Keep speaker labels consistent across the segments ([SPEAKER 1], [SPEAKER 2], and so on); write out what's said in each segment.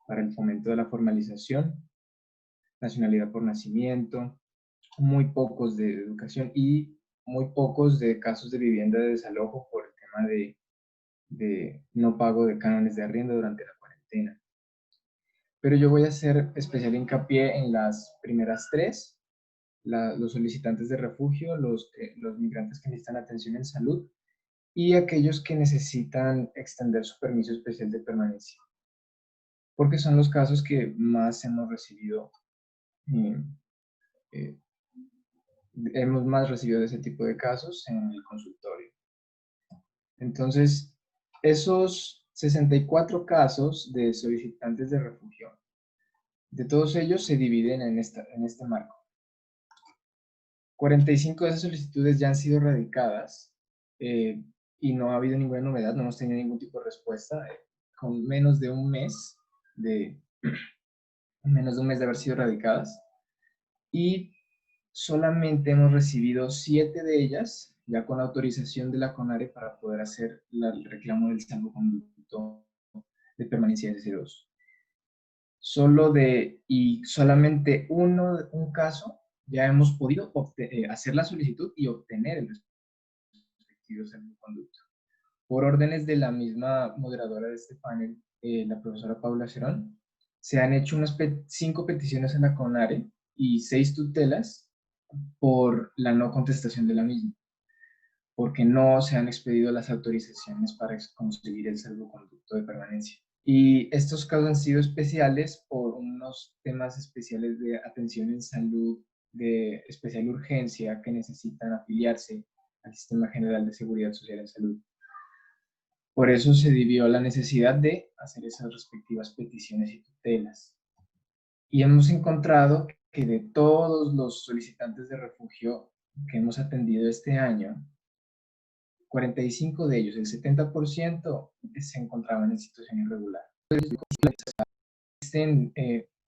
[SPEAKER 1] para el fomento de la formalización, nacionalidad por nacimiento, muy pocos de educación y muy pocos de casos de vivienda de desalojo por el tema de no pago de cánones de arriendo durante la cuarentena. Pero yo voy a hacer especial hincapié en las primeras tres, los solicitantes de refugio, los migrantes que necesitan atención en salud y aquellos que necesitan extender su permiso especial de permanencia, porque son los casos que más hemos recibido, eh, hemos más recibido de ese tipo de casos en el consultorio. Entonces, esos 64 casos de solicitantes de refugio, de todos ellos se dividen en este marco. 45 de esas solicitudes ya han sido radicadas y no ha habido ninguna novedad, no hemos tenido ningún tipo de respuesta con menos de un mes de haber sido radicadas, y solamente hemos recibido 7 de ellas ya con autorización de la CONARE para poder hacer el reclamo del salvoconducto de permanencia de C2. Solamente un caso ya hemos podido hacer la solicitud y obtener el respectivo salvoconducto. Por órdenes de la misma moderadora de este panel, la profesora Paula Cerón, se han hecho unas 5 peticiones a la CONARE y 6 tutelas por la no contestación de la misma, porque no se han expedido las autorizaciones para conseguir el salvoconducto de permanencia. Y estos casos han sido especiales por unos temas especiales de atención en salud, de especial urgencia, que necesitan afiliarse al Sistema General de Seguridad Social en Salud. Por eso se vio la necesidad de hacer esas respectivas peticiones y tutelas. Y hemos encontrado que de todos los solicitantes de refugio que hemos atendido este año, 45 de ellos, el 70%, se encontraban en situación irregular. En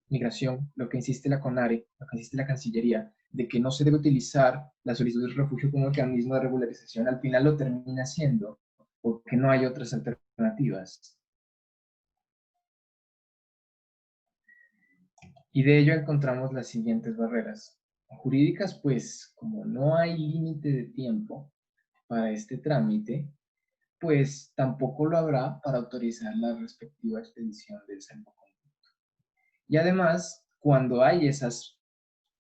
[SPEAKER 1] migración, lo que insiste la CONARE, lo que insiste la Cancillería, de que no se debe utilizar la solicitud de refugio como mecanismo de regularización, al final lo termina haciendo, porque no hay otras alternativas. Y de ello encontramos las siguientes barreras. Jurídicas, pues, como no hay límite de tiempo para este trámite, pues tampoco lo habrá para autorizar la respectiva expedición del salvoconducto. Y además, cuando hay esas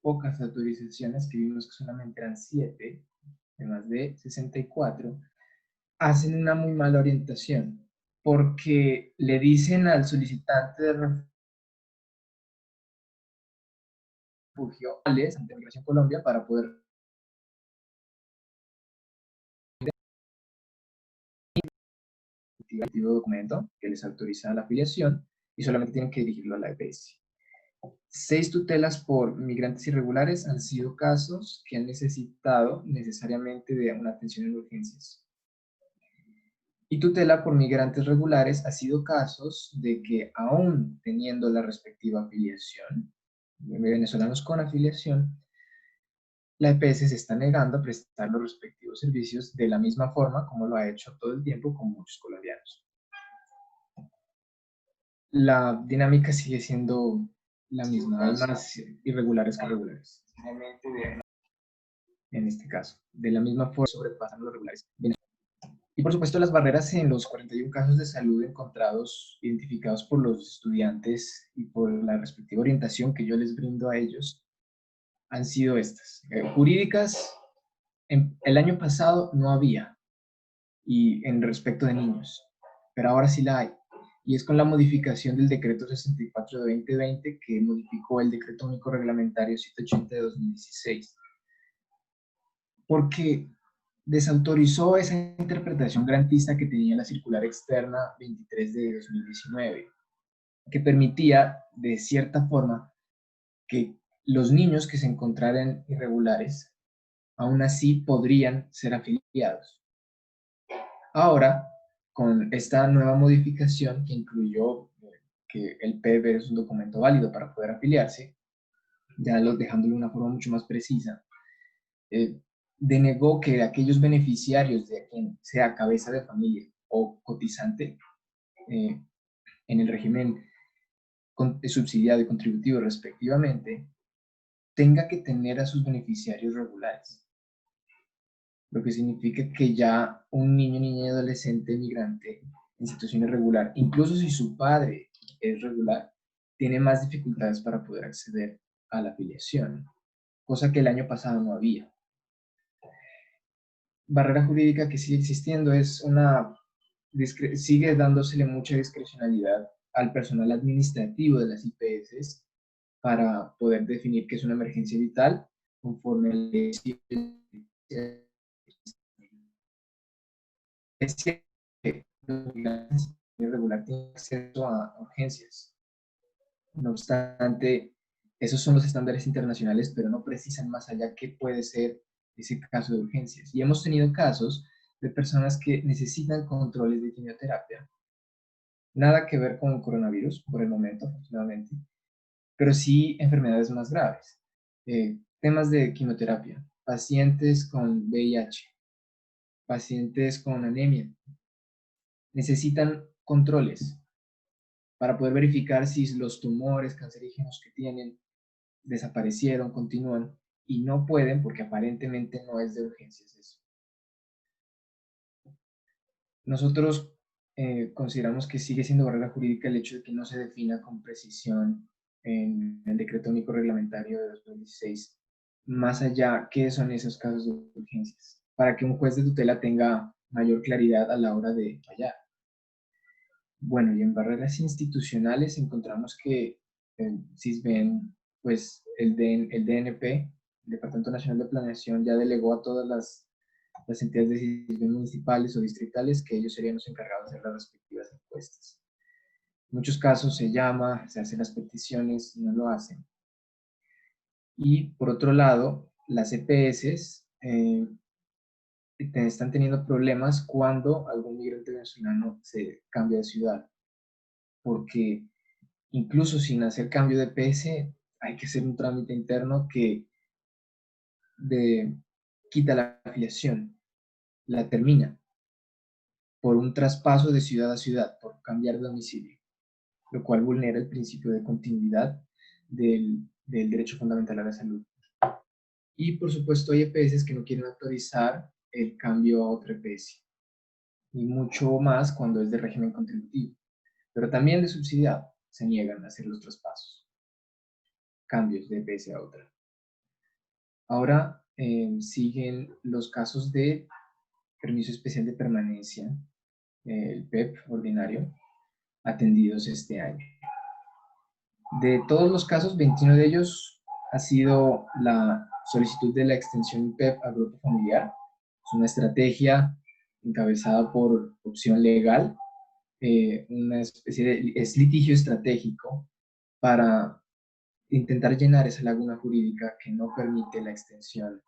[SPEAKER 1] pocas autorizaciones, que vimos que solamente eran 7, de más de 64, hacen una muy mala orientación, porque le dicen al solicitante de refugio ante Migración Colombia para poder el documento que les autoriza la afiliación y solamente tienen que dirigirlo a la EPS. 6 tutelas por migrantes irregulares han sido casos que han necesitado necesariamente de una atención en urgencias. Y tutela por migrantes regulares ha sido casos de que aún teniendo la respectiva afiliación, venezolanos con afiliación, la EPS se está negando a prestar los respectivos servicios de la misma forma como lo ha hecho todo el tiempo con muchos colombianos. La dinámica sigue siendo la misma, hay más irregulares que regulares. En este caso, de la misma forma sobrepasan los regulares. Y por supuesto las barreras en los 41 casos de salud encontrados, identificados por los estudiantes y por la respectiva orientación que yo les brindo a ellos, han sido estas. Jurídicas, el año pasado no había, y en respecto de niños, pero ahora sí la hay. Y es con la modificación del decreto 64 de 2020 que modificó el decreto único reglamentario 780 de 2016. Porque desautorizó esa interpretación garantista que tenía la circular externa 23 de 2019, que permitía, de cierta forma, que los niños que se encontraran irregulares, aún así podrían ser afiliados. Ahora, con esta nueva modificación que incluyó que el PEB es un documento válido para poder afiliarse, ya dejándolo de una forma mucho más precisa, denegó que aquellos beneficiarios de quien sea cabeza de familia o cotizante en el régimen subsidiado y contributivo respectivamente, tenga que tener a sus beneficiarios regulares, lo que significa que ya un niño, niña y adolescente migrante en situación irregular, incluso si su padre es regular, tiene más dificultades para poder acceder a la afiliación, cosa que el año pasado no había. Barrera jurídica que sigue existiendo es sigue dándosele mucha discrecionalidad al personal administrativo de las IPS para poder definir qué es una emergencia vital conforme a la ley. Es cierto que los migrantes irregulares tienen acceso a urgencias. No obstante, esos son los estándares internacionales, pero no precisan más allá qué puede ser ese caso de urgencias. Y hemos tenido casos de personas que necesitan controles de quimioterapia. Nada que ver con coronavirus por el momento, afortunadamente, pero sí enfermedades más graves. Temas de quimioterapia, pacientes con VIH, pacientes con anemia, necesitan controles para poder verificar si los tumores cancerígenos que tienen desaparecieron, continúan, y no pueden porque aparentemente no es de urgencias eso. Nosotros consideramos que sigue siendo barrera jurídica el hecho de que no se defina con precisión en el decreto único reglamentario de 2016, más allá qué son esos casos de urgencias, para que un juez de tutela tenga mayor claridad a la hora de fallar. Bueno, y en barreras institucionales encontramos que el CISBEN, pues el DNP, el Departamento Nacional de Planeación, ya delegó a todas las entidades de CISBEN municipales o distritales que ellos serían los encargados de hacer las respectivas encuestas. En muchos casos se llama, se hacen las peticiones y no lo hacen. Y por otro lado, las EPS están teniendo problemas cuando algún migrante venezolano se cambia de ciudad, porque incluso sin hacer cambio de EPS hay que hacer un trámite interno que quita la afiliación, la termina, por un traspaso de ciudad a ciudad, por cambiar de domicilio, lo cual vulnera el principio de continuidad del derecho fundamental a la salud. Y por supuesto hay EPS que no quieren autorizar el cambio a otra EPS, y mucho más cuando es de régimen contributivo, pero también de subsidiado, se niegan a hacer los traspasos, cambios de EPS a otra. Ahora siguen los casos de permiso especial de permanencia, el PEP ordinario, atendidos este año. De todos los casos, 21 de ellos ha sido la solicitud de la extensión PEP al grupo familiar. Es una estrategia encabezada por Opción Legal, una especie de es litigio estratégico para intentar llenar esa laguna jurídica que no permite la extensión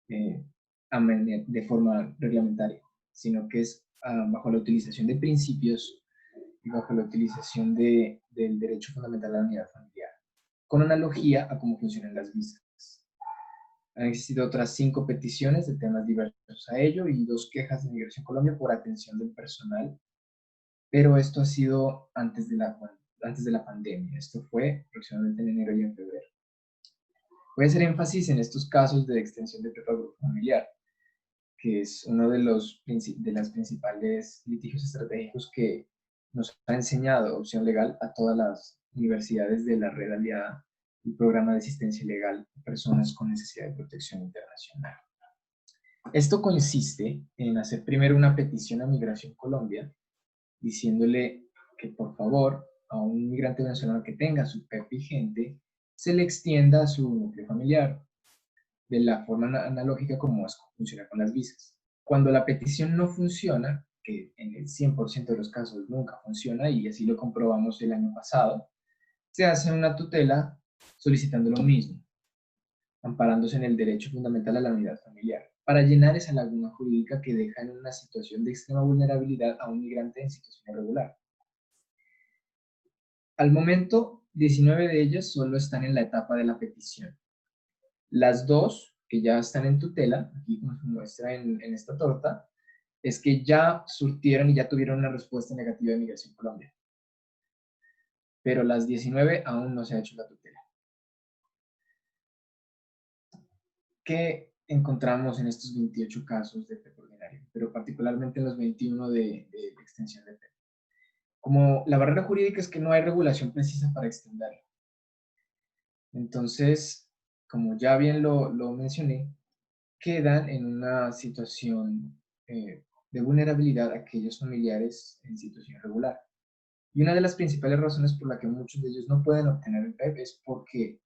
[SPEAKER 1] de forma reglamentaria, sino que es bajo la utilización de principios y bajo la utilización del derecho fundamental a la unidad familiar, con analogía a cómo funcionan las visas. Han existido otras 5 peticiones de temas diversos a ello y 2 quejas de Migración Colombia por atención del personal, pero esto ha sido antes de la pandemia. Esto fue aproximadamente en enero y en febrero. Voy a hacer énfasis en estos casos de extensión de PEP al grupo familiar, que es uno de las principales litigios estratégicos que nos ha enseñado Opción Legal a todas las universidades de la red aliada y programa de asistencia legal a personas con necesidad de protección internacional. Esto consiste en hacer primero una petición a Migración Colombia diciéndole que por favor a un migrante venezolano que tenga su PEP vigente se le extienda a su núcleo familiar de la forma analógica como funciona con las visas. Cuando la petición no funciona, que en el 100% de los casos nunca funciona, y así lo comprobamos el año pasado, se hace una tutela solicitando lo mismo, amparándose en el derecho fundamental a la unidad familiar, para llenar esa laguna jurídica que deja en una situación de extrema vulnerabilidad a un migrante en situación irregular. Al momento, 19 de ellas solo están en la etapa de la petición. Las 2 que ya están en tutela, aquí como se muestra en esta torta, es que ya surtieron y ya tuvieron una respuesta negativa de Migración Colombia. pero las 19 aún no se ha hecho la tutela. ¿Qué encontramos en estos 28 casos de PEP ordinario, pero particularmente en los 21 de extensión de PEP? Como la barrera jurídica es que no hay regulación precisa para extenderlo. Entonces, como ya bien lo mencioné, quedan en una situación de vulnerabilidad aquellos familiares en situación irregular. Y una de las principales razones por la que muchos de ellos no pueden obtener el PEP es porque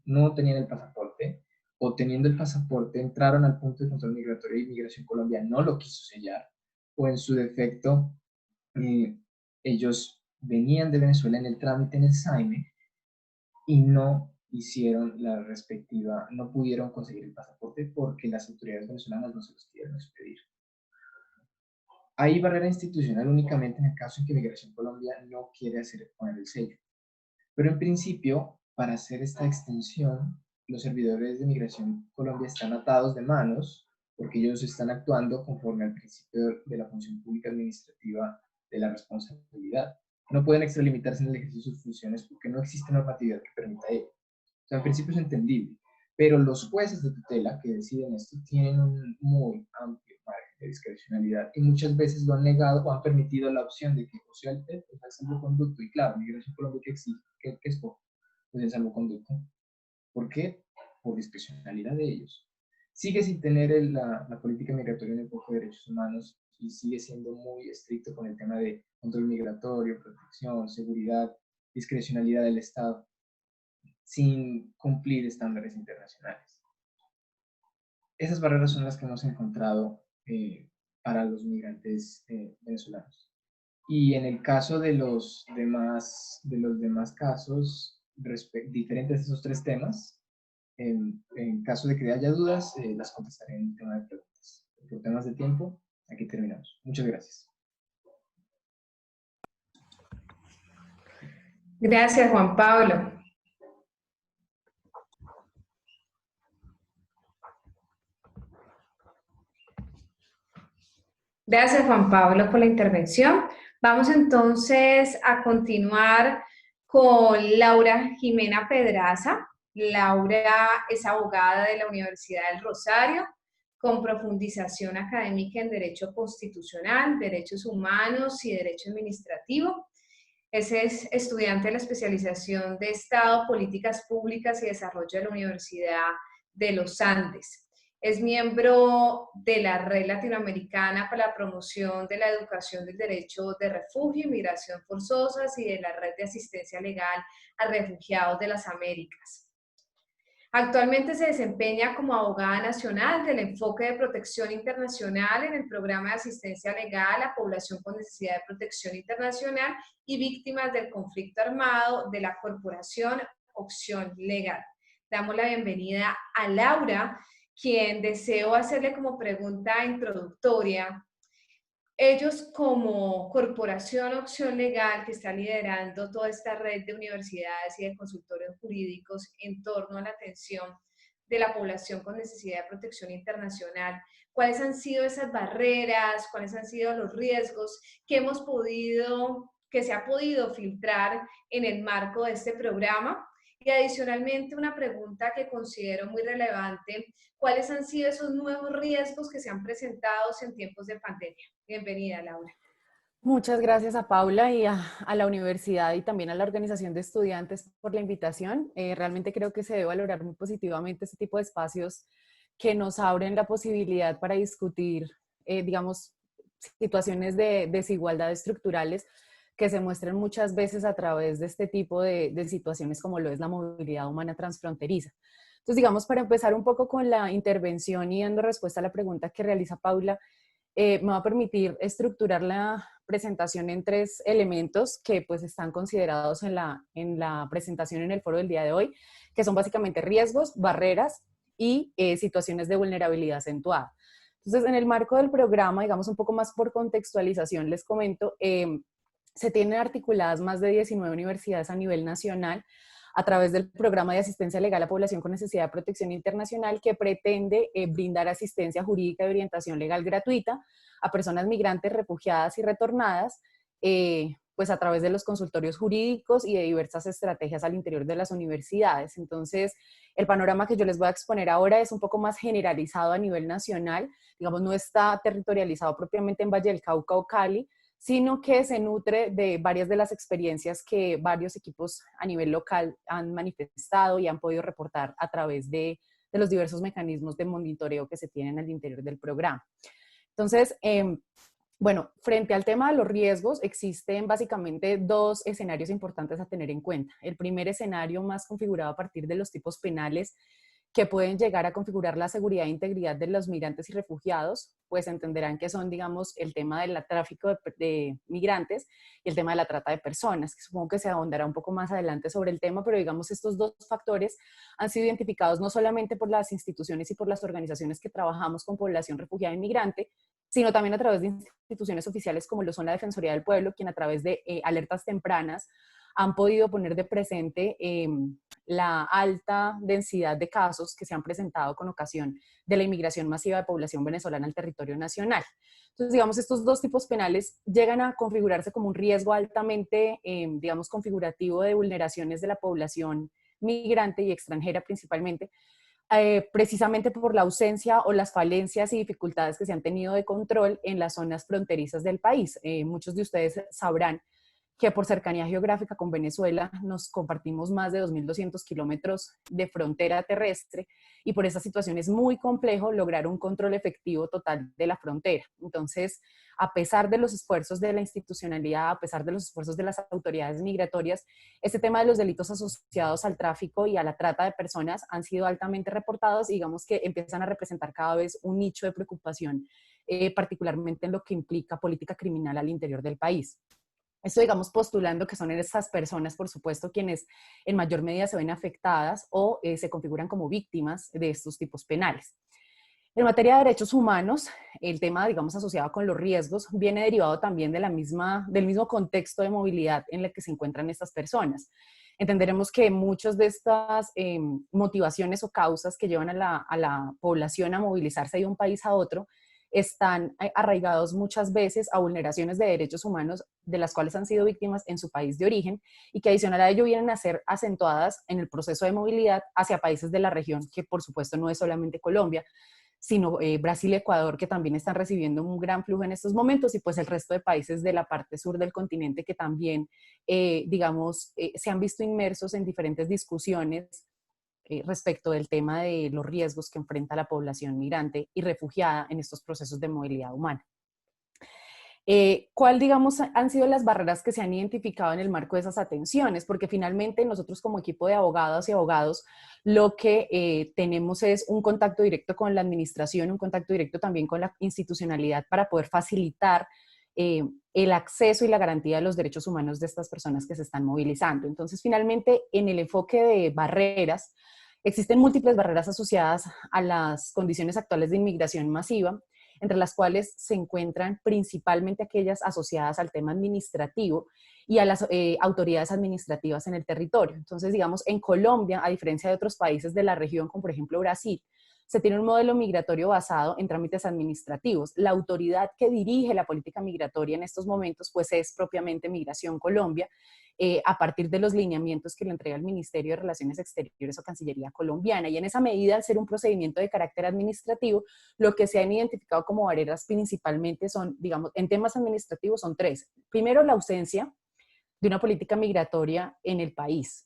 [SPEAKER 1] no tenían el pasaporte, o teniendo el pasaporte entraron al punto de control migratorio y Migración Colombia no lo quiso sellar, o en su defecto ellos venían de Venezuela en el trámite en el SAIME y no hicieron la respectiva, no pudieron conseguir el pasaporte porque las autoridades venezolanas no se los quisieron expedir. Hay barrera institucional únicamente en el caso en que Migración Colombia no quiere poner el sello. Pero en principio, para hacer esta extensión, los servidores de Migración Colombia están atados de manos porque ellos están actuando conforme al principio de la función pública administrativa de la responsabilidad. No pueden extralimitarse en el ejercicio de sus funciones porque no existe normatividad que permita ello. O sea, en principio es entendible, pero los jueces de tutela que deciden esto tienen un muy amplio margen de discrecionalidad y muchas veces lo han negado o han permitido la opción de que o sea el PEP o sea el salvoconducto. Y claro, Migración Colombia que exige que escoja pues el salvoconducto. ¿Por qué? Por discrecionalidad de ellos. Sigue sin tener la política migratoria en enfoque de derechos humanos y sigue siendo muy estricto con el tema de control migratorio, protección, seguridad, discrecionalidad del Estado, sin cumplir estándares internacionales. Esas barreras son las que hemos encontrado para los migrantes venezolanos. Y en el caso de los demás casos, diferentes de esos tres temas, en caso de que haya dudas, las contestaré en el tema de preguntas. Por temas de tiempo, aquí terminamos. Muchas gracias.
[SPEAKER 2] Gracias, Juan Pablo. Gracias, Juan Pablo, por la intervención. Vamos entonces a continuar con Laura Jimena Pedraza. Laura es abogada de la Universidad del Rosario, con profundización académica en Derecho Constitucional, Derechos Humanos y Derecho Administrativo. Es estudiante de la especialización de Estado, Políticas Públicas y Desarrollo de la Universidad de los Andes. Es miembro de la Red Latinoamericana para la Promoción de la Educación del Derecho de Refugio y Migración Forzosas y de la Red de Asistencia Legal a Refugiados de las Américas. Actualmente se desempeña como abogada nacional del enfoque de protección internacional en el programa de asistencia legal a población con necesidad de protección internacional y víctimas del conflicto armado de la corporación Opción Legal. Damos la bienvenida a Laura, quien deseo hacerle como pregunta introductoria. Ellos como Corporación Opción Legal, que está liderando toda esta red de universidades y de consultorios jurídicos en torno a la atención de la población con necesidad de protección internacional, ¿cuáles han sido esas barreras? ¿Cuáles han sido los riesgos que se ha podido filtrar en el marco de este programa? Y adicionalmente una pregunta que considero muy relevante: ¿cuáles han sido esos nuevos riesgos que se han presentado en tiempos de pandemia? Bienvenida, Laura.
[SPEAKER 3] Muchas gracias a Paula y a la universidad y también a la organización de estudiantes por la invitación. Realmente creo que se debe valorar muy positivamente este tipo de espacios que nos abren la posibilidad para discutir, digamos, situaciones de desigualdad estructurales que se muestran muchas veces a través de este tipo de situaciones como lo es la movilidad humana transfronteriza. Entonces, digamos, para empezar un poco con la intervención y dando respuesta a la pregunta que realiza Paula, me va a permitir estructurar la presentación en tres elementos que pues están considerados en la presentación en el foro del día de hoy, que son básicamente riesgos, barreras y situaciones de vulnerabilidad acentuada. Entonces, en el marco del programa, digamos un poco más por contextualización, les comento, se tienen articuladas más de 19 universidades a nivel nacional a través del programa de asistencia legal a población con necesidad de protección internacional, que pretende brindar asistencia jurídica y orientación legal gratuita a personas migrantes, refugiadas y retornadas, pues a través de los consultorios jurídicos y de diversas estrategias al interior de las universidades. Entonces, el panorama que yo les voy a exponer ahora es un poco más generalizado a nivel nacional, digamos, no está territorializado propiamente en Valle del Cauca o Cali, sino que se nutre de varias de las experiencias que varios equipos a nivel local han manifestado y han podido reportar a través de los diversos mecanismos de monitoreo que se tienen al interior del programa. Entonces, bueno, frente al tema de los riesgos, existen básicamente dos escenarios importantes a tener en cuenta. El primer escenario, más configurado a partir de los tipos penales que pueden llegar a configurar la seguridad e integridad de los migrantes y refugiados, pues entenderán que son, digamos, el tema del tráfico de migrantes y el tema de la trata de personas, que supongo que se ahondará un poco más adelante sobre el tema, pero digamos estos dos factores han sido identificados no solamente por las instituciones y por las organizaciones que trabajamos con población refugiada e inmigrante, sino también a través de instituciones oficiales como lo son la Defensoría del Pueblo, quien a través de alertas tempranas han podido poner de presente la alta densidad de casos que se han presentado con ocasión de la inmigración masiva de población venezolana al territorio nacional. Entonces, digamos, estos dos tipos penales llegan a configurarse como un riesgo altamente, digamos, configurativo de vulneraciones de la población migrante y extranjera principalmente, precisamente por la ausencia o las falencias y dificultades que se han tenido de control en las zonas fronterizas del país. Muchos de ustedes sabrán que por cercanía geográfica con Venezuela nos compartimos más de 2.200 kilómetros de frontera terrestre y por esa situación es muy complejo lograr un control efectivo total de la frontera. Entonces, a pesar de los esfuerzos de la institucionalidad, a pesar de los esfuerzos de las autoridades migratorias, este tema de los delitos asociados al tráfico y a la trata de personas han sido altamente reportados y digamos que empiezan a representar cada vez un nicho de preocupación, particularmente en lo que implica política criminal al interior del país. Esto, digamos, postulando que son esas personas, por supuesto, quienes en mayor medida se ven afectadas o se configuran como víctimas de estos tipos penales. En materia de derechos humanos, el tema, digamos, asociado con los riesgos, viene derivado también de del mismo contexto de movilidad en el que se encuentran estas personas. Entenderemos que muchas de estas motivaciones o causas que llevan a la población a movilizarse de un país a otro están arraigados muchas veces a vulneraciones de derechos humanos de las cuales han sido víctimas en su país de origen y que adicional a ello vienen a ser acentuadas en el proceso de movilidad hacia países de la región, que por supuesto no es solamente Colombia, sino Brasil y Ecuador, que también están recibiendo un gran flujo en estos momentos, y pues el resto de países de la parte sur del continente que también, digamos, se han visto inmersos en diferentes discusiones respecto del tema de los riesgos que enfrenta la población migrante y refugiada en estos procesos de movilidad humana. ¿Cuál, digamos, han sido las barreras que se han identificado en el marco de esas atenciones? Porque finalmente nosotros como equipo de abogadas y abogados lo que tenemos es un contacto directo con la administración, un contacto directo también con la institucionalidad para poder facilitar el acceso y la garantía de los derechos humanos de estas personas que se están movilizando. Entonces, finalmente, en el enfoque de barreras, existen múltiples barreras asociadas a las condiciones actuales de inmigración masiva, entre las cuales se encuentran principalmente aquellas asociadas al tema administrativo y a las autoridades administrativas en el territorio. Entonces, digamos, en Colombia, a diferencia de otros países de la región, como por ejemplo Brasil, se tiene un modelo migratorio basado en trámites administrativos. La autoridad que dirige la política migratoria en estos momentos, pues es propiamente Migración Colombia, a partir de los lineamientos que le entrega el Ministerio de Relaciones Exteriores o Cancillería colombiana. Y en esa medida, al ser un procedimiento de carácter administrativo, lo que se han identificado como barreras principalmente son, digamos, en temas administrativos son tres. Primero, la ausencia de una política migratoria en el país.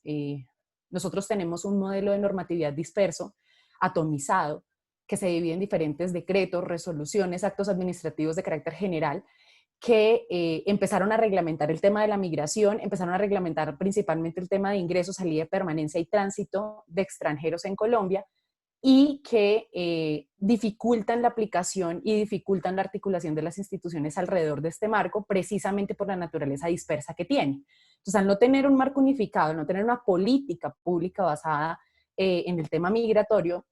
[SPEAKER 3] Nosotros tenemos un modelo de normatividad disperso, atomizado, que se divide en diferentes decretos, resoluciones, actos administrativos de carácter general, que empezaron a reglamentar el tema de la migración, empezaron a reglamentar principalmente el tema de ingreso, salida, permanencia y tránsito de extranjeros en Colombia, y que dificultan la aplicación y dificultan la articulación de las instituciones alrededor de este marco, precisamente por la naturaleza dispersa que tiene. Entonces, al no tener un marco unificado, al no tener una política pública basada en el tema migratorio,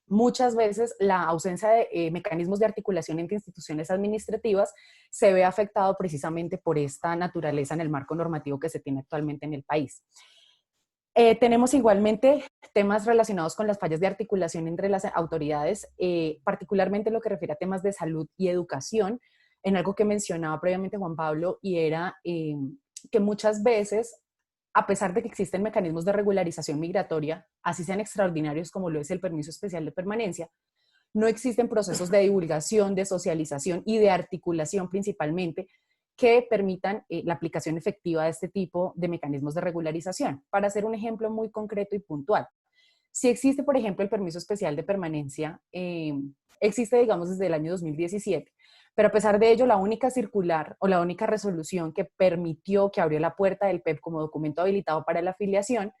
[SPEAKER 3] muchas veces la ausencia de mecanismos de articulación entre instituciones administrativas se ve afectado precisamente por esta naturaleza en el marco normativo que se tiene actualmente en el país. Tenemos igualmente temas relacionados con las fallas de articulación entre las autoridades, particularmente en lo que refiere a temas de salud y educación, en algo que mencionaba previamente Juan Pablo, y era que muchas veces, a pesar de que existen mecanismos de regularización migratoria, así sean extraordinarios como lo es el permiso especial de permanencia, no existen procesos de divulgación, de socialización y de articulación principalmente que permitan la aplicación efectiva de este tipo de mecanismos de regularización. Para hacer un ejemplo muy concreto y puntual, si existe, por ejemplo, el permiso especial de permanencia, existe, digamos, desde el año 2017, pero a pesar de ello, la única circular o la única resolución que permitió, que abrió la puerta del PEP como documento habilitado para la afiliación,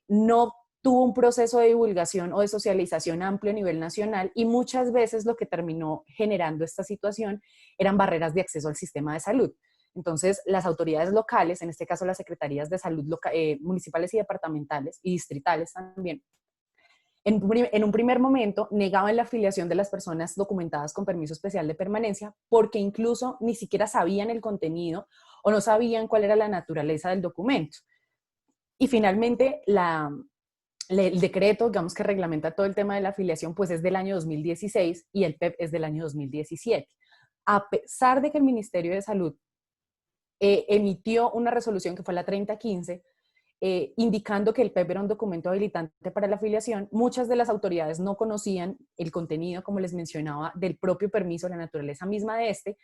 [SPEAKER 3] no tuvo un proceso de divulgación o de socialización amplio a nivel nacional, y muchas veces lo que terminó generando esta situación eran barreras de acceso al sistema de salud. Entonces, las autoridades locales, en este caso las secretarías de salud municipales y departamentales y distritales también, en un primer momento negaban la afiliación de las personas documentadas con permiso especial de permanencia porque incluso ni siquiera sabían el contenido o no sabían cuál era la naturaleza del documento. Y finalmente, el decreto, digamos, que reglamenta todo el tema de la afiliación, pues es del año 2016 y el PEP es del año 2017. A pesar de que el Ministerio de Salud emitió una resolución que fue la 3015, indicando que el PEP era un documento habilitante para la afiliación, muchas de las autoridades no conocían el contenido, como les mencionaba, del propio permiso, la naturaleza misma de este,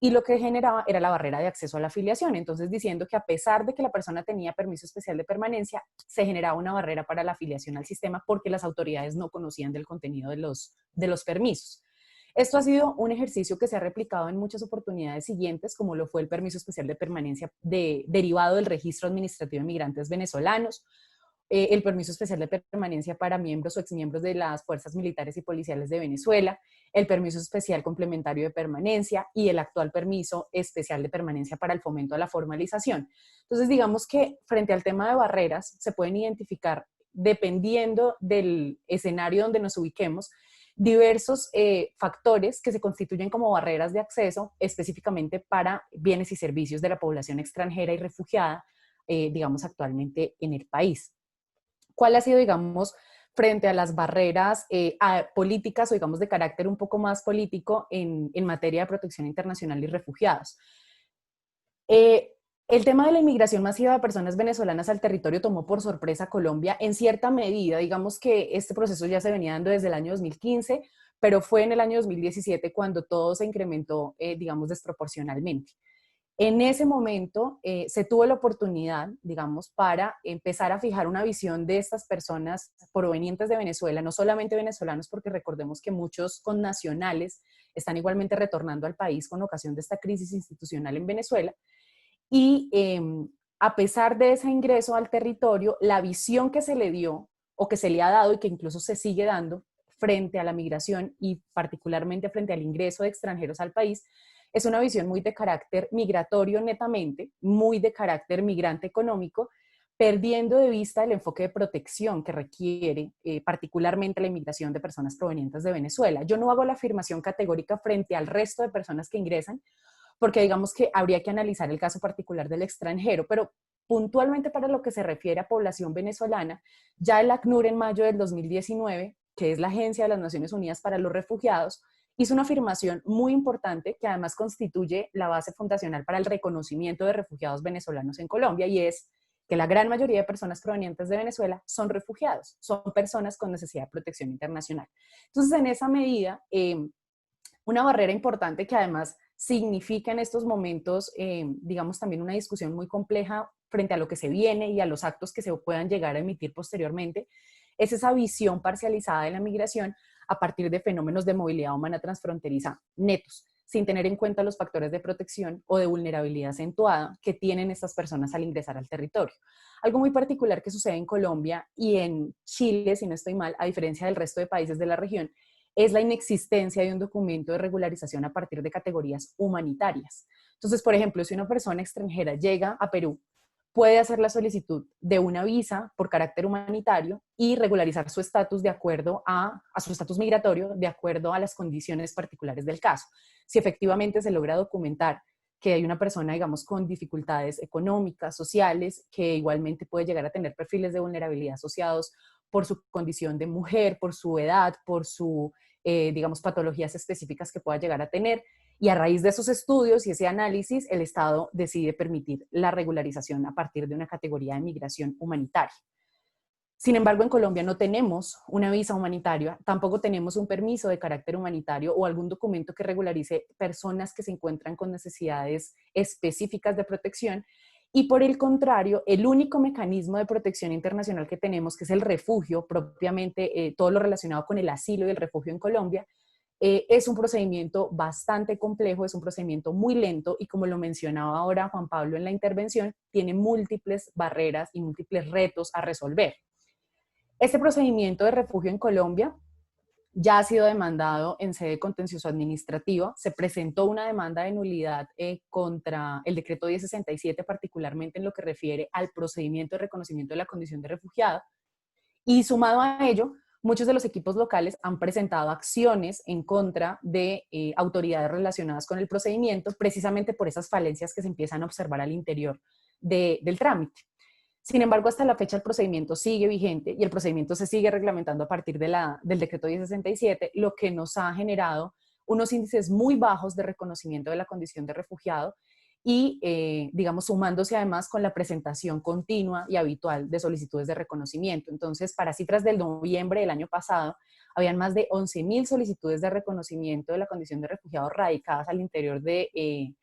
[SPEAKER 3] y lo que generaba era la barrera de acceso a la afiliación. Entonces, diciendo que a pesar de que la persona tenía permiso especial de permanencia, se generaba una barrera para la afiliación al sistema porque las autoridades no conocían del contenido de los permisos. Esto ha sido un ejercicio que se ha replicado en muchas oportunidades siguientes, como lo fue el permiso especial de permanencia derivado del registro administrativo de migrantes venezolanos, el permiso especial de permanencia para miembros o exmiembros de las fuerzas militares y policiales de Venezuela, el permiso especial complementario de permanencia y el actual permiso especial de permanencia para el fomento a la formalización. Entonces, digamos que frente al tema de barreras se pueden identificar, dependiendo del escenario donde nos ubiquemos, diversos factores que se constituyen como barreras de acceso específicamente para bienes y servicios de la población extranjera y refugiada, digamos, actualmente en el país. ¿Cuál ha sido, digamos, frente a las barreras políticas o, digamos, de carácter un poco más político en materia de protección internacional y refugiados? El tema de la inmigración masiva de personas venezolanas al territorio tomó por sorpresa a Colombia en cierta medida. Digamos que este proceso ya se venía dando desde el año 2015, pero fue en el año 2017 cuando todo se incrementó, digamos, desproporcionalmente. En ese momento se tuvo la oportunidad, digamos, para empezar a fijar una visión de estas personas provenientes de Venezuela, no solamente venezolanos, porque recordemos que muchos connacionales están igualmente retornando al país con ocasión de esta crisis institucional en Venezuela. Y a pesar de ese ingreso al territorio, la visión que se le dio o que se le ha dado y que incluso se sigue dando frente a la migración y particularmente frente al ingreso de extranjeros al país, es una visión muy de carácter migratorio netamente, muy de carácter migrante económico, perdiendo de vista el enfoque de protección que requiere particularmente la inmigración de personas provenientes de Venezuela. Yo no hago la afirmación categórica frente al resto de personas que ingresan, porque digamos que habría que analizar el caso particular del extranjero, pero puntualmente para lo que se refiere a población venezolana, ya el ACNUR en mayo del 2019, que es la Agencia de las Naciones Unidas para los Refugiados, hizo una afirmación muy importante que además constituye la base fundacional para el reconocimiento de refugiados venezolanos en Colombia, y es que la gran mayoría de personas provenientes de Venezuela son refugiados, son personas con necesidad de protección internacional. Entonces, en esa medida, una barrera importante que además significa en estos momentos, digamos, también una discusión muy compleja frente a lo que se viene y a los actos que se puedan llegar a emitir posteriormente, es esa visión parcializada de la migración a partir de fenómenos de movilidad humana transfronteriza netos, sin tener en cuenta los factores de protección o de vulnerabilidad acentuada que tienen estas personas al ingresar al territorio. Algo muy particular que sucede en Colombia y en Chile, si no estoy mal, a diferencia del resto de países de la región, es la inexistencia de un documento de regularización a partir de categorías humanitarias. Entonces, por ejemplo, si una persona extranjera llega a Perú, puede hacer la solicitud de una visa por carácter humanitario y regularizar su estatus de acuerdo a su estatus migratorio, de acuerdo a las condiciones particulares del caso. Si efectivamente se logra documentar que hay una persona, digamos, con dificultades económicas, sociales, que igualmente puede llegar a tener perfiles de vulnerabilidad asociados por su condición de mujer, por su edad, por su, digamos, patologías específicas que pueda llegar a tener, Y a raíz de esos estudios y ese análisis, el Estado decide permitir la regularización a partir de una categoría de migración humanitaria. Sin embargo, en Colombia no tenemos una visa humanitaria, tampoco tenemos un permiso de carácter humanitario o algún documento que regularice personas que se encuentran con necesidades específicas de protección. Y por el contrario, el único mecanismo de protección internacional que tenemos, que es el refugio, propiamente todo lo relacionado con el asilo y el refugio en Colombia, es un procedimiento bastante complejo, es un procedimiento muy lento y, como lo mencionaba ahora Juan Pablo en la intervención, tiene múltiples barreras y múltiples retos a resolver. Este procedimiento de refugio en Colombia ya ha sido demandado en sede contencioso administrativa. Se presentó una demanda de nulidad contra el decreto 1067, particularmente en lo que refiere al procedimiento de reconocimiento de la condición de refugiado. Y sumado a ello, muchos de los equipos locales han presentado acciones en contra de autoridades relacionadas con el procedimiento, precisamente por esas falencias que se empiezan a observar al interior del trámite. Sin embargo, hasta la fecha el procedimiento sigue vigente y el procedimiento se sigue reglamentando a partir del decreto 1067, lo que nos ha generado unos índices muy bajos de reconocimiento de la condición de refugiado y, digamos, sumándose además con la presentación continua y habitual de solicitudes de reconocimiento. Entonces, para cifras del noviembre del año pasado, habían más de 11.000 solicitudes de reconocimiento de la condición de refugiado radicadas al interior de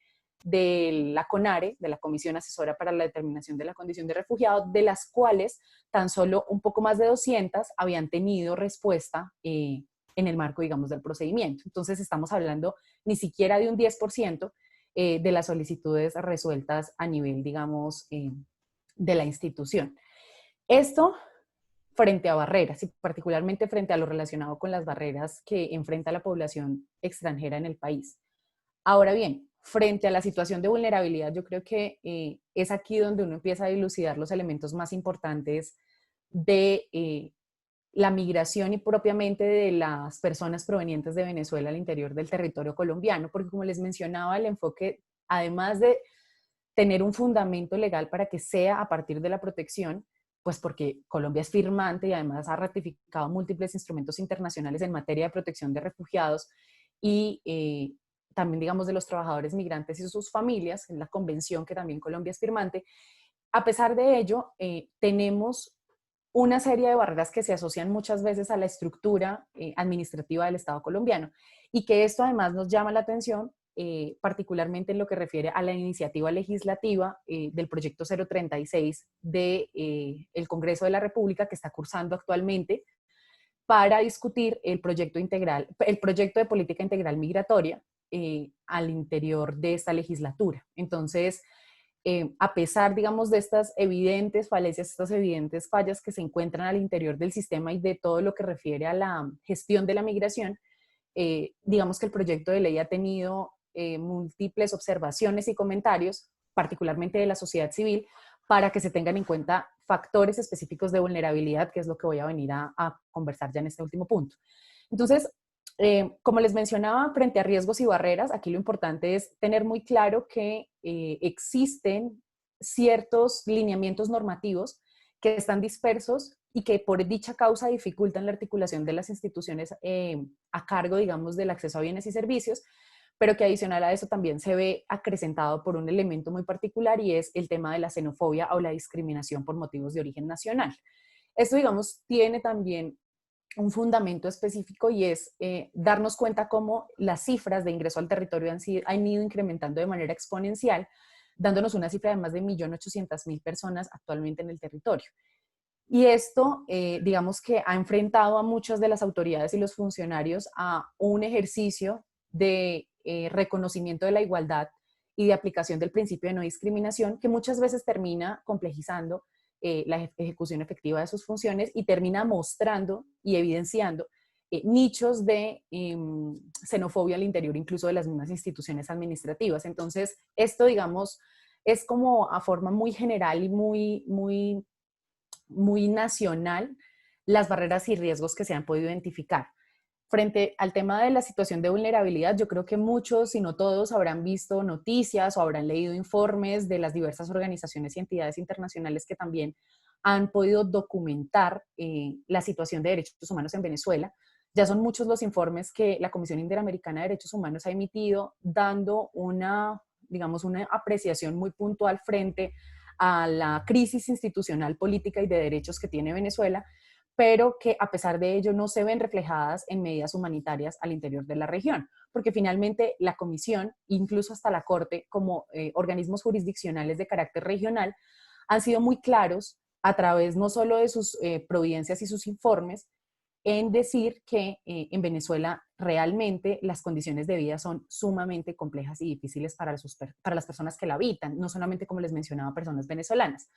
[SPEAKER 3] la CONARE, de la Comisión Asesora para la Determinación de la Condición de Refugiado, de las cuales tan solo un poco más de 200 habían tenido respuesta en el marco, digamos, del procedimiento. Entonces estamos hablando ni siquiera de un 10% de las solicitudes resueltas a nivel, digamos, de la institución. Esto frente a barreras y particularmente frente a lo relacionado con las barreras que enfrenta la población extranjera en el país. Ahora bien, frente a la situación de vulnerabilidad, yo creo que es aquí donde uno empieza a dilucidar los elementos más importantes de la migración y propiamente de las personas provenientes de Venezuela al interior del territorio colombiano, porque como les mencionaba, el enfoque, además de tener un fundamento legal para que sea a partir de la protección, pues porque Colombia es firmante y además ha ratificado múltiples instrumentos internacionales en materia de protección de refugiados y también, digamos, de los trabajadores migrantes y sus familias, en la convención que también Colombia es firmante. A pesar de ello, tenemos una serie de barreras que se asocian muchas veces a la estructura administrativa del Estado colombiano y que esto además nos llama la atención, particularmente en lo que refiere a la iniciativa legislativa del proyecto 036 del Congreso de la República que está cursando actualmente para discutir el proyecto de política integral migratoria al interior de esta legislatura. Entonces, a pesar, digamos, de estas evidentes falencias, estas evidentes fallas que se encuentran al interior del sistema y de todo lo que refiere a la gestión de la migración, digamos que el proyecto de ley ha tenido múltiples observaciones y comentarios, particularmente de la sociedad civil, para que se tengan en cuenta factores específicos de vulnerabilidad, que es lo que voy a venir a conversar ya en este último punto. Entonces, como les mencionaba, frente a riesgos y barreras, aquí lo importante es tener muy claro que existen ciertos lineamientos normativos que están dispersos y que por dicha causa dificultan la articulación de las instituciones a cargo, digamos, del acceso a bienes y servicios, pero que adicional a eso también se ve acrecentado por un elemento muy particular y es el tema de la xenofobia o la discriminación por motivos de origen nacional. Esto, digamos, tiene también un fundamento específico y es darnos cuenta cómo las cifras de ingreso al territorio han ido incrementando de manera exponencial, dándonos una cifra de más de 1.800.000 personas actualmente en el territorio. Y esto, digamos que ha enfrentado a muchas de las autoridades y los funcionarios a un ejercicio de reconocimiento de la igualdad y de aplicación del principio de no discriminación, que muchas veces termina complejizando la ejecución efectiva de sus funciones y termina mostrando y evidenciando nichos de xenofobia al interior incluso de las mismas instituciones administrativas. Entonces, esto, digamos, es como a forma muy general y muy nacional las barreras y riesgos que se han podido identificar. Frente al tema de la situación de vulnerabilidad, yo creo que muchos, si no todos, habrán visto noticias o habrán leído informes de las diversas organizaciones y entidades internacionales que también han podido documentar la situación de derechos humanos en Venezuela, Ya son muchos los informes que la Comisión Interamericana de Derechos Humanos ha emitido, dando una, digamos, una apreciación muy puntual frente a la crisis institucional, política y de derechos que tiene Venezuela, pero que a pesar de ello no se ven reflejadas en medidas humanitarias al interior de la región, porque finalmente la Comisión, incluso hasta la Corte, como organismos jurisdiccionales de carácter regional, han sido muy claros a través no solo de sus providencias y sus informes, en decir que en Venezuela realmente las condiciones de vida son sumamente complejas y difíciles para las personas que la habitan, no solamente, como les mencionaba, personas venezolanas.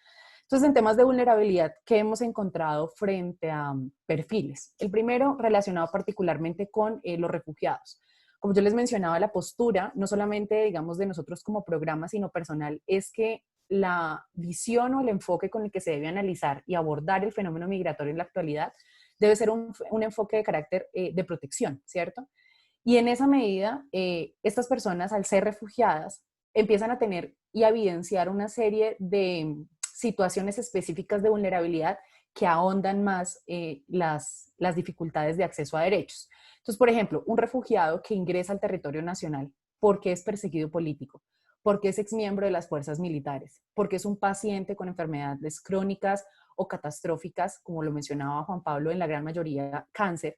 [SPEAKER 3] Entonces, en temas de vulnerabilidad, ¿qué hemos encontrado frente a perfiles? El primero, relacionado particularmente con los refugiados. Como yo les mencionaba, la postura, no solamente, digamos, de nosotros como programa, sino personal, es que la visión o el enfoque con el que se debe analizar y abordar el fenómeno migratorio en la actualidad debe ser un enfoque de carácter de protección, ¿cierto? Y en esa medida, estas personas, al ser refugiadas, empiezan a tener y a evidenciar una serie de situaciones específicas de vulnerabilidad que ahondan más las dificultades de acceso a derechos. Entonces, por ejemplo, un refugiado que ingresa al territorio nacional porque es perseguido político, porque es exmiembro de las fuerzas militares, porque es un paciente con enfermedades crónicas o catastróficas, como lo mencionaba Juan Pablo, en la gran mayoría cáncer,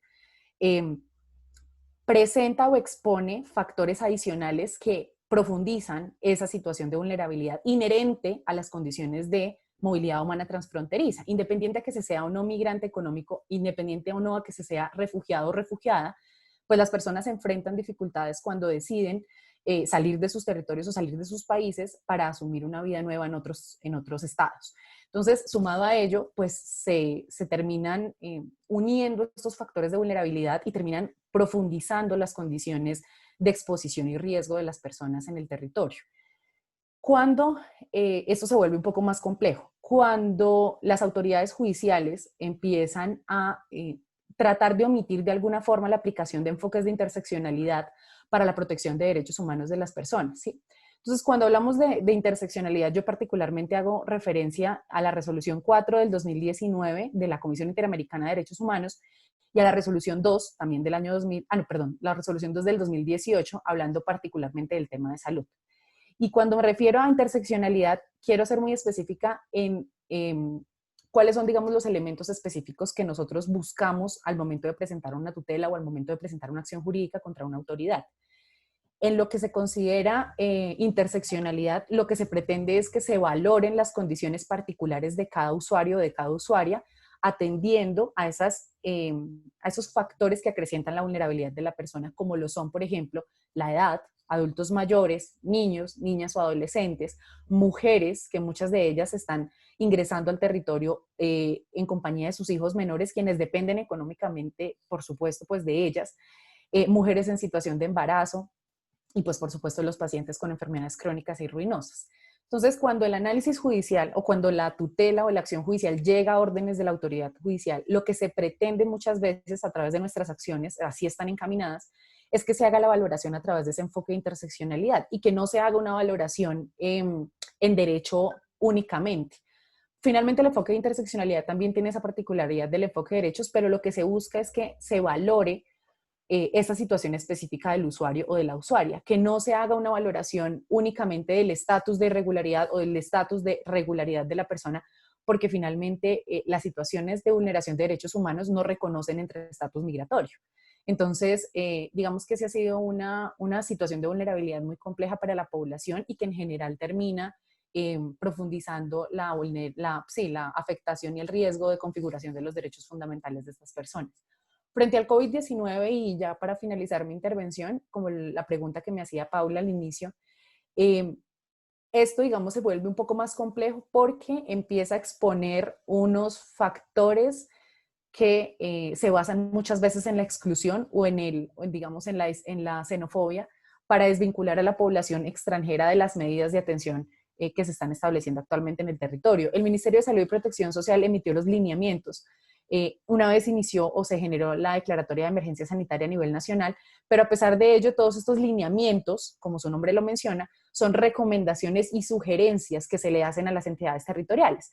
[SPEAKER 3] presenta o expone factores adicionales que profundizan esa situación de vulnerabilidad inherente a las condiciones de movilidad humana transfronteriza, independiente a que se sea o no migrante económico, independiente o no a que se sea refugiado o refugiada, pues las personas enfrentan dificultades cuando deciden salir de sus territorios o salir de sus países para asumir una vida nueva en otros estados. Entonces, sumado a ello, pues se terminan uniendo estos factores de vulnerabilidad y terminan profundizando las condiciones de exposición y riesgo de las personas en el territorio. Cuando esto se vuelve un poco más complejo, cuando las autoridades judiciales empiezan a tratar de omitir de alguna forma la aplicación de enfoques de interseccionalidad para la protección de derechos humanos de las personas, ¿sí? Entonces, cuando hablamos de interseccionalidad, yo particularmente hago referencia a la resolución 4 del 2019 de la Comisión Interamericana de Derechos Humanos y a la resolución 2 también del año 2000, la resolución 2 del 2018, hablando particularmente del tema de salud. Y cuando me refiero a interseccionalidad, quiero ser muy específica en cuáles son, digamos, los elementos específicos que nosotros buscamos al momento de presentar una tutela o al momento de presentar una acción jurídica contra una autoridad. En lo que se considera interseccionalidad, lo que se pretende es que se valoren las condiciones particulares de cada usuario o de cada usuaria, atendiendo a esos factores que acrecientan la vulnerabilidad de la persona, como lo son, por ejemplo, la edad, adultos mayores, niños, niñas o adolescentes, mujeres, que muchas de ellas están ingresando al territorio en compañía de sus hijos menores, quienes dependen económicamente, por supuesto, pues de ellas, mujeres en situación de embarazo y pues por supuesto los pacientes con enfermedades crónicas y ruinosas. Entonces, cuando el análisis judicial o cuando la tutela o la acción judicial llega a órdenes de la autoridad judicial, lo que se pretende muchas veces a través de nuestras acciones, así están encaminadas, es que se haga la valoración a través de ese enfoque de interseccionalidad y que no se haga una valoración en derecho únicamente. Finalmente, el enfoque de interseccionalidad también tiene esa particularidad del enfoque de derechos, pero lo que se busca es que se valore esa situación específica del usuario o de la usuaria, que no se haga una valoración únicamente del estatus de irregularidad o del estatus de regularidad de la persona, porque finalmente las situaciones de vulneración de derechos humanos no reconocen entre estatus migratorio. Entonces, digamos que esa ha sido una situación de vulnerabilidad muy compleja para la población y que en general termina profundizando la afectación y el riesgo de configuración de los derechos fundamentales de estas personas. Frente al COVID-19, y ya para finalizar mi intervención, como la pregunta que me hacía Paula al inicio, esto, digamos, se vuelve un poco más complejo porque empieza a exponer unos factores que se basan muchas veces en la exclusión o digamos, en la xenofobia para desvincular a la población extranjera de las medidas de atención que se están estableciendo actualmente en el territorio. El Ministerio de Salud y Protección Social emitió los lineamientos una vez inició o se generó la declaratoria de emergencia sanitaria a nivel nacional, pero a pesar de ello, todos estos lineamientos, como su nombre lo menciona, son recomendaciones y sugerencias que se le hacen a las entidades territoriales.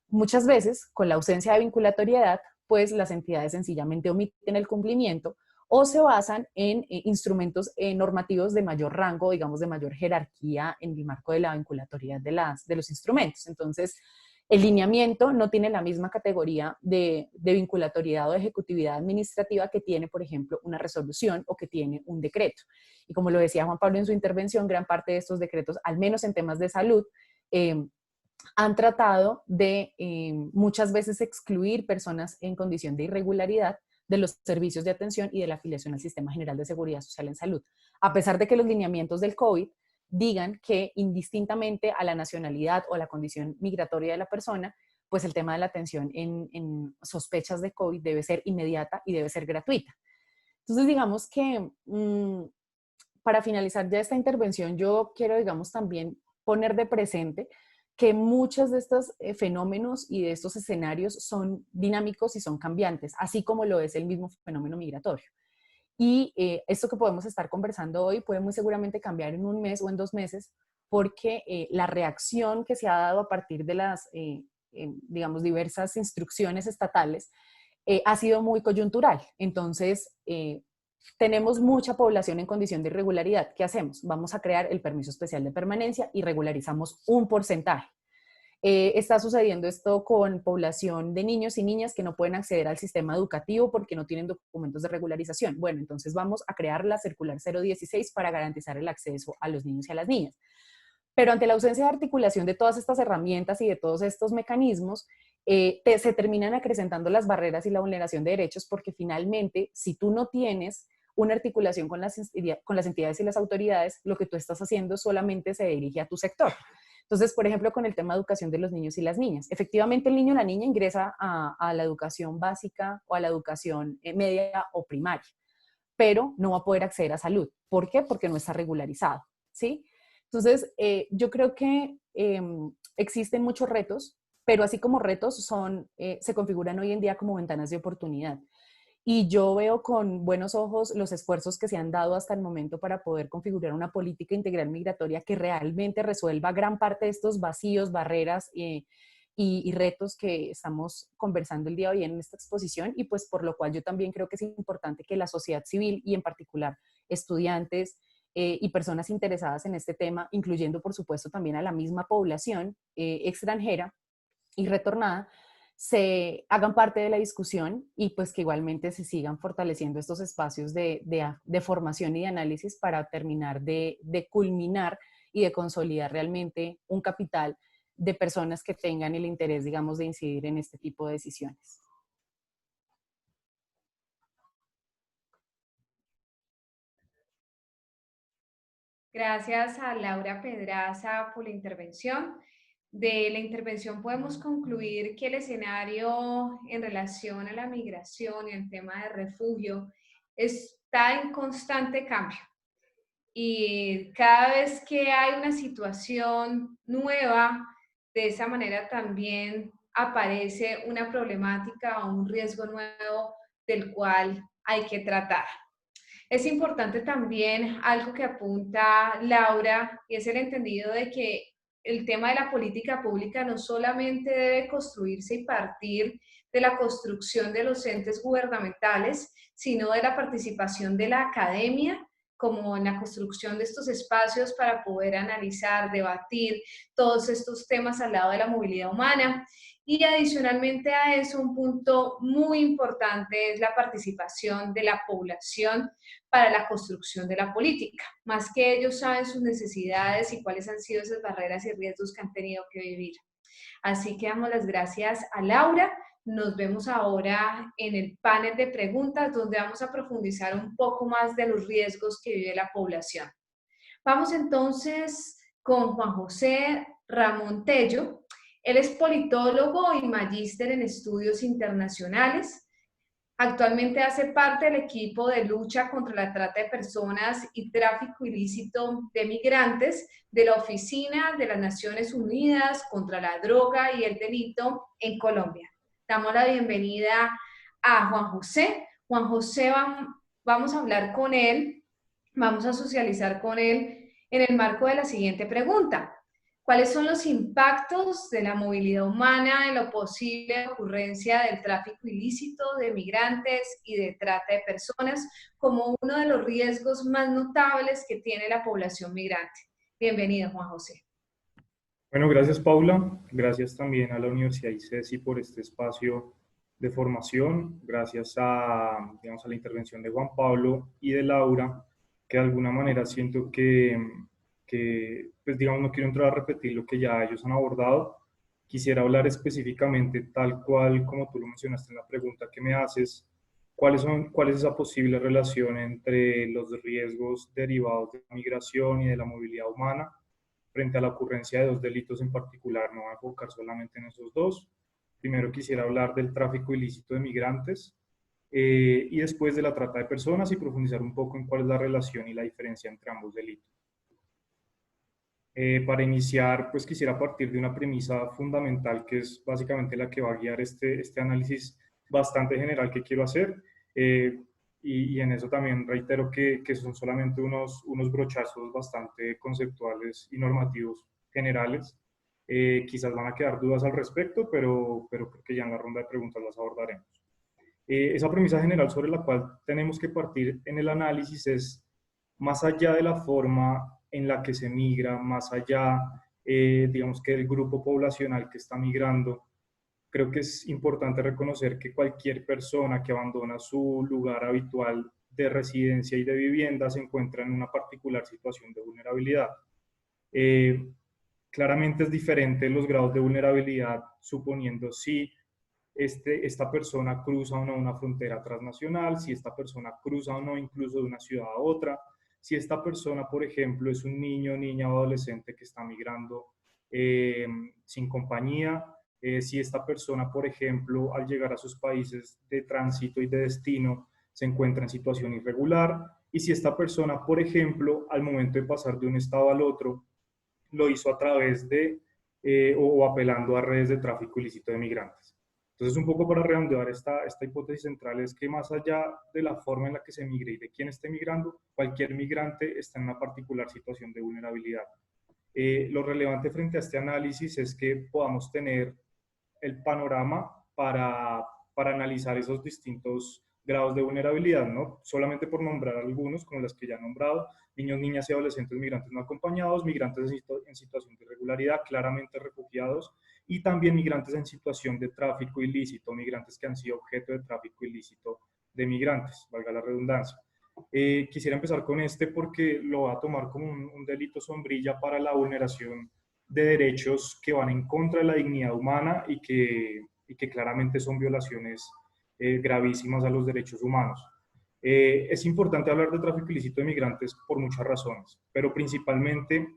[SPEAKER 3] Muchas veces, con la ausencia de vinculatoriedad, pues las entidades sencillamente omiten el cumplimiento o se basan en instrumentos normativos de mayor rango, digamos de mayor jerarquía en el marco de la vinculatoriedad de los instrumentos. Entonces, el lineamiento no tiene la misma categoría de vinculatoriedad o de ejecutividad administrativa que tiene, por ejemplo, una resolución o que tiene un decreto. Y como lo decía Juan Pablo en su intervención, gran parte de estos decretos, al menos en temas de salud, han tratado de muchas veces excluir personas en condición de irregularidad de los servicios de atención y de la afiliación al Sistema General de Seguridad Social en Salud, a pesar de que los lineamientos del COVID digan que indistintamente a la nacionalidad o a la condición migratoria de la persona, pues el tema de la atención en sospechas de COVID debe ser inmediata y debe ser gratuita. Entonces, digamos que para finalizar ya esta intervención, yo quiero, digamos, también poner de presente que muchos de estos fenómenos y de estos escenarios son dinámicos y son cambiantes, así como lo es el mismo fenómeno migratorio. Y esto que podemos estar conversando hoy puede muy seguramente cambiar en un mes o en 2 meses, porque la reacción que se ha dado a partir de las, digamos, diversas instrucciones estatales ha sido muy coyuntural. Entonces, tenemos mucha población en condición de irregularidad. ¿Qué hacemos? Vamos a crear el permiso especial de permanencia y regularizamos un porcentaje. Está sucediendo esto con población de niños y niñas que no pueden acceder al sistema educativo porque no tienen documentos de regularización. Bueno, entonces vamos a crear la circular 016 para garantizar el acceso a los niños y a las niñas. Pero ante la ausencia de articulación de todas estas herramientas y de todos estos mecanismos, se terminan acrecentando las barreras y la vulneración de derechos, porque finalmente, si tú no tienes una articulación con las entidades y las autoridades, lo que tú estás haciendo solamente se dirige a tu sector. Entonces, por ejemplo, con el tema de educación de los niños y las niñas. Efectivamente, el niño o la niña ingresa a la educación básica o a la educación media o primaria, pero no va a poder acceder a salud. ¿Por qué? Porque no está regularizado, ¿sí? Entonces, yo creo que existen muchos retos, pero así como retos se configuran hoy en día como ventanas de oportunidad. Y yo veo con buenos ojos los esfuerzos que se han dado hasta el momento para poder configurar una política integral migratoria que realmente resuelva gran parte de estos vacíos, barreras y retos que estamos conversando el día de hoy en esta exposición, y pues por lo cual yo también creo que es importante que la sociedad civil y en particular estudiantes y personas interesadas en este tema, incluyendo por supuesto también a la misma población extranjera y retornada, se hagan parte de la discusión y pues que igualmente se sigan fortaleciendo estos espacios de formación y de análisis para terminar de culminar y de consolidar realmente un capital de personas que tengan el interés, digamos, de incidir en este tipo de decisiones.
[SPEAKER 2] Gracias a Laura Pedraza por la intervención. De la intervención podemos concluir que el escenario en relación a la migración y el tema de refugio está en constante cambio. Y cada vez que hay una situación nueva, de esa manera también aparece una problemática o un riesgo nuevo del cual hay que tratar. Es importante también algo que apunta Laura, y es el entendido de que el tema de la política pública no solamente debe construirse y partir de la construcción de los entes gubernamentales, sino de la participación de la academia, como en la construcción de estos espacios para poder analizar, debatir todos estos temas al lado de la movilidad humana. Y adicionalmente a eso, un punto muy importante es la participación de la población para la construcción de la política, más que ellos saben sus necesidades y cuáles han sido esas barreras y riesgos que han tenido que vivir. Así que damos las gracias a Laura. Nos vemos ahora en el panel de preguntas, donde vamos a profundizar un poco más de los riesgos que vive la población. Vamos entonces con Juan José Ramón Tello. Él es politólogo y magíster en estudios internacionales. Actualmente hace parte del equipo de lucha contra la trata de personas y tráfico ilícito de migrantes de la Oficina de las Naciones Unidas contra la Droga y el Delito en Colombia. Damos la bienvenida a Juan José. Juan José, vamos a hablar con él, vamos a socializar con él en el marco de la siguiente pregunta. ¿Cuáles son los impactos de la movilidad humana en la posible ocurrencia del tráfico ilícito de migrantes y de trata de personas como uno de los riesgos más notables que tiene la población migrante? Bienvenido, Juan José.
[SPEAKER 4] Bueno, gracias Paula, gracias también a la Universidad ICESI por este espacio de formación, gracias a, digamos, a la intervención de Juan Pablo y de Laura, que de alguna manera siento que pues digamos, no quiero entrar a repetir lo que ya ellos han abordado, quisiera hablar específicamente tal cual como tú lo mencionaste en la pregunta que me haces, cuál es esa posible relación entre los riesgos derivados de la migración y de la movilidad humana frente a la ocurrencia de dos delitos en particular. No voy a enfocar solamente en esos dos. Primero quisiera hablar del tráfico ilícito de migrantes y después de la trata de personas y profundizar un poco en cuál es la relación y la diferencia entre ambos delitos. Para iniciar, pues quisiera partir de una premisa fundamental que es básicamente la que va a guiar este análisis bastante general que quiero hacer. Y en eso también reitero que son solamente unos brochazos bastante conceptuales y normativos generales. Quizás van a quedar dudas al respecto, pero creo que ya en la ronda de preguntas las abordaremos. Esa premisa general sobre la cual tenemos que partir en el análisis es, más allá de la forma en la que se migra, más allá, digamos que del grupo poblacional que está migrando, creo que es importante reconocer que cualquier persona que abandona su lugar habitual de residencia y de vivienda se encuentra en una particular situación de vulnerabilidad. Claramente es diferente los grados de vulnerabilidad suponiendo si esta persona cruza o no una frontera transnacional, si esta persona cruza o no incluso de una ciudad a otra, si esta persona, por ejemplo, es un niño, niña o adolescente que está migrando sin compañía, si esta persona, por ejemplo, al llegar a sus países de tránsito y de destino, se encuentra en situación irregular, y si esta persona, por ejemplo, al momento de pasar de un estado al otro, lo hizo a través de o apelando a redes de tráfico ilícito de migrantes. Entonces, un poco para redondear esta hipótesis central es que más allá de la forma en la que se migre y de quién esté migrando, cualquier migrante está en una particular situación de vulnerabilidad. Lo relevante frente a este análisis es que podamos tener el panorama para analizar esos distintos grados de vulnerabilidad, ¿no? Solamente por nombrar algunos, como las que ya he nombrado: niños, niñas y adolescentes migrantes no acompañados, migrantes en situación de irregularidad, claramente refugiados, y también migrantes en situación de tráfico ilícito, migrantes que han sido objeto de tráfico ilícito de migrantes, valga la redundancia. Quisiera empezar con este porque lo voy a tomar como un delito sombrilla para la vulneración de derechos que van en contra de la dignidad humana y que claramente son violaciones gravísimas a los derechos humanos. Es importante hablar de tráfico ilícito de migrantes por muchas razones, pero principalmente,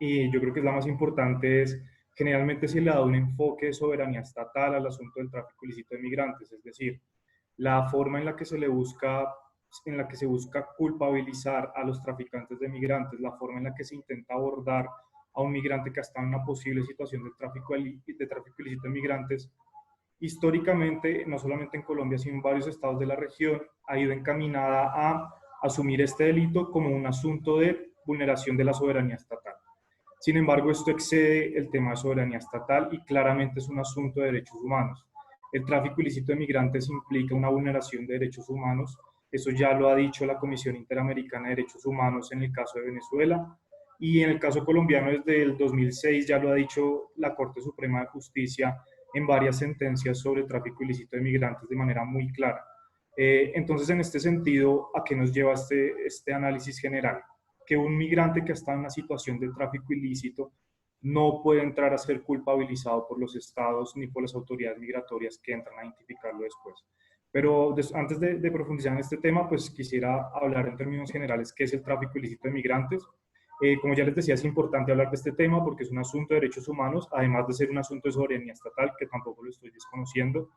[SPEAKER 4] y yo creo que es la más importante, es generalmente se le da un enfoque de soberanía estatal al asunto del tráfico ilícito de migrantes, es decir, la forma en la que se busca culpabilizar a los traficantes de migrantes, la forma en la que se intenta abordar a un migrante que está en una posible situación de tráfico ilícito de migrantes, históricamente, no solamente en Colombia, sino en varios estados de la región, ha ido encaminada a asumir este delito como un asunto de vulneración de la soberanía estatal. Sin embargo, esto excede el tema de soberanía estatal y claramente es un asunto de derechos humanos. El tráfico ilícito de migrantes implica una vulneración de derechos humanos. Eso ya lo ha dicho la Comisión Interamericana de Derechos Humanos en el caso de Venezuela, y en el caso colombiano desde el 2006 ya lo ha dicho la Corte Suprema de Justicia en varias sentencias sobre tráfico ilícito de migrantes de manera muy clara. Entonces, en este sentido, ¿a qué nos lleva este análisis general? Que un migrante que está en una situación de tráfico ilícito no puede entrar a ser culpabilizado por los estados ni por las autoridades migratorias que entran a identificarlo después. Pero antes de profundizar en este tema, pues quisiera hablar en términos generales qué es el tráfico ilícito de migrantes. Como ya les decía, es importante hablar de este tema porque es un asunto de derechos humanos, además de ser un asunto de soberanía estatal, que tampoco lo estoy desconociendo.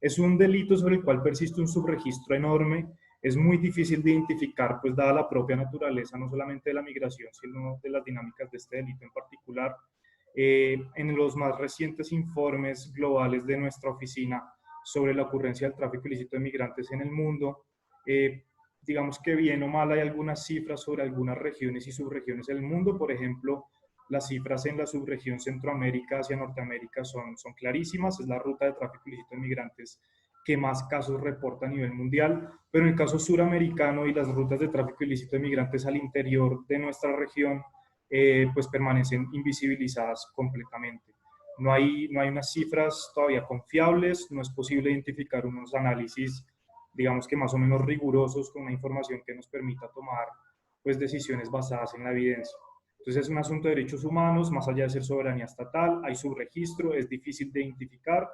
[SPEAKER 4] Es un delito sobre el cual persiste un subregistro enorme. Es muy difícil de identificar, pues dada la propia naturaleza, no solamente de la migración, sino de las dinámicas de este delito en particular. En los más recientes informes globales de nuestra oficina sobre la ocurrencia del tráfico ilícito de migrantes en el mundo, digamos que bien o mal hay algunas cifras sobre algunas regiones y subregiones del mundo. Por ejemplo, las cifras en la subregión Centroamérica hacia Norteamérica son clarísimas. Es la ruta de tráfico ilícito de migrantes que más casos reporta a nivel mundial, pero en el caso suramericano y las rutas de tráfico ilícito de migrantes al interior de nuestra región, pues permanecen invisibilizadas completamente. No hay unas cifras todavía confiables, no es posible identificar unos análisis, digamos que más o menos rigurosos, con una información que nos permita tomar pues, decisiones basadas en la evidencia. Entonces es un asunto de derechos humanos, más allá de ser soberanía estatal, hay subregistro, es difícil de identificar.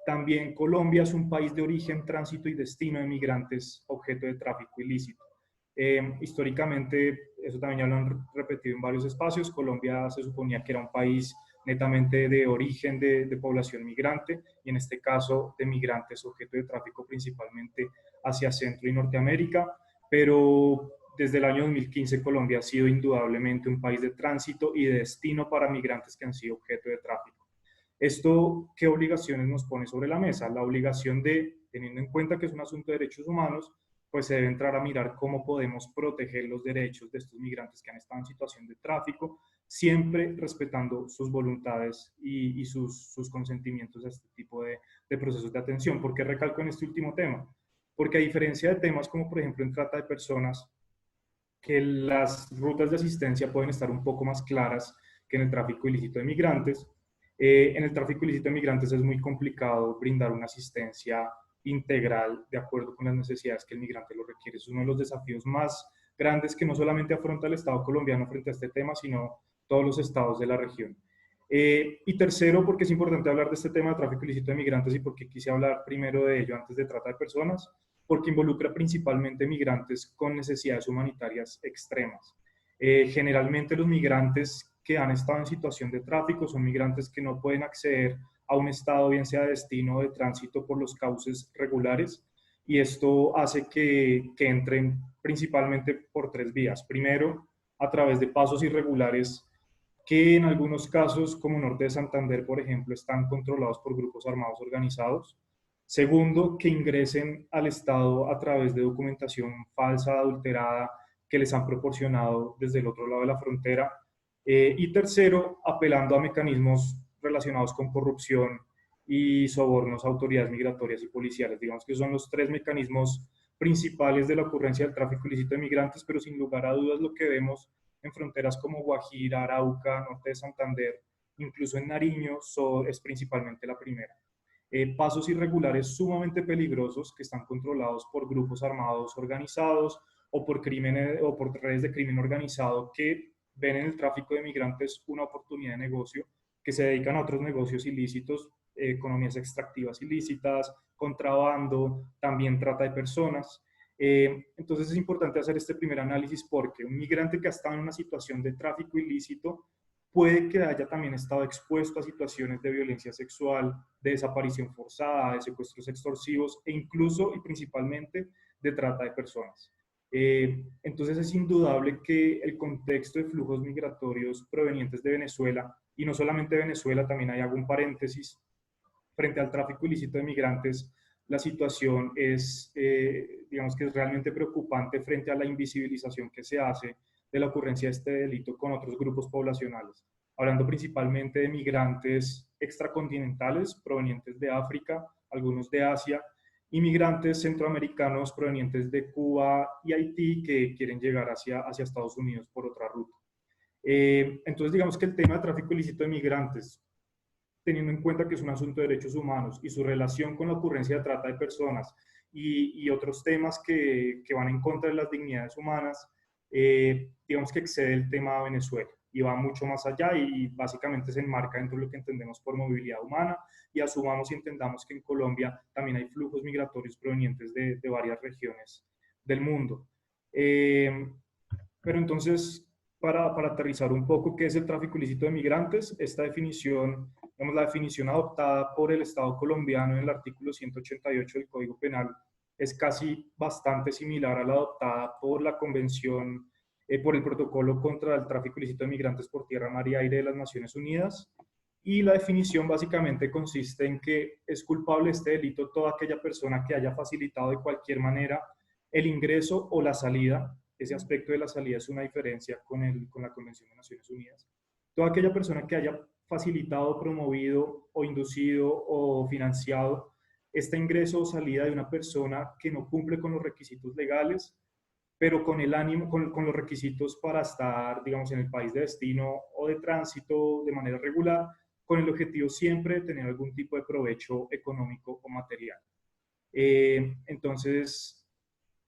[SPEAKER 4] También Colombia es un país de origen, tránsito y destino de migrantes objeto de tráfico ilícito. Históricamente, eso también ya lo han repetido en varios espacios, Colombia se suponía que era un país netamente de origen de población migrante, y en este caso de migrantes objeto de tráfico principalmente hacia Centro y Norteamérica, pero desde el año 2015 Colombia ha sido indudablemente un país de tránsito y de destino para migrantes que han sido objeto de tráfico. ¿Esto qué obligaciones nos pone sobre la mesa? La obligación de, teniendo en cuenta que es un asunto de derechos humanos, pues se debe entrar a mirar cómo podemos proteger los derechos de estos migrantes que han estado en situación de tráfico, siempre respetando sus voluntades y sus consentimientos a este tipo de procesos de atención. ¿Por qué recalco en este último tema? Porque a diferencia de temas como por ejemplo en trata de personas, que las rutas de asistencia pueden estar un poco más claras que en el tráfico ilícito de migrantes, en el tráfico ilícito de migrantes es muy complicado brindar una asistencia integral de acuerdo con las necesidades que el migrante lo requiere. Es uno de los desafíos más grandes que no solamente afronta el Estado colombiano frente a este tema, sino todos los estados de la región. Y tercero, porque es importante hablar de este tema de tráfico ilícito de migrantes y porque quise hablar primero de ello antes de trata de personas, porque involucra principalmente migrantes con necesidades humanitarias extremas. Generalmente los migrantes que han estado en situación de tráfico son migrantes que no pueden acceder a un estado, bien sea de destino o de tránsito, por los cauces regulares, y esto hace que entren principalmente por tres vías. Primero, a través de pasos irregulares que en algunos casos, como Norte de Santander, por ejemplo, están controlados por grupos armados organizados. Segundo, que ingresen al Estado a través de documentación falsa, adulterada, que les han proporcionado desde el otro lado de la frontera. Y tercero, apelando a mecanismos relacionados con corrupción y sobornos a autoridades migratorias y policiales. Digamos que son los tres mecanismos principales de la ocurrencia del tráfico ilícito de migrantes, pero sin lugar a dudas lo que vemos en fronteras como Guajira, Arauca, Norte de Santander, incluso en Nariño, es principalmente la primera. Pasos irregulares sumamente peligrosos que están controlados por grupos armados organizados o por redes de crimen organizado que ven en el tráfico de migrantes una oportunidad de negocio, que se dedican a otros negocios ilícitos, economías extractivas ilícitas, contrabando, también trata de personas. Entonces es importante hacer este primer análisis porque un migrante que ha estado en una situación de tráfico ilícito puede que haya también estado expuesto a situaciones de violencia sexual, de desaparición forzada, de secuestros extorsivos e incluso y principalmente de trata de personas. Entonces es indudable que el contexto de flujos migratorios provenientes de Venezuela, y no solamente de Venezuela, también hay algún paréntesis, frente al tráfico ilícito de migrantes, la situación es, digamos que es realmente preocupante frente a la invisibilización que se hace de la ocurrencia de este delito con otros grupos poblacionales, hablando principalmente de migrantes extracontinentales provenientes de África, algunos de Asia, inmigrantes centroamericanos provenientes de Cuba y Haití que quieren llegar hacia Estados Unidos por otra ruta. Entonces, digamos que el tema de tráfico ilícito de migrantes, teniendo en cuenta que es un asunto de derechos humanos y su relación con la ocurrencia de trata de personas y otros temas que van en contra de las dignidades humanas, digamos que excede el tema de Venezuela y va mucho más allá y básicamente se enmarca dentro de lo que entendemos por movilidad humana, y asumamos y entendamos que en Colombia también hay flujos migratorios provenientes de varias regiones del mundo. Pero entonces, para aterrizar un poco, ¿qué es el tráfico ilícito de migrantes? Esta definición, digamos, la definición adoptada por el Estado colombiano en el artículo 188 del Código Penal es casi bastante similar a la adoptada por la Convención, por el Protocolo contra el Tráfico Ilícito de Migrantes por Tierra, Mar y Aire de las Naciones Unidas. Y la definición básicamente consiste en que es culpable este delito toda aquella persona que haya facilitado de cualquier manera el ingreso o la salida ese aspecto de la salida es una diferencia con la Convención de Naciones Unidas. Toda aquella persona que haya facilitado, promovido o inducido o financiado este ingreso o salida de una persona que no cumple con los requisitos legales, pero con el ánimo, con los requisitos para estar, digamos, en el país de destino o de tránsito de manera regular, con el objetivo siempre de tener algún tipo de provecho económico o material. Entonces,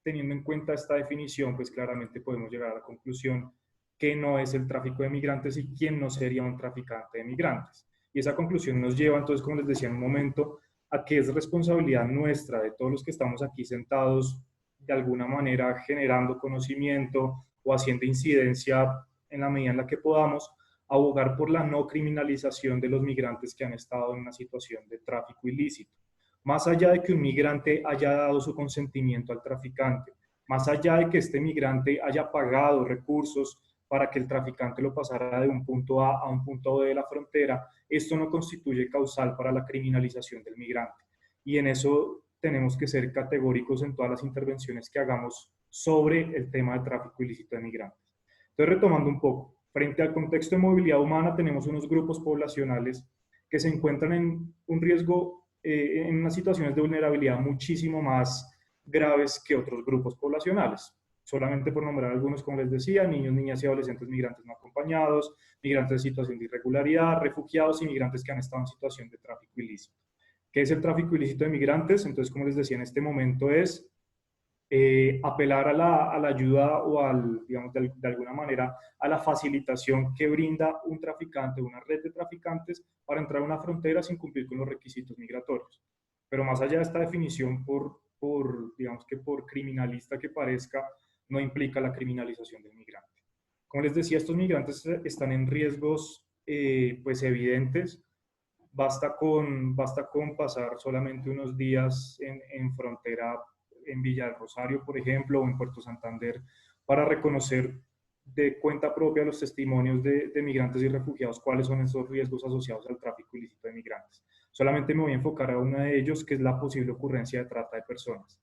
[SPEAKER 4] teniendo en cuenta esta definición, pues claramente podemos llegar a la conclusión que no es el tráfico de migrantes y quién no sería un traficante de migrantes. Y esa conclusión nos lleva, entonces, como les decía en un momento, a que es responsabilidad nuestra, de todos los que estamos aquí sentados, de alguna manera generando conocimiento o haciendo incidencia en la medida en la que podamos, abogar por la no criminalización de los migrantes que han estado en una situación de tráfico ilícito. Más allá de que un migrante haya dado su consentimiento al traficante, más allá de que este migrante haya pagado recursos para que el traficante lo pasara de un punto A un punto B de la frontera, esto no constituye causal para la criminalización del migrante. Y en eso tenemos que ser categóricos en todas las intervenciones que hagamos sobre el tema del tráfico ilícito de migrantes. Entonces, retomando un poco, frente al contexto de movilidad humana, tenemos unos grupos poblacionales que se encuentran en un riesgo, en unas situaciones de vulnerabilidad muchísimo más graves que otros grupos poblacionales. Solamente por nombrar algunos, como les decía, niños, niñas y adolescentes migrantes no acompañados, migrantes en situación de irregularidad, refugiados y migrantes que han estado en situación de tráfico ilícito. ¿Qué es el tráfico ilícito de migrantes? Entonces, como les decía, en este momento es apelar a la ayuda o digamos, de alguna manera a la facilitación que brinda un traficante, una red de traficantes para entrar a una frontera sin cumplir con los requisitos migratorios. Pero más allá de esta definición, digamos que por criminalista que parezca, no implica la criminalización del migrante. Como les decía, estos migrantes están en riesgos pues evidentes. Basta con pasar solamente unos días en frontera, en Villa del Rosario, por ejemplo, o en Puerto Santander, para reconocer de cuenta propia los testimonios de migrantes y refugiados cuáles son esos riesgos asociados al tráfico ilícito de migrantes. Solamente me voy a enfocar a uno de ellos, que es la posible ocurrencia de trata de personas.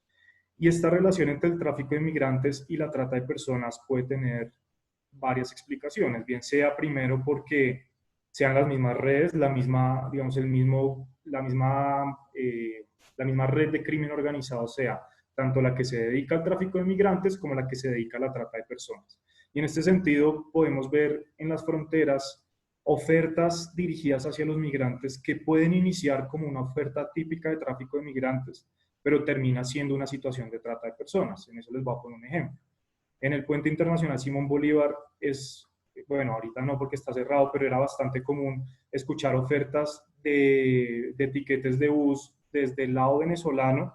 [SPEAKER 4] Y esta relación entre el tráfico de migrantes y la trata de personas puede tener varias explicaciones, bien sea primero porque sean las mismas redes, la misma, digamos, la misma red de crimen organizado sea tanto la que se dedica al tráfico de migrantes como la que se dedica a la trata de personas. Y en este sentido podemos ver en las fronteras ofertas dirigidas hacia los migrantes que pueden iniciar como una oferta típica de tráfico de migrantes, pero termina siendo una situación de trata de personas. En eso les voy a poner un ejemplo. En el puente internacional Simón Bolívar bueno, ahorita no porque está cerrado, pero era bastante común escuchar ofertas de tiquetes de bus desde el lado venezolano,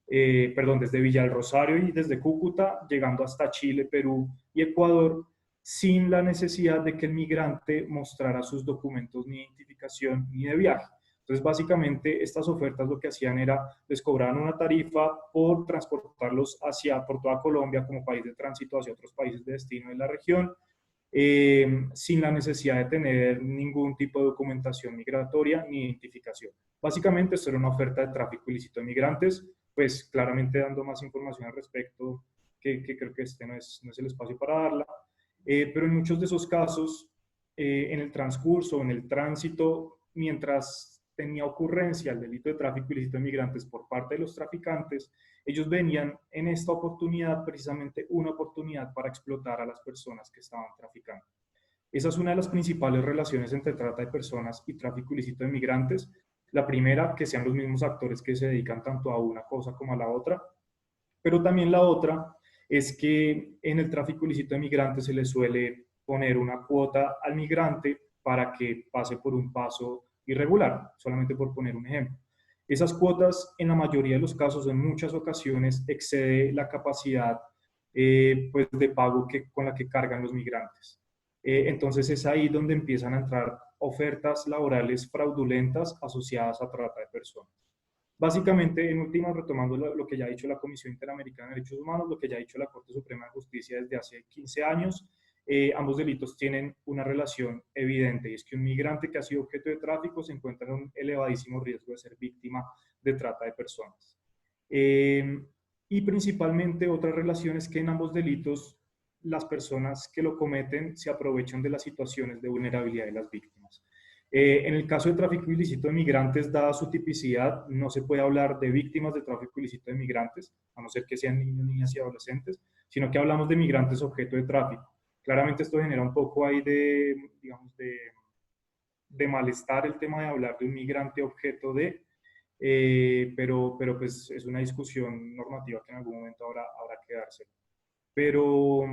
[SPEAKER 4] desde Villa del Rosario y desde Cúcuta, llegando hasta Chile, Perú y Ecuador, sin la necesidad de que el migrante mostrara sus documentos ni de identificación ni de viaje. Entonces, básicamente, estas ofertas lo que hacían era, les cobraban una tarifa por transportarlos por toda Colombia como país de tránsito hacia otros países de destino de la región, sin la necesidad de tener ningún tipo de documentación migratoria ni identificación. Básicamente, esto era una oferta de tráfico ilícito de migrantes, pues claramente dando más información al respecto, que creo que este no es el espacio para darla, pero en muchos de esos casos, en el transcurso, en el tránsito, mientras tenía ocurrencia el delito de tráfico ilícito de migrantes por parte de los traficantes, ellos venían en esta oportunidad precisamente una oportunidad para explotar a las personas que estaban traficando. Esa es una de las principales relaciones entre trata de personas y tráfico ilícito de migrantes. La primera, que sean los mismos actores que se dedican tanto a una cosa como a la otra, pero también la otra es que en el tráfico ilícito de migrantes se le suele poner una cuota al migrante para que pase por un paso irregular, solamente por poner un ejemplo. Esas cuotas, en la mayoría de los casos, en muchas ocasiones, excede la capacidad pues de pago con la que cargan los migrantes. Entonces es ahí donde empiezan a entrar ofertas laborales fraudulentas asociadas a trata de personas. Básicamente, en última, retomando lo que ya ha dicho la Comisión Interamericana de Derechos Humanos, lo que ya ha dicho la Corte Suprema de Justicia desde hace 15 años, ambos delitos tienen una relación evidente, y es que un migrante que ha sido objeto de tráfico se encuentra en un elevadísimo riesgo de ser víctima de trata de personas. Y principalmente otra relación es que en ambos delitos las personas que lo cometen se aprovechan de las situaciones de vulnerabilidad de las víctimas. En el caso de tráfico ilícito de migrantes, dada su tipicidad, no se puede hablar de víctimas de tráfico ilícito de migrantes, a no ser que sean niños, niñas y adolescentes, sino que hablamos de migrantes objeto de tráfico. Claramente esto genera un poco ahí de, digamos, de malestar el tema de hablar de un migrante objeto de, pero pues es una discusión normativa que en algún momento habrá que darse. Pero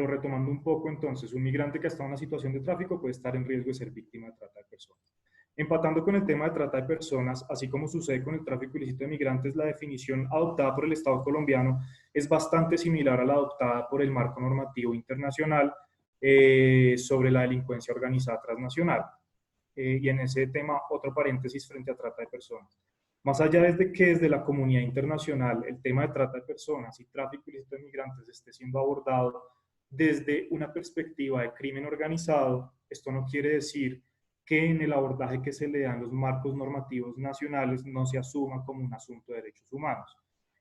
[SPEAKER 4] retomando un poco entonces, un migrante que está en una situación de tráfico puede estar en riesgo de ser víctima de trata de personas. Empatando con el tema de trata de personas, así como sucede con el tráfico ilícito de migrantes, la definición adoptada por el Estado colombiano es bastante similar a la adoptada por el marco normativo internacional sobre la delincuencia organizada transnacional. Y en ese tema, otro paréntesis frente a trata de personas. Más allá de que desde la comunidad internacional el tema de trata de personas y tráfico ilícito de migrantes esté siendo abordado desde una perspectiva de crimen organizado, esto no quiere decir que en el abordaje que se le dan los marcos normativos nacionales no se asuma como un asunto de derechos humanos.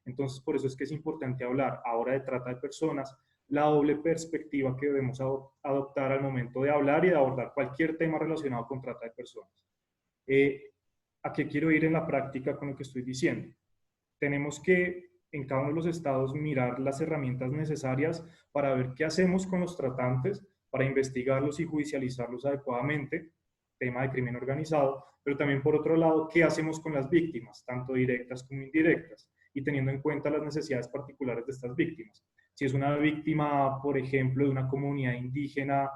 [SPEAKER 4] Entonces, por eso es que es importante hablar ahora de trata de personas, la doble perspectiva que debemos adoptar al momento de hablar y de abordar cualquier tema relacionado con trata de personas. ¿A qué quiero ir en la práctica con lo que estoy diciendo? Tenemos que en cada uno de los estados mirar las herramientas necesarias para ver qué hacemos con los tratantes, para investigarlos y judicializarlos adecuadamente, tema de crimen organizado, pero también por otro lado, qué hacemos con las víctimas, tanto directas como indirectas, y teniendo en cuenta las necesidades particulares de estas víctimas. Si es una víctima, por ejemplo, de una comunidad indígena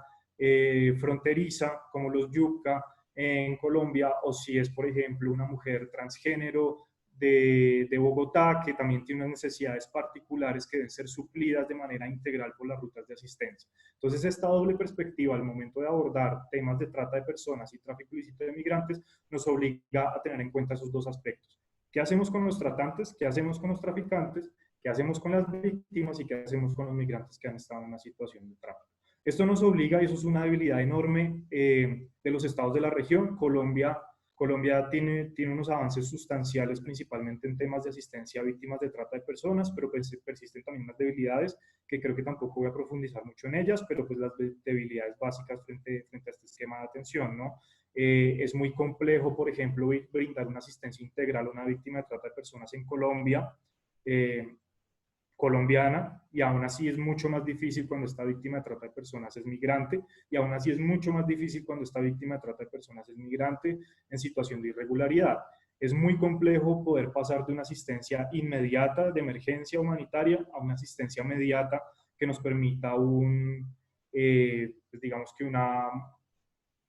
[SPEAKER 4] fronteriza, como los Yucca en Colombia, o si es, por ejemplo, una mujer transgénero de Bogotá, que también tiene unas necesidades particulares que deben ser suplidas de manera integral por las rutas de asistencia. Entonces, esta doble perspectiva al momento de abordar temas de trata de personas y tráfico ilícito de migrantes nos obliga a tener en cuenta esos dos aspectos. ¿Qué hacemos con los tratantes? ¿Qué hacemos con los traficantes? ¿Qué hacemos con las víctimas? ¿Y qué hacemos con los migrantes que han estado en una situación de tráfico? Esto nos obliga, y eso es una debilidad enorme de los estados de la región. Colombia tiene unos avances sustanciales, principalmente en temas de asistencia a víctimas de trata de personas, pero persisten también unas debilidades que creo que tampoco voy a profundizar mucho en ellas, pero pues las debilidades básicas frente a este esquema de atención, ¿no? Es muy complejo, por ejemplo, brindar una asistencia integral a una víctima de trata de personas en Colombia, colombiana, y aún así es mucho más difícil cuando esta víctima de trata de personas es migrante, y aún así es mucho más difícil cuando esta víctima de trata de personas es migrante en situación de irregularidad. Es muy complejo poder pasar de una asistencia inmediata de emergencia humanitaria a una asistencia inmediata que nos permita digamos que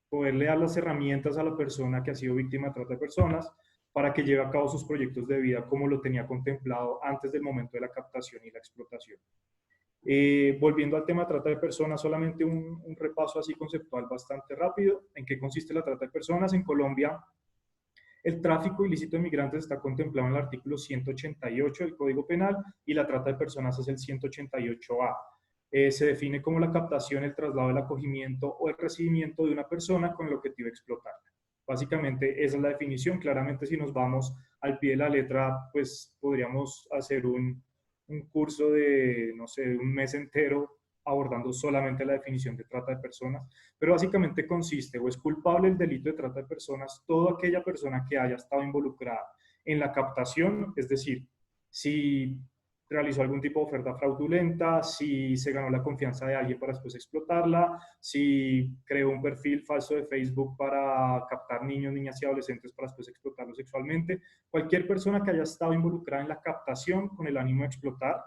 [SPEAKER 4] poderle dar las herramientas a la persona que ha sido víctima de trata de personas para que lleve a cabo sus proyectos de vida como lo tenía contemplado antes del momento de la captación y la explotación. Volviendo al tema de trata de personas, solamente un repaso así conceptual bastante rápido. ¿En qué consiste la trata de personas? En Colombia, el tráfico ilícito de migrantes está contemplado en el artículo 188 del Código Penal y la trata de personas es el 188A. Se define como la captación, el traslado, el acogimiento o el recibimiento de una persona con el objetivo de explotarla. Básicamente esa es la definición. Claramente si nos vamos al pie de la letra, pues podríamos hacer un curso de, no sé, un mes entero abordando solamente la definición de trata de personas, pero básicamente consiste o es culpable el delito de trata de personas toda aquella persona que haya estado involucrada en la captación, es decir, si realizó algún tipo de oferta fraudulenta, si se ganó la confianza de alguien para después explotarla, si creó un perfil falso de Facebook para captar niños, niñas y adolescentes para después explotarlos sexualmente. Cualquier persona que haya estado involucrada en la captación con el ánimo de explotar,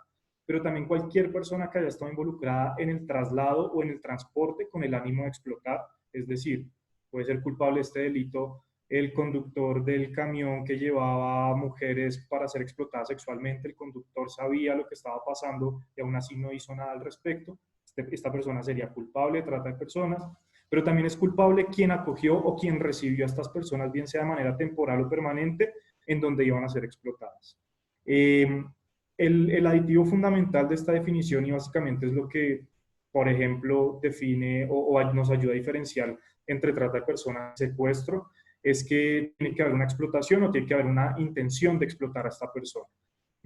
[SPEAKER 4] pero también cualquier persona que haya estado involucrada en el traslado o en el transporte con el ánimo de explotar, es decir, puede ser culpable de este delito el conductor del camión que llevaba mujeres para ser explotadas sexualmente. El conductor sabía lo que estaba pasando y aún así no hizo nada al respecto. Esta persona sería culpable de trata de personas, pero también es culpable quien acogió o quien recibió a estas personas, bien sea de manera temporal o permanente, en donde iban a ser explotadas. El aditivo fundamental de esta definición, y básicamente es lo que, por ejemplo, define o nos ayuda a diferenciar entre trata de personas y secuestro, es que tiene que haber una explotación o tiene que haber una intención de explotar a esta persona.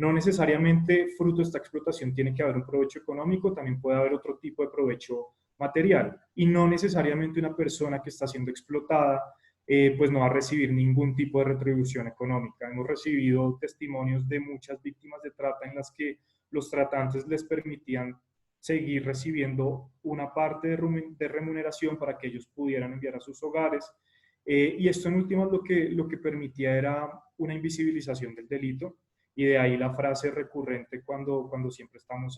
[SPEAKER 4] No necesariamente fruto de esta explotación tiene que haber un provecho económico, también puede haber otro tipo de provecho material, y no necesariamente una persona que está siendo explotada pues no va a recibir ningún tipo de retribución económica. Hemos recibido testimonios de muchas víctimas de trata en las que los tratantes les permitían seguir recibiendo una parte de remuneración para que ellos pudieran enviar a sus hogares. Y esto en últimas lo que permitía era una invisibilización del delito, y de ahí la frase recurrente cuando siempre estamos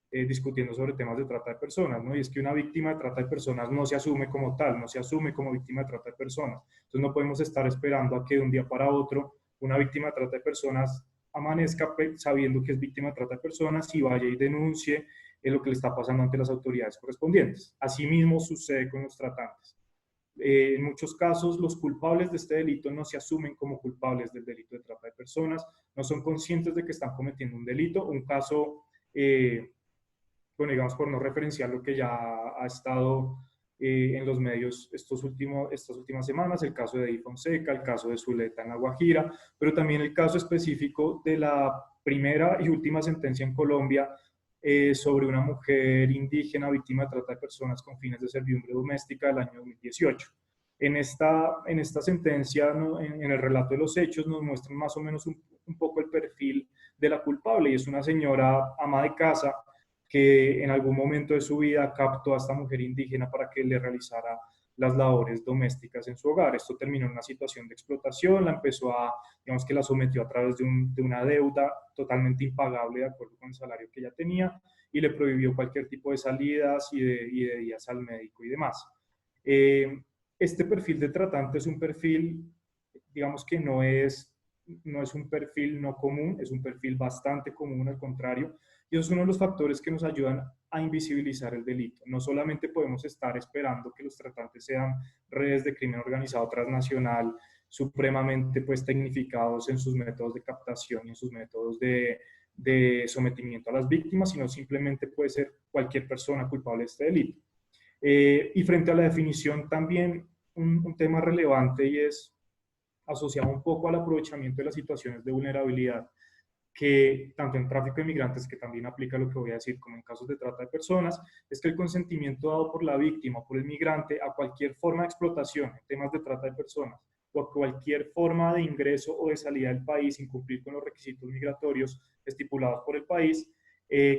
[SPEAKER 4] discutiendo sobre temas de trata de personas, ¿no? Y es que una víctima de trata de personas no se asume como tal, no se asume como víctima de trata de personas. Entonces no podemos estar esperando a que de un día para otro una víctima de trata de personas amanezca sabiendo que es víctima de trata de personas y vaya y denuncie lo que le está pasando ante las autoridades correspondientes. Asimismo sucede con los tratantes. En muchos casos, los culpables de este delito no se asumen como culpables del delito de trata de personas, no son conscientes de que están cometiendo un delito. Un caso, bueno, digamos, por no referenciar lo que ya ha estado en los medios estas últimas semanas, el caso de Eddie Fonseca, el caso de Zuleta en La Guajira, pero también el caso específico de la primera y última sentencia en Colombia sobre una mujer indígena víctima de trata de personas con fines de servidumbre doméstica del año 2018. En esta sentencia, ¿no?, en el relato de los hechos, nos muestran más o menos un poco el perfil de la culpable, y es una señora ama de casa que en algún momento de su vida captó a esta mujer indígena para que le realizara las labores domésticas en su hogar. Esto terminó en una situación de explotación, la empezó digamos que la sometió a través de una deuda totalmente impagable de acuerdo con el salario que ella tenía, y le prohibió cualquier tipo de salidas y de días al médico y demás. Este perfil de tratante es un perfil, digamos que no es un perfil no común, es un perfil bastante común, al contrario, y eso es uno de los factores que nos ayudan a invisibilizar el delito. No solamente podemos estar esperando que los tratantes sean redes de crimen organizado transnacional, supremamente pues tecnificados en sus métodos de captación y en sus métodos de sometimiento a las víctimas, sino simplemente puede ser cualquier persona culpable de este delito. Y frente a la definición también un tema relevante, y es asociado un poco al aprovechamiento de las situaciones de vulnerabilidad, que tanto en tráfico de migrantes, que también aplica lo que voy a decir, como en casos de trata de personas, es que el consentimiento dado por la víctima o por el migrante a cualquier forma de explotación en temas de trata de personas, o a cualquier forma de ingreso o de salida del país sin cumplir con los requisitos migratorios estipulados por el país,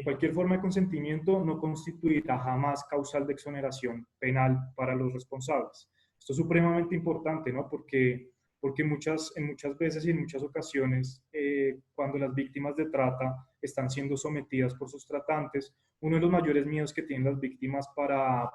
[SPEAKER 4] cualquier forma de consentimiento no constituirá jamás causal de exoneración penal para los responsables. Esto es supremamente importante, ¿no? Porque en muchas veces y en muchas ocasiones, cuando las víctimas de trata están siendo sometidas por sus tratantes, uno de los mayores miedos que tienen las víctimas para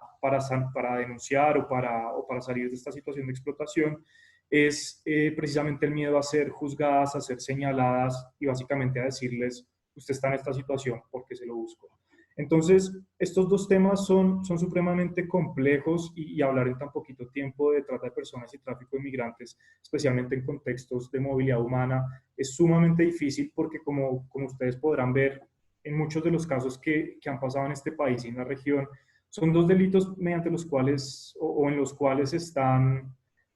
[SPEAKER 4] denunciar o para salir de esta situación de explotación es precisamente el miedo a ser juzgadas, a ser señaladas y básicamente a decirles: usted está en esta situación porque se lo buscó. Entonces, estos dos temas son supremamente complejos, y hablar en tan poquito tiempo de trata de personas y tráfico de migrantes, especialmente en contextos de movilidad humana, es sumamente difícil porque, como ustedes podrán ver, en muchos de los casos que han pasado en este país y en la región, son dos delitos mediante los cuales o en los cuales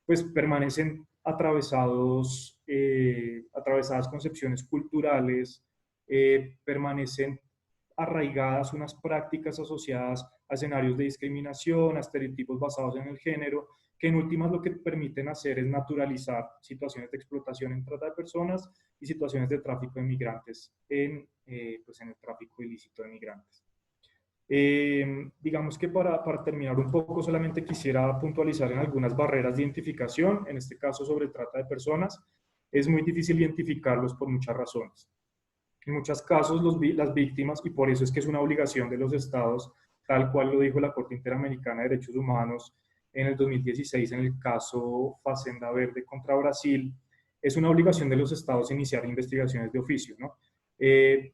[SPEAKER 4] pues permanecen atravesadas concepciones culturales, permanecen arraigadas unas prácticas asociadas a escenarios de discriminación, a estereotipos basados en el género, que en últimas lo que permiten hacer es naturalizar situaciones de explotación en trata de personas y situaciones de tráfico de migrantes pues en el tráfico ilícito de migrantes. Digamos que para terminar un poco, solamente quisiera puntualizar en algunas barreras de identificación, en este caso sobre trata de personas. Es muy difícil identificarlos por muchas razones. En muchos casos las víctimas, y por eso es que es una obligación de los estados, tal cual lo dijo la Corte Interamericana de Derechos Humanos en el 2016 en el caso Fazenda Verde contra Brasil, es una obligación de los estados iniciar investigaciones de oficio, ¿no?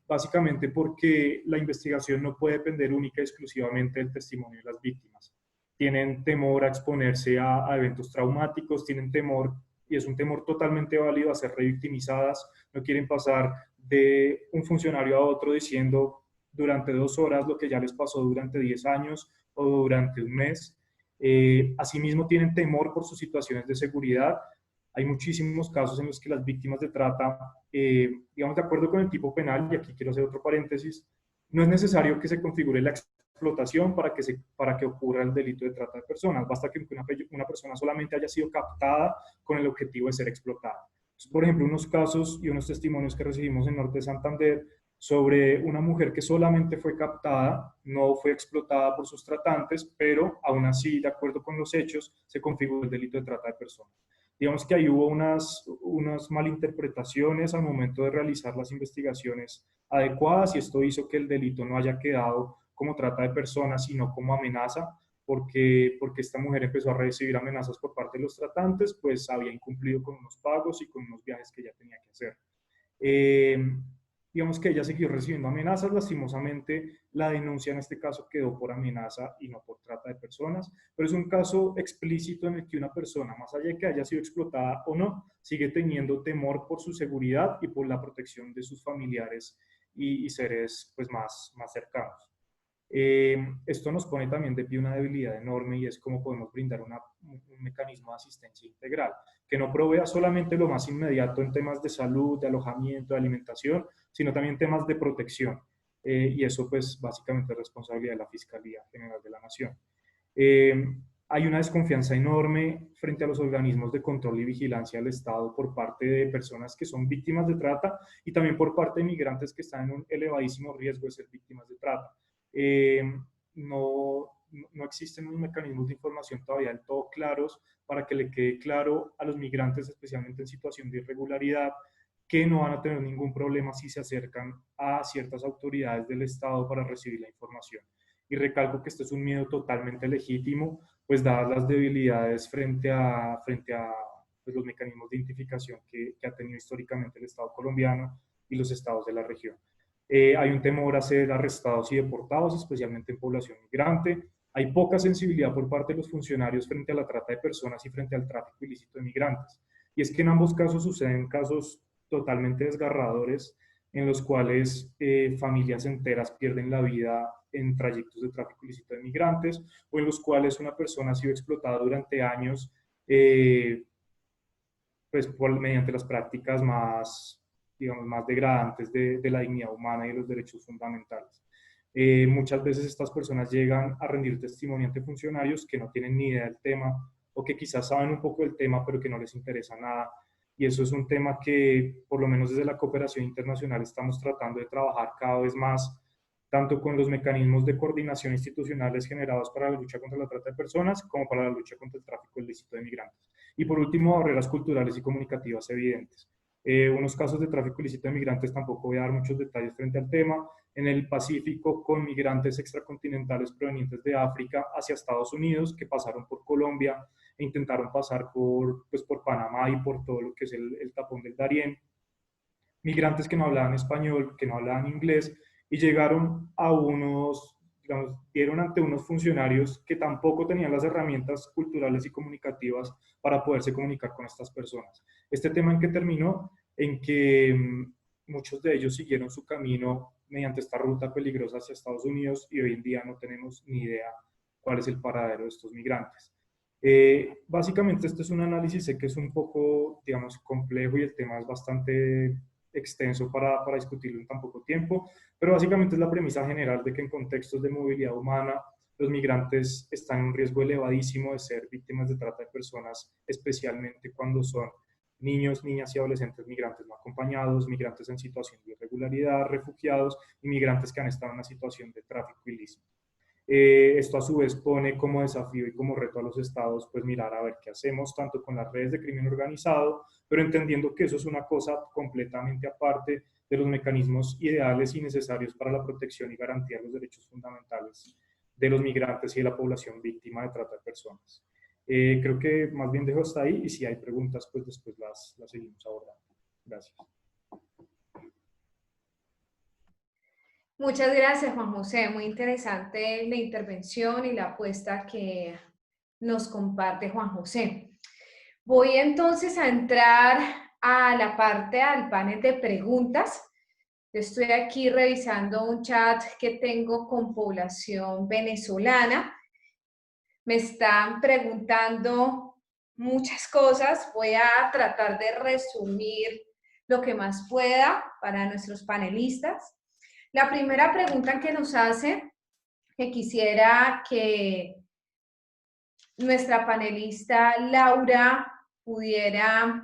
[SPEAKER 4] Básicamente porque la investigación no puede depender única y exclusivamente del testimonio de las víctimas. Tienen temor a exponerse a eventos traumáticos, tienen temor, y es un temor totalmente válido, a ser revictimizadas, no quieren pasar de un funcionario a otro diciendo durante 2 horas lo que ya les pasó durante 10 años o durante un mes. Asimismo tienen temor por sus situaciones de seguridad, Hay muchísimos casos en los que las víctimas de trata, digamos, de acuerdo con el tipo penal, y aquí quiero hacer otro paréntesis, no es necesario que se configure la explotación para que ocurra el delito de trata de personas. Basta que una persona solamente haya sido captada con el objetivo de ser explotada. Entonces, por ejemplo, unos casos y unos testimonios que recibimos en Norte de Santander sobre una mujer que solamente fue captada, no fue explotada por sus tratantes, pero aún así, de acuerdo con los hechos, se configuró el delito de trata de personas. Digamos que ahí hubo unas malinterpretaciones al momento de realizar las investigaciones adecuadas y esto hizo que el delito no haya quedado como trata de personas, sino como amenaza, porque esta mujer empezó a recibir amenazas por parte de los tratantes, pues había incumplido con unos pagos y con unos viajes que ella tenía que hacer. Digamos que ella siguió recibiendo amenazas, lastimosamente la denuncia en este caso quedó por amenaza y no por trata de personas, pero es un caso explícito en el que una persona, más allá de que haya sido explotada o no, sigue teniendo temor por su seguridad y por la protección de sus familiares y seres pues, más cercanos. Esto nos pone también de pie una debilidad enorme y es cómo podemos brindar un mecanismo de asistencia integral, que no provea solamente lo más inmediato en temas de salud, de alojamiento, de alimentación, sino también temas de protección. Y eso pues básicamente es responsabilidad de la Fiscalía General de la Nación. Hay una desconfianza enorme frente a los organismos de control y vigilancia del Estado por parte de personas que son víctimas de trata y también por parte de migrantes que están en un elevadísimo riesgo de ser víctimas de trata. No existen unos mecanismos de información todavía del todo claros para que le quede claro a los migrantes, especialmente en situación de irregularidad, que no van a tener ningún problema si se acercan a ciertas autoridades del Estado para recibir la información. Y recalco que este es un miedo totalmente legítimo, pues dadas las debilidades frente a pues, los mecanismos de identificación que ha tenido históricamente el Estado colombiano y los estados de la región. Hay un temor a ser arrestados y deportados, especialmente en población migrante. Hay poca sensibilidad por parte de los funcionarios frente a la trata de personas y frente al tráfico ilícito de migrantes. Y es que en ambos casos suceden casos totalmente desgarradores en los cuales familias enteras pierden la vida en trayectos de tráfico ilícito de migrantes o en los cuales una persona ha sido explotada durante años pues mediante las prácticas digamos, más degradantes de la dignidad humana y de los derechos fundamentales. Muchas veces estas personas llegan a rendir testimonio ante funcionarios que no tienen ni idea del tema o que quizás saben un poco del tema pero que no les interesa nada. Y eso es un tema que, por lo menos desde la cooperación internacional, estamos tratando de trabajar cada vez más, tanto con los mecanismos de coordinación institucionales generados para la lucha contra la trata de personas, como para la lucha contra el tráfico ilícito de migrantes. Y por último, barreras culturales y comunicativas evidentes. Unos casos de tráfico ilícito de migrantes, tampoco voy a dar muchos detalles frente al tema, en el Pacífico con migrantes extracontinentales provenientes de África hacia Estados Unidos que pasaron por Colombia e intentaron pasar por Panamá y por todo lo que es el tapón del Darién. Migrantes que no hablaban español, que no hablaban inglés y llegaron a digamos, dieron ante unos funcionarios que tampoco tenían las herramientas culturales y comunicativas para poderse comunicar con estas personas. Este tema en que terminó, en que muchos de ellos siguieron su camino mediante esta ruta peligrosa hacia Estados Unidos y hoy en día no tenemos ni idea cuál es el paradero de estos migrantes. Básicamente este es un análisis, sé que es un poco, digamos, complejo y el tema es bastante extenso para discutirlo en tan poco tiempo, pero básicamente es la premisa general de que en contextos de movilidad humana los migrantes están en un riesgo elevadísimo de ser víctimas de trata de personas, especialmente cuando son niños, niñas y adolescentes migrantes no acompañados, migrantes en situación de irregularidad, refugiados y migrantes que han estado en una situación de tráfico ilícito. Esto a su vez pone como desafío y como reto a los estados pues mirar a ver qué hacemos tanto con las redes de crimen organizado, pero entendiendo que eso es una cosa completamente aparte de los mecanismos ideales y necesarios para la protección y garantía de los derechos fundamentales de los migrantes y de la población víctima de trata de personas. Creo que más bien dejo hasta ahí y si hay preguntas pues después las seguimos abordando. Gracias.
[SPEAKER 2] Muchas gracias, Juan José. Muy interesante la intervención y la apuesta que nos comparte Juan José. Voy entonces a entrar a la parte del panel de preguntas. Yo estoy aquí revisando un chat que tengo con población venezolana. Me están preguntando muchas cosas. Voy a tratar de resumir lo que más pueda para nuestros panelistas. La primera pregunta que nos hace, que quisiera que nuestra panelista Laura pudiera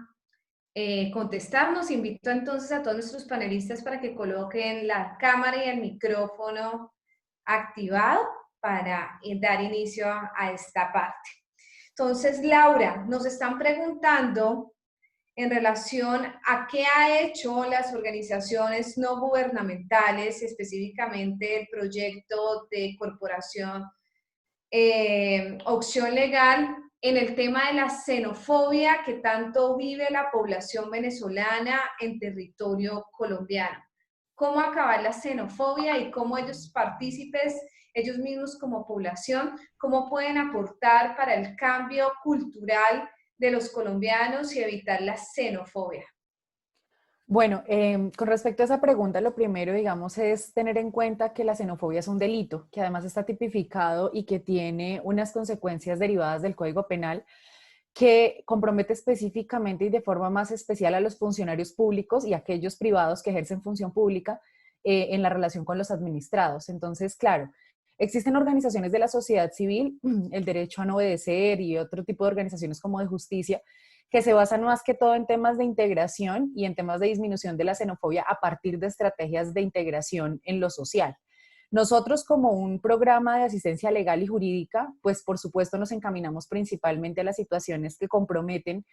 [SPEAKER 2] contestarnos. Invito entonces a todos nuestros panelistas para que coloquen la cámara y el micrófono activado para dar inicio a esta parte. Entonces, Laura, nos están preguntando en relación a qué ha hecho las organizaciones no gubernamentales, específicamente el proyecto de corporación Opción Legal, en el tema de la xenofobia que tanto vive la población venezolana en territorio colombiano. ¿Cómo acabar la xenofobia y cómo ellos partícipes, ellos mismos como población, cómo pueden aportar para el cambio cultural de los colombianos y evitar la xenofobia?
[SPEAKER 3] Bueno, con respecto a esa pregunta, lo primero, digamos, es tener en cuenta que la xenofobia es un delito, que además está tipificado y que tiene unas consecuencias derivadas del Código Penal que compromete específicamente y de forma más especial a los funcionarios públicos y a aquellos privados que ejercen función pública en la relación con los administrados. Entonces, claro, existen organizaciones de la sociedad civil, el derecho a no obedecer y otro tipo de organizaciones como de justicia, que se basan más que todo en temas de integración y en temas de disminución de la xenofobia a partir de estrategias de integración en lo social. Nosotros como un programa de asistencia legal y jurídica, pues por supuesto nos encaminamos principalmente a las situaciones que comprometen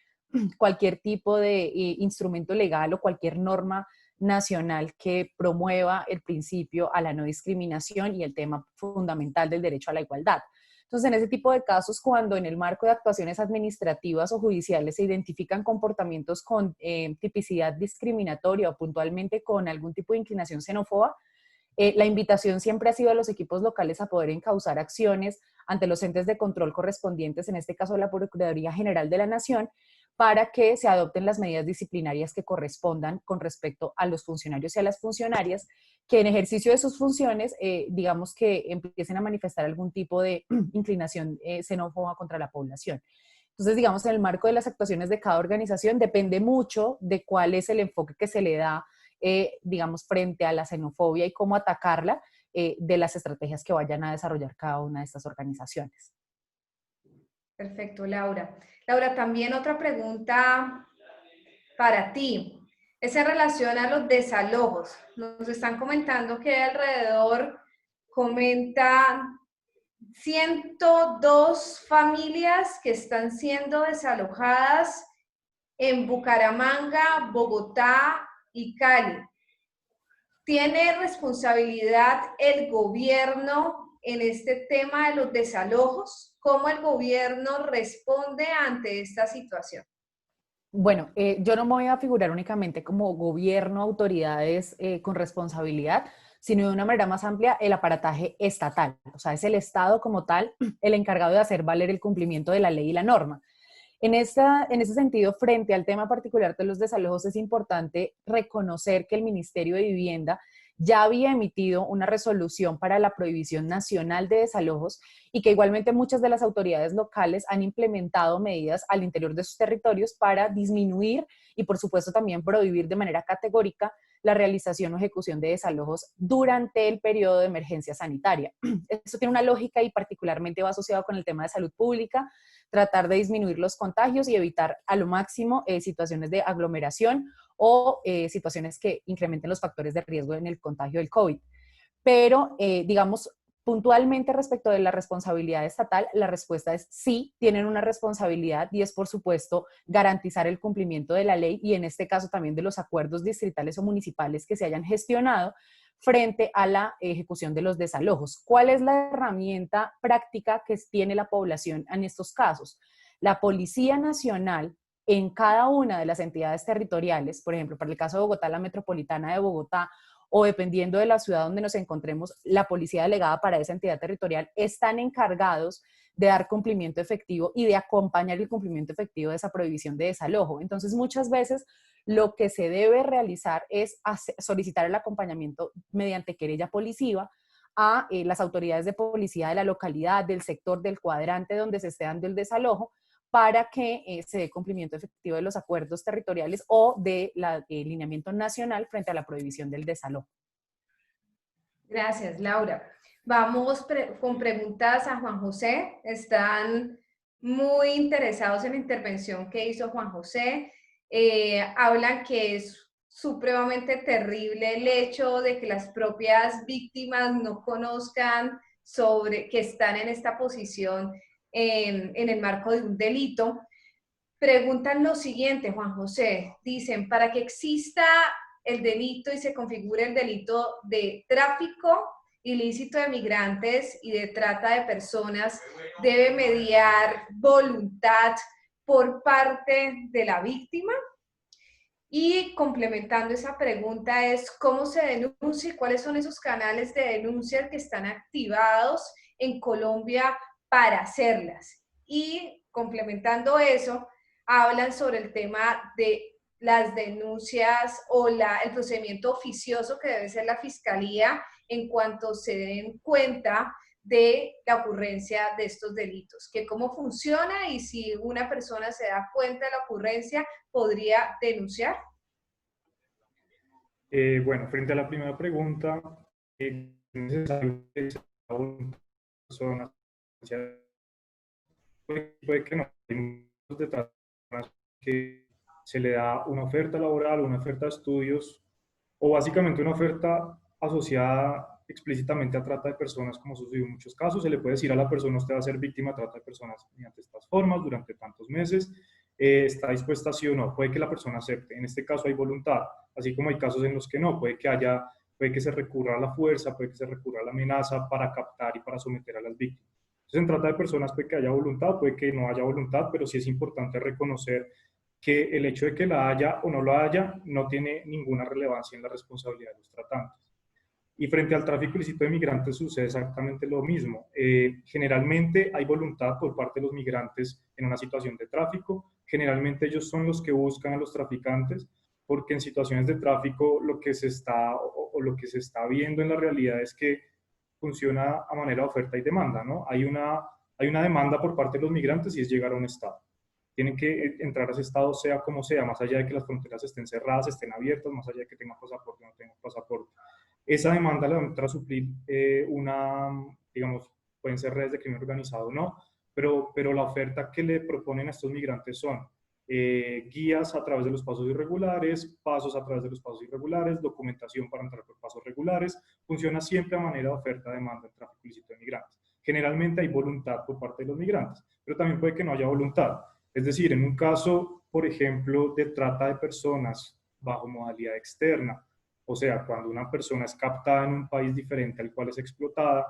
[SPEAKER 3] cualquier tipo de instrumento legal o cualquier norma nacional que promueva el principio a la no discriminación y el tema fundamental del derecho a la igualdad. Entonces, en ese tipo de casos, cuando en el marco de actuaciones administrativas o judiciales se identifican comportamientos con tipicidad discriminatoria o puntualmente con algún tipo de inclinación xenófoba, la invitación siempre ha sido a los equipos locales a poder encauzar acciones ante los entes de control correspondientes, en este caso la Procuraduría General de la Nación, para que se adopten las medidas disciplinarias que correspondan con respecto a los funcionarios y a las funcionarias que en ejercicio de sus funciones, digamos que empiecen a manifestar algún tipo de inclinación xenófoba contra la población. Entonces, digamos, en el marco de las actuaciones de cada organización depende mucho de cuál es el enfoque que se le da, digamos, frente a la xenofobia y cómo atacarla, de las estrategias que vayan a desarrollar cada una de estas organizaciones.
[SPEAKER 2] Perfecto, Laura. Laura, también otra pregunta para ti. Es en relación a los desalojos. Nos están comentando que alrededor, comentan 102 familias que están siendo desalojadas en Bucaramanga, Bogotá y Cali. ¿Tiene responsabilidad el gobierno en este tema de los desalojos? ¿Cómo el gobierno responde ante esta situación?
[SPEAKER 3] Bueno, yo no me voy a figurar únicamente como gobierno, autoridades con responsabilidad, sino de una manera más amplia el aparataje estatal. O sea, es el Estado como tal el encargado de hacer valer el cumplimiento de la ley y la norma. En ese sentido, frente al tema particular de los desalojos, es importante reconocer que el Ministerio de Vivienda ya había emitido una resolución para la prohibición nacional de desalojos y que igualmente muchas de las autoridades locales han implementado medidas al interior de sus territorios para disminuir y, por supuesto, también prohibir de manera categórica la realización o ejecución de desalojos durante el periodo de emergencia sanitaria. Esto tiene una lógica y particularmente va asociado con el tema de salud pública, tratar de disminuir los contagios y evitar a lo máximo situaciones de aglomeración o situaciones que incrementen los factores de riesgo en el contagio del COVID. Pero, digamos, puntualmente respecto de la responsabilidad estatal, la respuesta es sí, tienen una responsabilidad y es, por supuesto, garantizar el cumplimiento de la ley y en este caso también de los acuerdos distritales o municipales que se hayan gestionado frente a la ejecución de los desalojos. ¿Cuál es la herramienta práctica que tiene la población en estos casos? La Policía Nacional en cada una de las entidades territoriales, por ejemplo, para el caso de Bogotá, la Metropolitana de Bogotá, o dependiendo de la ciudad donde nos encontremos, la policía delegada para esa entidad territorial, están encargados de dar cumplimiento efectivo y de acompañar el cumplimiento efectivo de esa prohibición de desalojo. Entonces, muchas veces lo que se debe realizar es solicitar el acompañamiento mediante querella policiva a las autoridades de policía de la localidad, del sector, del cuadrante donde se esté dando el desalojo, para que se dé cumplimiento efectivo de los acuerdos territoriales o del lineamiento nacional frente a la prohibición del desalojo.
[SPEAKER 2] Gracias, Laura. Vamos con preguntas a Juan José. Están muy interesados en la intervención que hizo Juan José. Hablan que es supremamente terrible el hecho de que las propias víctimas no conozcan sobre que están en esta posición en el marco de un delito. Preguntan lo siguiente, Juan José. Dicen, para que exista el delito y se configure el delito de tráfico ilícito de migrantes y de trata de personas, debe mediar voluntad por parte de la víctima. Y complementando esa pregunta es, ¿cómo se denuncia y cuáles son esos canales de denuncia que están activados en Colombia para hacerlas? Y complementando eso, hablan sobre el tema de las denuncias o el procedimiento oficioso que debe ser la Fiscalía en cuanto se den cuenta de la ocurrencia de estos delitos, que cómo funciona y si una persona se da cuenta de la ocurrencia, ¿podría denunciar?
[SPEAKER 4] Bueno, frente a la primera pregunta, es necesario que una persona puede que no, hay muchos detalles que se le da una oferta laboral, una oferta de estudios o básicamente una oferta asociada explícitamente a trata de personas, como sucedió en muchos casos. Se le puede decir a la persona, usted va a ser víctima de trata de personas mediante estas formas durante tantos meses, está dispuesta sí o no. Puede que la persona acepte, en este caso hay voluntad, así como hay casos en los que no, puede que se recurra a la fuerza, puede que se recurra a la amenaza para captar y para someter a las víctimas. Entonces, en trata de personas puede que haya voluntad, puede que no haya voluntad, pero sí es importante reconocer que el hecho de que la haya o no la haya no tiene ninguna relevancia en la responsabilidad de los tratantes. Y frente al tráfico ilícito de migrantes sucede exactamente lo mismo. Generalmente hay voluntad por parte de los migrantes en una situación de tráfico. Generalmente ellos son los que buscan a los traficantes, porque en situaciones de tráfico lo que se está viendo en la realidad es que funciona a manera de oferta y demanda, ¿no? Hay una demanda por parte de los migrantes y es llegar a un estado. Tienen que entrar a ese estado sea como sea, más allá de que las fronteras estén cerradas, estén abiertas, más allá de que tengan pasaporte o no tengan pasaporte. Esa demanda la va a entrar a suplir digamos, pueden ser redes de crimen organizado o no, pero la oferta que le proponen a estos migrantes son guías a través de los pasos irregulares, pasos a través de los pasos irregulares, documentación para entrar por pasos regulares. Funciona siempre a manera de oferta-demanda en tráfico ilícito de migrantes. Generalmente hay voluntad por parte de los migrantes, pero también puede que no haya voluntad. Es decir, en un caso, por ejemplo, de trata de personas bajo modalidad externa, o sea, cuando una persona es captada en un país diferente al cual es explotada,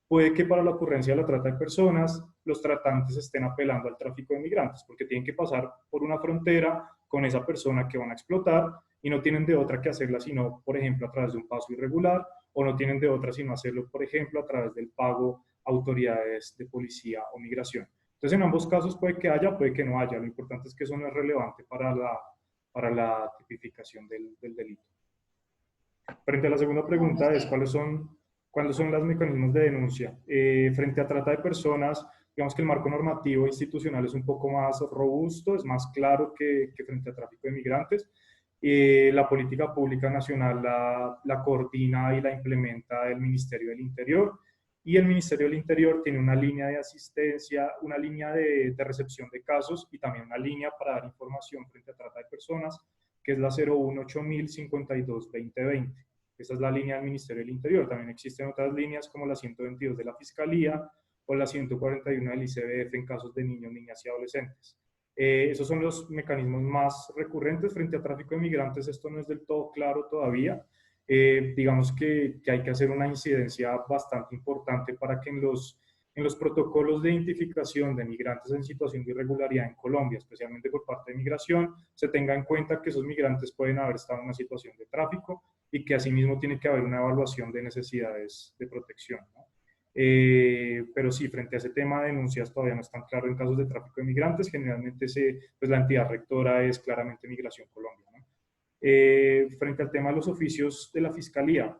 [SPEAKER 4] puede que para la ocurrencia de la trata de personas, los tratantes estén apelando al tráfico de migrantes, porque tienen que pasar por una frontera con esa persona que van a explotar y no tienen de otra que hacerla sino, por ejemplo, a través de un paso irregular, o no tienen de otra sino hacerlo, por ejemplo, a través del pago a autoridades de policía o migración. Entonces, en ambos casos puede que haya, puede que no haya. Lo importante es que eso no es relevante para la tipificación del delito. Frente a la segunda pregunta es ¿cuáles son los mecanismos de denuncia? Frente a trata de personas, digamos que el marco normativo institucional es un poco más robusto, es más claro que frente a tráfico de migrantes. La política pública nacional la coordina y la implementa el Ministerio del Interior, y el Ministerio del Interior tiene una línea de asistencia, una línea de recepción de casos y también una línea para dar información frente a trata de personas, que es la 018.052-2020. Esa es la línea del Ministerio del Interior. También existen otras líneas como la 122 de la Fiscalía o la 141 del ICBF en casos de niños, niñas y adolescentes. Esos son los mecanismos más recurrentes frente a tráfico de migrantes. Esto no es del todo claro todavía. Digamos que hay que hacer una incidencia bastante importante para que en los protocolos de identificación de migrantes en situación de irregularidad en Colombia, especialmente por parte de migración, se tenga en cuenta que esos migrantes pueden haber estado en una situación de tráfico y que asimismo tiene que haber una evaluación de necesidades de protección, ¿no? Pero sí, frente a ese tema de denuncias todavía no es tan claro en casos de tráfico de migrantes. Generalmente pues la entidad rectora es claramente Migración Colombia, ¿no? Frente al tema de los oficios de la Fiscalía,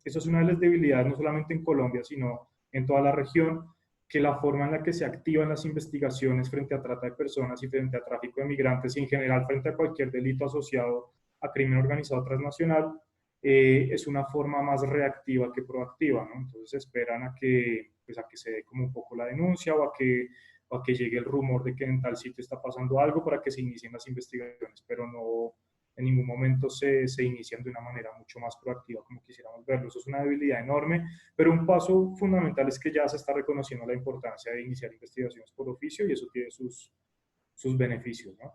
[SPEAKER 4] eso es una de las debilidades no solamente en Colombia, sino en toda la región, que la forma en la que se activan las investigaciones frente a trata de personas y frente a tráfico de migrantes y en general frente a cualquier delito asociado a crimen organizado transnacional es una forma más reactiva que proactiva, ¿no? Entonces esperan a que, pues a que se dé como un poco la denuncia o a que llegue el rumor de que en tal sitio está pasando algo para que se inicien las investigaciones, pero no en ningún momento se inician de una manera mucho más proactiva como quisiéramos verlo. Eso es una debilidad enorme, pero un paso fundamental es que ya se está reconociendo la importancia de iniciar investigaciones por oficio y eso tiene sus beneficios, ¿no?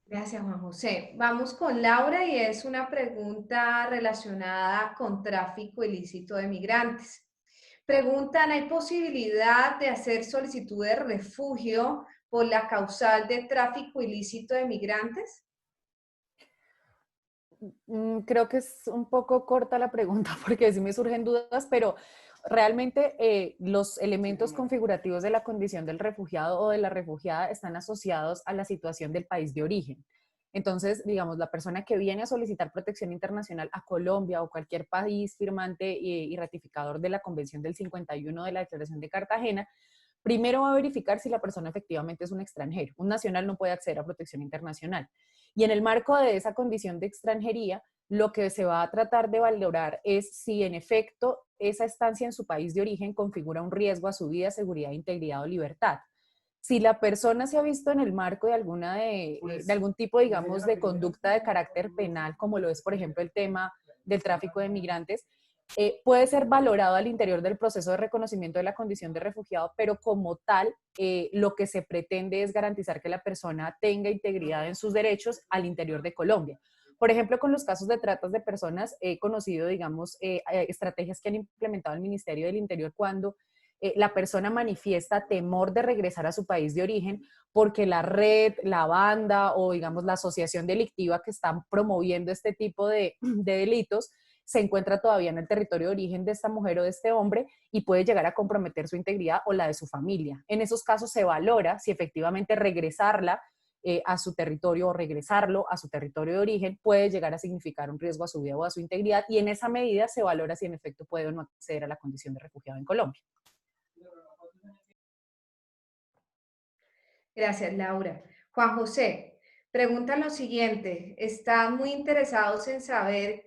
[SPEAKER 2] Gracias, Juan José. Vamos con Laura y es una pregunta relacionada con tráfico ilícito de migrantes. Preguntan, ¿hay posibilidad de hacer solicitud de refugio por la causal de tráfico ilícito de migrantes?
[SPEAKER 3] Creo que es un poco corta la pregunta porque sí me surgen dudas, pero realmente los elementos configurativos de la condición del refugiado o de la refugiada están asociados a la situación del país de origen. Entonces, digamos, la persona que viene a solicitar protección internacional a Colombia o cualquier país firmante y ratificador de la Convención del 51 de la Declaración de Cartagena, primero va a verificar si la persona efectivamente es un extranjero. Un nacional no puede acceder a protección internacional. Y en el marco de esa condición de extranjería, lo que se va a tratar de valorar es si en efecto esa estancia en su país de origen configura un riesgo a su vida, seguridad, integridad o libertad. Si la persona se ha visto en el marco de de algún tipo, digamos, de conducta de carácter penal, como lo es, por ejemplo, el tema del tráfico de migrantes, puede ser valorado al interior del proceso de reconocimiento de la condición de refugiado, pero como tal, lo que se pretende es garantizar que la persona tenga integridad en sus derechos al interior de Colombia. Por ejemplo, con los casos de tratas de personas, he conocido, digamos, estrategias que han implementado el Ministerio del Interior cuando la persona manifiesta temor de regresar a su país de origen porque la red, la banda o, digamos, la asociación delictiva que están promoviendo este tipo de delitos se encuentra todavía en el territorio de origen de esta mujer o de este hombre y puede llegar a comprometer su integridad o la de su familia. En esos casos se valora si efectivamente regresarla a su territorio o regresarlo a su territorio de origen puede llegar a significar un riesgo a su vida o a su integridad y en esa medida se valora si en efecto puede o no acceder a la condición de refugiado en Colombia.
[SPEAKER 2] Gracias, Laura. Juan José, pregunta lo siguiente. Están muy interesados en saber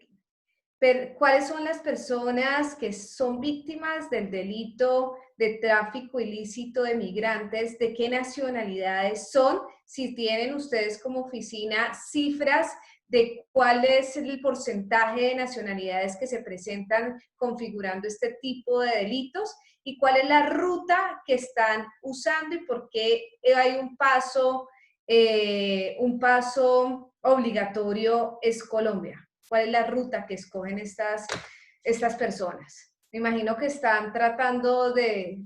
[SPEAKER 2] cuáles son las personas que son víctimas del delito de tráfico ilícito de migrantes, de qué nacionalidades son, si tienen ustedes como oficina cifras de cuál es el porcentaje de nacionalidades que se presentan configurando este tipo de delitos y cuál es la ruta que están usando y por qué hay un paso obligatorio es Colombia. ¿Cuál es la ruta que escogen estas personas? Me imagino que están tratando de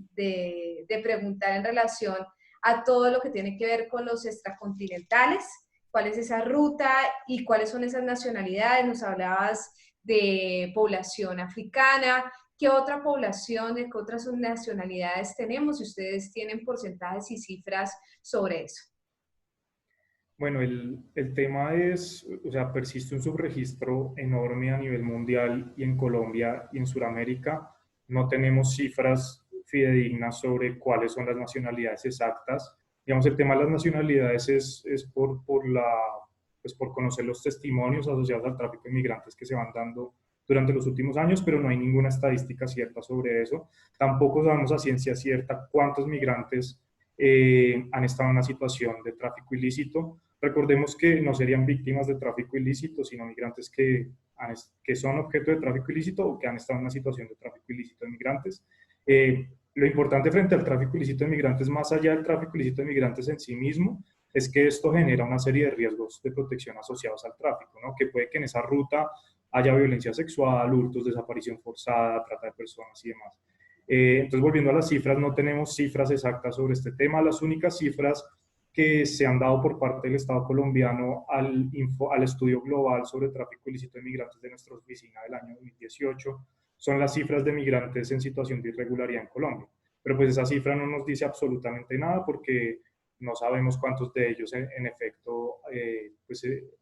[SPEAKER 2] preguntar en relación a todo lo que tiene que ver con los extracontinentales, cuál es esa ruta y cuáles son esas nacionalidades. Nos hablabas de población africana. ¿Qué otra población, de qué otras nacionalidades tenemos? Si ustedes tienen porcentajes y cifras sobre eso.
[SPEAKER 4] Bueno, el tema es, o sea, persiste un subregistro enorme a nivel mundial y en Colombia y en Sudamérica no tenemos cifras fidedignas sobre cuáles son las nacionalidades exactas. Digamos, el tema de las nacionalidades es por conocer los testimonios asociados al tráfico de migrantes que se van dando durante los últimos años, pero no hay ninguna estadística cierta sobre eso. Tampoco sabemos a ciencia cierta cuántos migrantes han estado en una situación de tráfico ilícito. Recordemos que no serían víctimas de tráfico ilícito, sino migrantes que son objeto de tráfico ilícito o que han estado en una situación de tráfico ilícito de migrantes. Lo importante frente al tráfico ilícito de migrantes, más allá del tráfico ilícito de migrantes en sí mismo, es que esto genera una serie de riesgos de protección asociados al tráfico, ¿no? Que puede que en esa ruta haya violencia sexual, hurtos, desaparición forzada, trata de personas y demás. Entonces, volviendo a las cifras, no tenemos cifras exactas sobre este tema. Las únicas cifras que se han dado por parte del Estado colombiano al estudio global sobre tráfico ilícito de migrantes de nuestra oficina del año 2018 son las cifras de migrantes en situación de irregularidad en Colombia. Pero pues esa cifra no nos dice absolutamente nada porque no sabemos cuántos de ellos en efecto,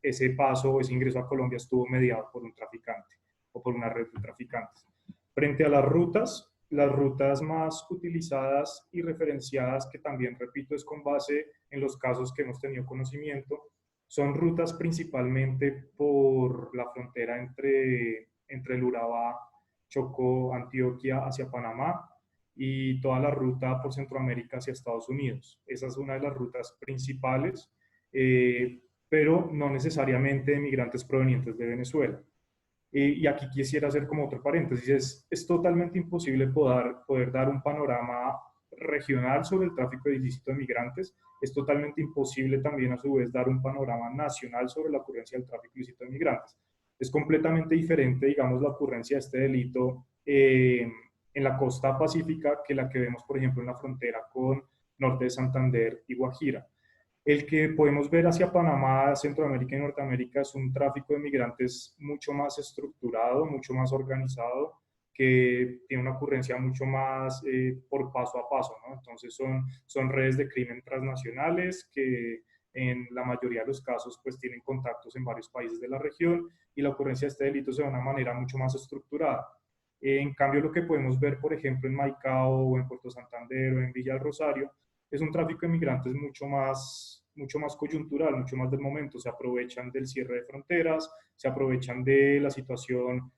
[SPEAKER 4] ese paso o ese ingreso a Colombia estuvo mediado por un traficante o por una red de traficantes. Frente a las rutas más utilizadas y referenciadas, que también, repito, es con base en los casos que hemos tenido conocimiento, son rutas principalmente por la frontera entre el Urabá, Chocó, Antioquia, hacia Panamá, y toda la ruta por Centroamérica hacia Estados Unidos. Esa es una de las rutas principales, pero no necesariamente de migrantes provenientes de Venezuela. Y aquí quisiera hacer como otro paréntesis, es totalmente imposible poder dar un panorama regional sobre el tráfico ilícito de migrantes, es totalmente imposible también a su vez dar un panorama nacional sobre la ocurrencia del tráfico ilícito de migrantes. Es completamente diferente, digamos, la ocurrencia de este delito en la costa pacífica que la que vemos, por ejemplo, en la frontera con Norte de Santander y Guajira. El que podemos ver hacia Panamá, Centroamérica y Norteamérica es un tráfico de migrantes mucho más estructurado, mucho más organizado, que tiene una ocurrencia mucho más por paso a paso, ¿no? Entonces son redes de crimen transnacionales que en la mayoría de los casos pues tienen contactos en varios países de la región y la ocurrencia de este delito se da de una manera mucho más estructurada. En cambio, lo que podemos ver, por ejemplo, en Maicao o en Puerto Santander o en Villa del Rosario, es un tráfico de migrantes mucho más coyuntural, mucho más del momento. Se aprovechan del cierre de fronteras, se aprovechan de la situación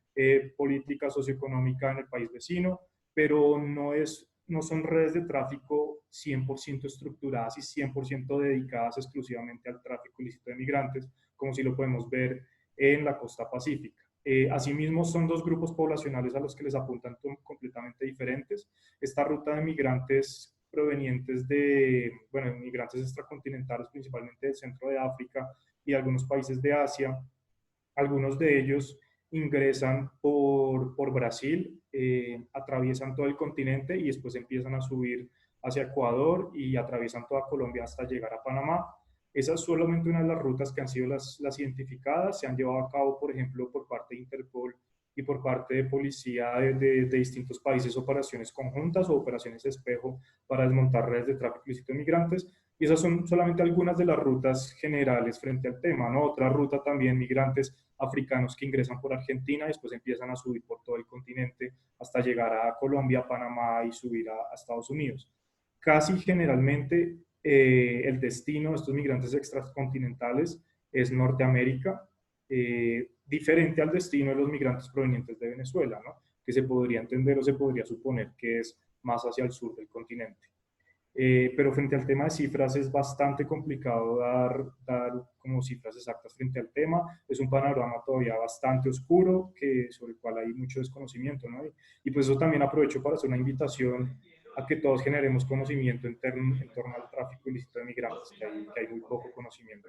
[SPEAKER 4] política, socioeconómica en el país vecino, pero no son redes de tráfico 100% estructuradas y 100% dedicadas exclusivamente al tráfico ilícito de migrantes, como si lo podemos ver en la costa pacífica. Asimismo, son dos grupos poblacionales a los que les apuntan completamente diferentes. Esta ruta de migrantes provenientes bueno, migrantes extracontinentales, principalmente del centro de África y algunos países de Asia. Algunos de ellos ingresan por Brasil, atraviesan todo el continente y después empiezan a subir hacia Ecuador y atraviesan toda Colombia hasta llegar a Panamá. Esa es solamente una de las rutas que han sido las identificadas. Se han llevado a cabo, por ejemplo, por parte de Interpol y por parte de policía de distintos países operaciones conjuntas o operaciones espejo para desmontar redes de tráfico ilícito de migrantes. Y esas son solamente algunas de las rutas generales frente al tema, ¿no? Otra ruta también, migrantes africanos que ingresan por Argentina y después empiezan a subir por todo el continente hasta llegar a Colombia, Panamá y subir a Estados Unidos. Casi generalmente el destino de estos migrantes extracontinentales es Norteamérica, diferente al destino de los migrantes provenientes de Venezuela, ¿no? Que se podría entender o se podría suponer que es más hacia el sur del continente. Pero frente al tema de cifras es bastante complicado dar como cifras exactas frente al tema. Es un panorama todavía bastante oscuro sobre el cual hay mucho desconocimiento, ¿no? Y pues eso también aprovecho para hacer una invitación a que todos generemos conocimiento en torno al tráfico ilícito de migrantes, que hay muy poco conocimiento.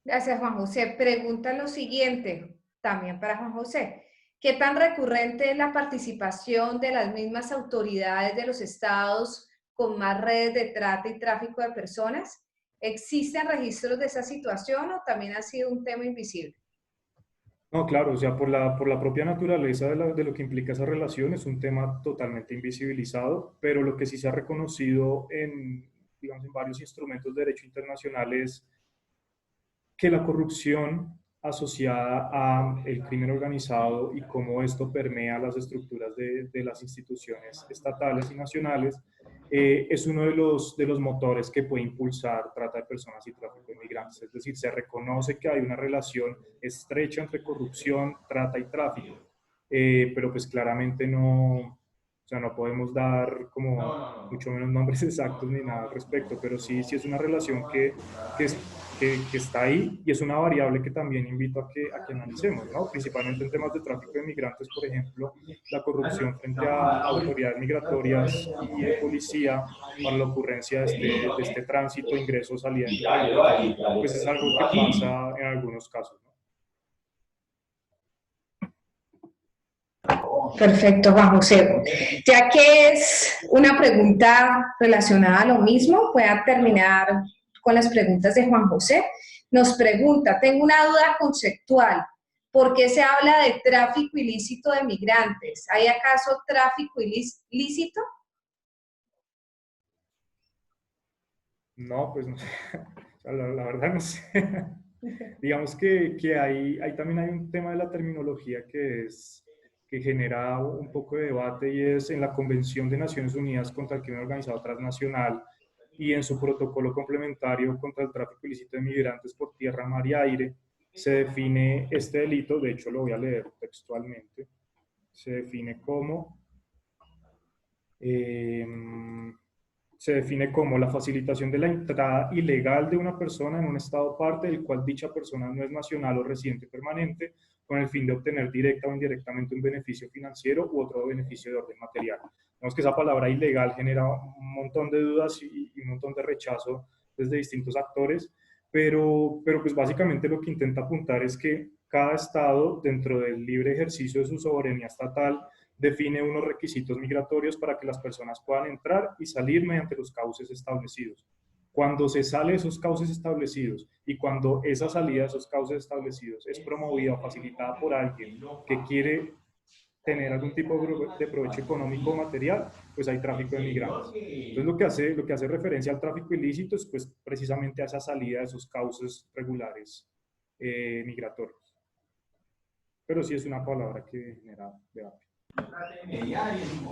[SPEAKER 2] Gracias, Juan José. Pregunta lo siguiente, también para Juan José. ¿Qué tan recurrente es la participación de las mismas autoridades de los estados con más redes de trata y tráfico de personas? ¿Existen registros de esa situación o también ha sido un tema invisible?
[SPEAKER 4] No, claro, o sea, por la propia naturaleza de lo que implica esa relación, es un tema totalmente invisibilizado, pero lo que sí se ha reconocido digamos, en varios instrumentos de derecho internacional es que la corrupción asociada al crimen organizado y cómo esto permea las estructuras de las instituciones estatales y nacionales es uno de los motores que puede impulsar trata de personas y tráfico de migrantes. Es decir, se reconoce que hay una relación estrecha entre corrupción, trata y tráfico, pero pues claramente no, o sea, no podemos dar como mucho menos nombres exactos ni nada al respecto, pero sí es una relación que está ahí y es una variable que también invito a que analicemos, ¿no? Principalmente en temas de tráfico de migrantes, por ejemplo, la corrupción frente a autoridades migratorias y de policía para la ocurrencia de este tránsito, ingreso, salida del país, pues es algo que pasa en algunos casos, ¿no?
[SPEAKER 2] Perfecto, Juan José. Ya que es una pregunta relacionada a lo mismo, voy a terminar con las preguntas de Juan José. Nos pregunta, tengo una duda conceptual. ¿Por qué se habla de tráfico ilícito de migrantes? ¿Hay acaso tráfico ilícito?
[SPEAKER 4] No, pues no sé. La verdad no sé. Digamos que también hay un tema de la terminología que es que genera un poco de debate, y es en la Convención de Naciones Unidas contra el Crimen Organizado Transnacional y en su protocolo complementario contra el tráfico ilícito de migrantes por tierra, mar y aire, se define este delito. De hecho lo voy a leer textualmente. Se define como la facilitación de la entrada ilegal de una persona en un estado parte del cual dicha persona no es nacional o residente permanente, con el fin de obtener directa o indirectamente un beneficio financiero u otro beneficio de orden material. Vemos que esa palabra ilegal genera un montón de dudas y un montón de rechazo desde distintos actores, pero pues básicamente lo que intenta apuntar es que cada estado, dentro del libre ejercicio de su soberanía estatal, define unos requisitos migratorios para que las personas puedan entrar y salir mediante los cauces establecidos. Cuando se sale de esos cauces establecidos y cuando esa salida de esos cauces establecidos es promovida o facilitada por alguien que quiere tener algún tipo de provecho económico o material, pues hay tráfico de migrantes. Entonces lo que hace referencia al tráfico ilícito es pues precisamente a esa salida de esos cauces regulares migratorios. Pero sí es una palabra que genera debate.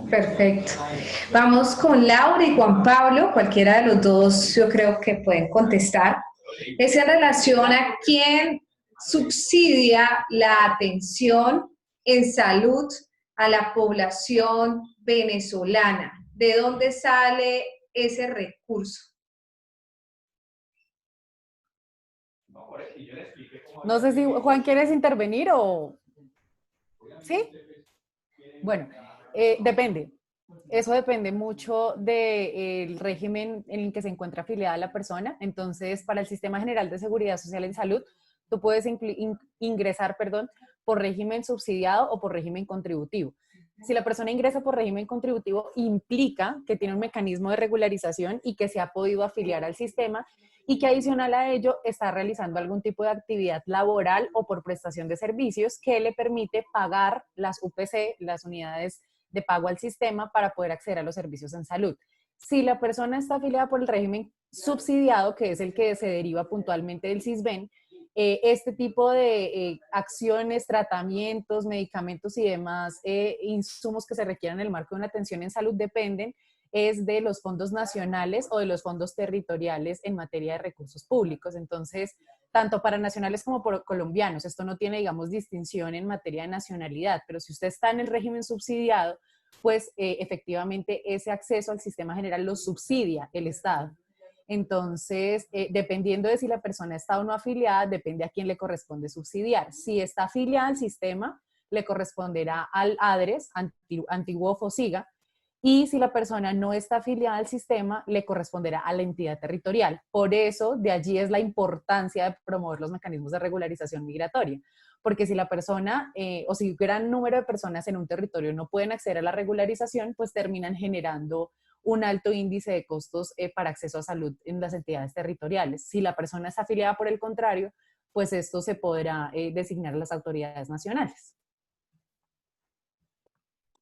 [SPEAKER 2] Perfecto. Vamos con Laura y Juan Pablo, cualquiera de los dos yo creo que pueden contestar. Es en relación a quién subsidia la atención en salud a la población venezolana. ¿De dónde sale ese recurso?
[SPEAKER 3] No sé si Juan, ¿quieres intervenir o...? ¿Sí? Bueno, depende. Eso depende mucho del régimen en el que se encuentra afiliada la persona. Entonces, para el Sistema General de Seguridad Social y Salud, tú puedes ingresar, por régimen subsidiado o por régimen contributivo. Si la persona ingresa por régimen contributivo, implica que tiene un mecanismo de regularización y que se ha podido afiliar al sistema y que adicional a ello está realizando algún tipo de actividad laboral o por prestación de servicios que le permite pagar las UPC, las unidades de pago al sistema, para poder acceder a los servicios en salud. Si la persona está afiliada por el régimen subsidiado, que es el que se deriva puntualmente del SISBEN, este tipo de acciones, tratamientos, medicamentos y demás insumos que se requieran en el marco de una atención en salud dependen es de los fondos nacionales o de los fondos territoriales en materia de recursos públicos. Entonces, tanto para nacionales como por colombianos, esto no tiene, digamos, distinción en materia de nacionalidad, pero si usted está en el régimen subsidiado, pues efectivamente ese acceso al sistema general lo subsidia el Estado. Entonces, dependiendo de si la persona está o no afiliada, depende a quién le corresponde subsidiar. Si está afiliada al sistema, le corresponderá al ADRES, antiguo FOSIGA, y si la persona no está afiliada al sistema, le corresponderá a la entidad territorial. Por eso, de allí es la importancia de promover los mecanismos de regularización migratoria, porque si la persona o si un gran número de personas en un territorio no pueden acceder a la regularización, pues terminan generando un alto índice de costos para acceso a salud en las entidades territoriales. Si la persona está afiliada, por el contrario, pues esto se podrá designar a las autoridades nacionales.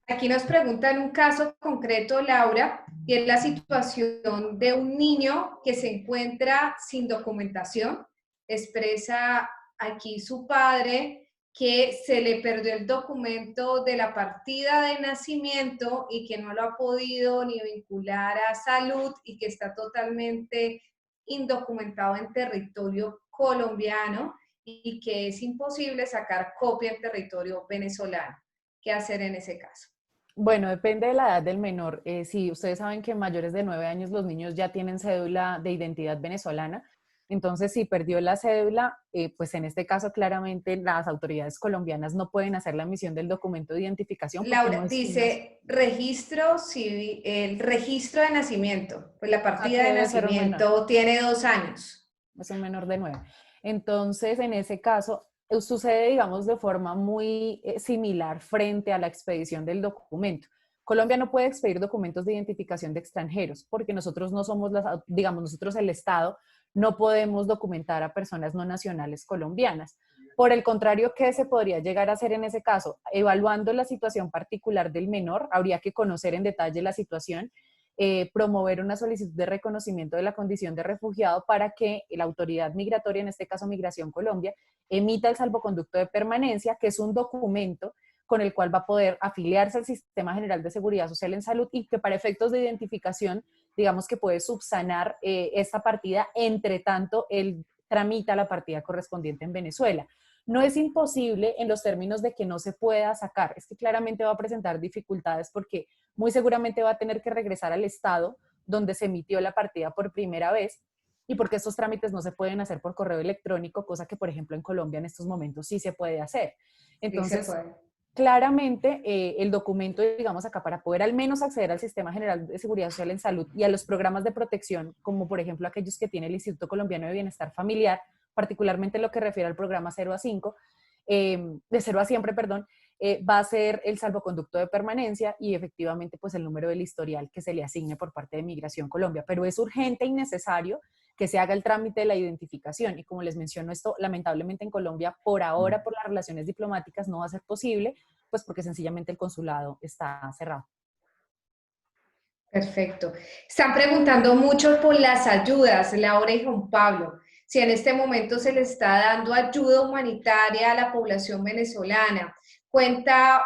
[SPEAKER 2] Aquí nos preguntan un caso concreto, Laura, y es la situación de un niño que se encuentra sin documentación. Expresa aquí su padre que se le perdió el documento de la partida de nacimiento y que no lo ha podido ni vincular a salud y que está totalmente indocumentado en territorio colombiano y que es imposible sacar copia en territorio venezolano. ¿Qué hacer en ese caso?
[SPEAKER 3] Bueno, depende de la edad del menor. Si ustedes saben que mayores de 9 años los niños ya tienen cédula de identidad venezolana, entonces si perdió la cédula, pues en este caso claramente las autoridades colombianas no pueden hacer la emisión del documento de identificación.
[SPEAKER 2] Laura, dice registro civil, el registro de nacimiento, pues la partida de nacimiento tiene 2 años.
[SPEAKER 3] Es un menor de 9. Entonces, en ese caso, sucede, digamos, de forma muy similar frente a la expedición del documento. Colombia no puede expedir documentos de identificación de extranjeros porque nosotros no somos, nosotros el Estado no podemos documentar a personas no nacionales colombianas. Por el contrario, ¿qué se podría llegar a hacer en ese caso? Evaluando la situación particular del menor, habría que conocer en detalle la situación, promover una solicitud de reconocimiento de la condición de refugiado para que la autoridad migratoria, en este caso Migración Colombia, emita el salvoconducto de permanencia, que es un documento con el cual va a poder afiliarse al Sistema General de Seguridad Social en Salud y que para efectos de identificación, digamos que puede subsanar esta partida, entre tanto él tramita la partida correspondiente en Venezuela. No es imposible en los términos de que no se pueda sacar, es que claramente va a presentar dificultades porque muy seguramente va a tener que regresar al estado donde se emitió la partida por primera vez y porque estos trámites no se pueden hacer por correo electrónico, cosa que, por ejemplo, en Colombia en estos momentos sí se puede hacer. Entonces,
[SPEAKER 2] Sí se puede.
[SPEAKER 3] claramente, el documento, digamos acá, para poder al menos acceder al Sistema General de Seguridad Social en Salud y a los programas de protección, como por ejemplo aquellos que tiene el Instituto Colombiano de Bienestar Familiar, particularmente en lo que refiere al programa 0 a 5, de 0 a siempre, perdón, va a ser el salvoconducto de permanencia y efectivamente pues el número del historial que se le asigne por parte de Migración Colombia. Pero es urgente y necesario que se haga el trámite de la identificación y como les menciono esto, lamentablemente en Colombia por ahora por las relaciones diplomáticas no va a ser posible, pues porque sencillamente el consulado está cerrado.
[SPEAKER 2] Perfecto. Están preguntando mucho por las ayudas, Laura y Juan Pablo. Si en este momento se le está dando ayuda humanitaria a la población venezolana. Cuenta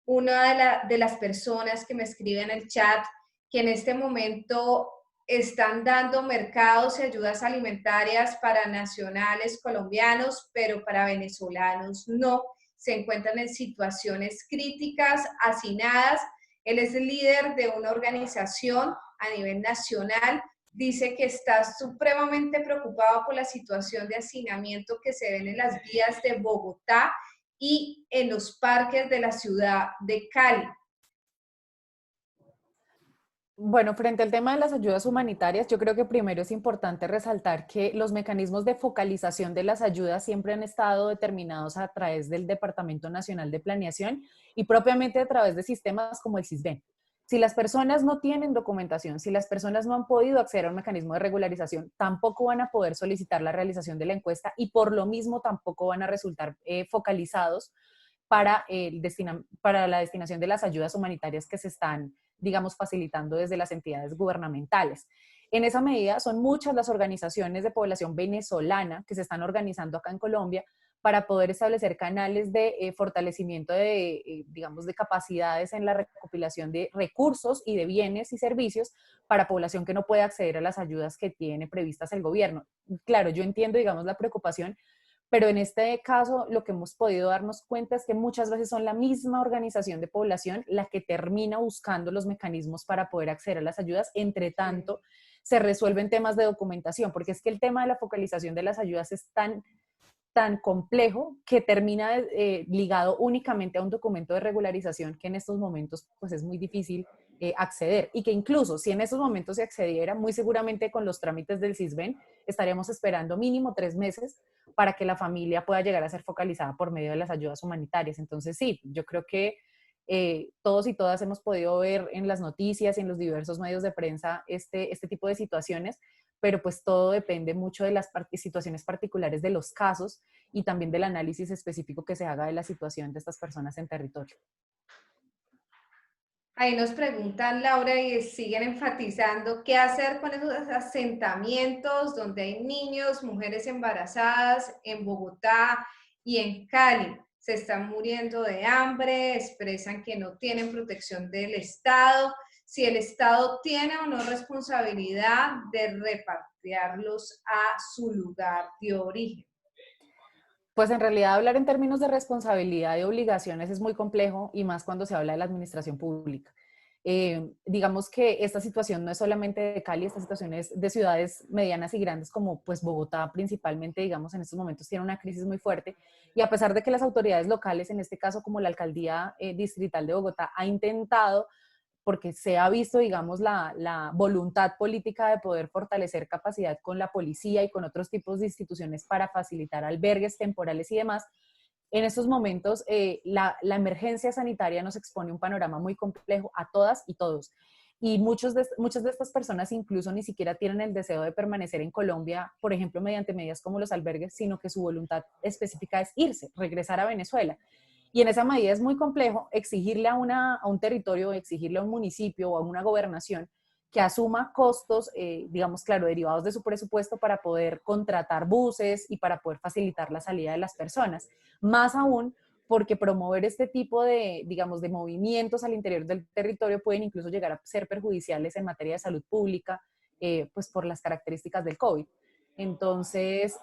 [SPEAKER 2] una de las personas que me escribe en el chat que en este momento están dando mercados y ayudas alimentarias para nacionales colombianos, pero para venezolanos no. Se encuentran en situaciones críticas, hacinadas. Él es el líder de una organización a nivel nacional. Dice que está supremamente preocupado por la situación de hacinamiento que se ven en las vías de Bogotá y en los parques de la ciudad de Cali.
[SPEAKER 3] Bueno, frente al tema de las ayudas humanitarias, yo creo que primero es importante resaltar que los mecanismos de focalización de las ayudas siempre han estado determinados a través del Departamento Nacional de Planeación y propiamente a través de sistemas como el SISBEN. Si las personas no tienen documentación, si las personas no han podido acceder a un mecanismo de regularización, tampoco van a poder solicitar la realización de la encuesta y por lo mismo tampoco van a resultar focalizados para la destinación de las ayudas humanitarias que se están, digamos, facilitando desde las entidades gubernamentales. En esa medida, son muchas las organizaciones de población venezolana que se están organizando acá en Colombia para poder establecer canales de fortalecimiento de, digamos, de capacidades en la recopilación de recursos y de bienes y servicios para población que no puede acceder a las ayudas que tiene previstas el gobierno. Claro, yo entiendo, digamos, la preocupación, pero en este caso lo que hemos podido darnos cuenta es que muchas veces son la misma organización de población la que termina buscando los mecanismos para poder acceder a las ayudas. Entre tanto, se resuelven temas de documentación, porque es que el tema de la focalización de las ayudas es tan complejo que termina ligado únicamente a un documento de regularización que en estos momentos pues es muy difícil acceder y que incluso si en estos momentos se accediera, muy seguramente con los trámites del SISBEN estaríamos esperando mínimo 3 meses para que la familia pueda llegar a ser focalizada por medio de las ayudas humanitarias. Entonces sí, yo creo que todos y todas hemos podido ver en las noticias y en los diversos medios de prensa este tipo de situaciones, pero pues todo depende mucho de las situaciones particulares de los casos y también del análisis específico que se haga de la situación de estas personas en territorio.
[SPEAKER 2] Ahí nos preguntan, Laura, y siguen enfatizando qué hacer con esos asentamientos donde hay niños, mujeres embarazadas en Bogotá y en Cali. Se están muriendo de hambre, expresan que no tienen protección del Estado. Si el Estado tiene o no responsabilidad de repatriarlos a su lugar de origen.
[SPEAKER 3] Pues en realidad hablar en términos de responsabilidad y obligaciones es muy complejo y más cuando se habla de la administración pública. Digamos que esta situación no es solamente de Cali, esta situación es de ciudades medianas y grandes como pues Bogotá principalmente, digamos, en estos momentos tiene una crisis muy fuerte y a pesar de que las autoridades locales, en este caso como la alcaldía distrital de Bogotá, ha intentado porque se ha visto, digamos, la voluntad política de poder fortalecer capacidad con la policía y con otros tipos de instituciones para facilitar albergues temporales y demás. En estos momentos, la emergencia sanitaria nos expone un panorama muy complejo a todas y todos. Y muchas de estas personas incluso ni siquiera tienen el deseo de permanecer en Colombia, por ejemplo, mediante medidas como los albergues, sino que su voluntad específica es irse, regresar a Venezuela. Y en esa medida es muy complejo exigirle a un territorio, exigirle a un municipio o a una gobernación que asuma costos, digamos, claro, derivados de su presupuesto para poder contratar buses y para poder facilitar la salida de las personas. Más aún porque promover este tipo de, digamos, de movimientos al interior del territorio pueden incluso llegar a ser perjudiciales en materia de salud pública, pues por las características del COVID. Entonces,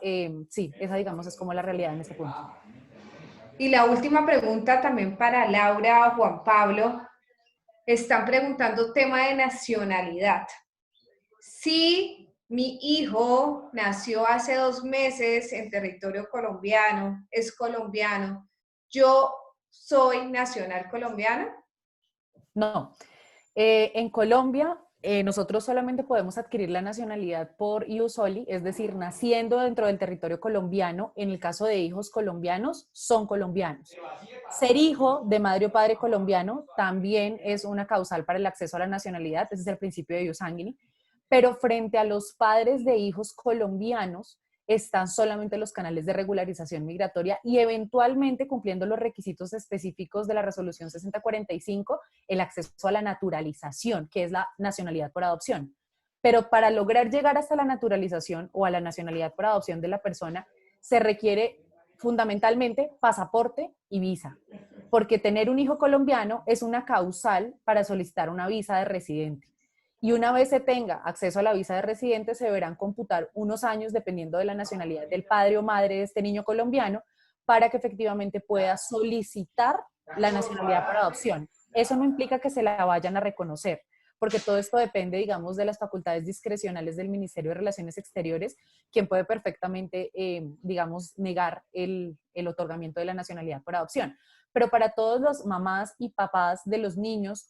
[SPEAKER 3] sí, esa digamos es como la realidad en ese punto.
[SPEAKER 2] Y la última pregunta también para Laura o Juan Pablo. Están preguntando tema de nacionalidad. Si mi hijo nació hace 2 meses en territorio colombiano, es colombiano, ¿yo soy nacional colombiano?
[SPEAKER 3] No. En Colombia, nosotros solamente podemos adquirir la nacionalidad por ius soli, es decir, naciendo dentro del territorio colombiano. En el caso de hijos colombianos, son colombianos. Ser hijo de madre o padre colombiano también es una causal para el acceso a la nacionalidad, ese es el principio de ius sanguinis, pero frente a los padres de hijos colombianos, están solamente los canales de regularización migratoria y eventualmente, cumpliendo los requisitos específicos de la resolución 6045, el acceso a la naturalización, que es la nacionalidad por adopción. Pero para lograr llegar hasta la naturalización o a la nacionalidad por adopción de la persona, se requiere fundamentalmente pasaporte y visa, porque tener un hijo colombiano es una causal para solicitar una visa de residente. Y una vez se tenga acceso a la visa de residente, se deberán computar unos años, dependiendo de la nacionalidad del padre o madre de este niño colombiano, para que efectivamente pueda solicitar la nacionalidad por adopción. Eso no implica que se la vayan a reconocer, porque todo esto depende, digamos, de las facultades discrecionales del Ministerio de Relaciones Exteriores, quien puede perfectamente, digamos, negar el otorgamiento de la nacionalidad por adopción. Pero para todos los mamás y papás de los niños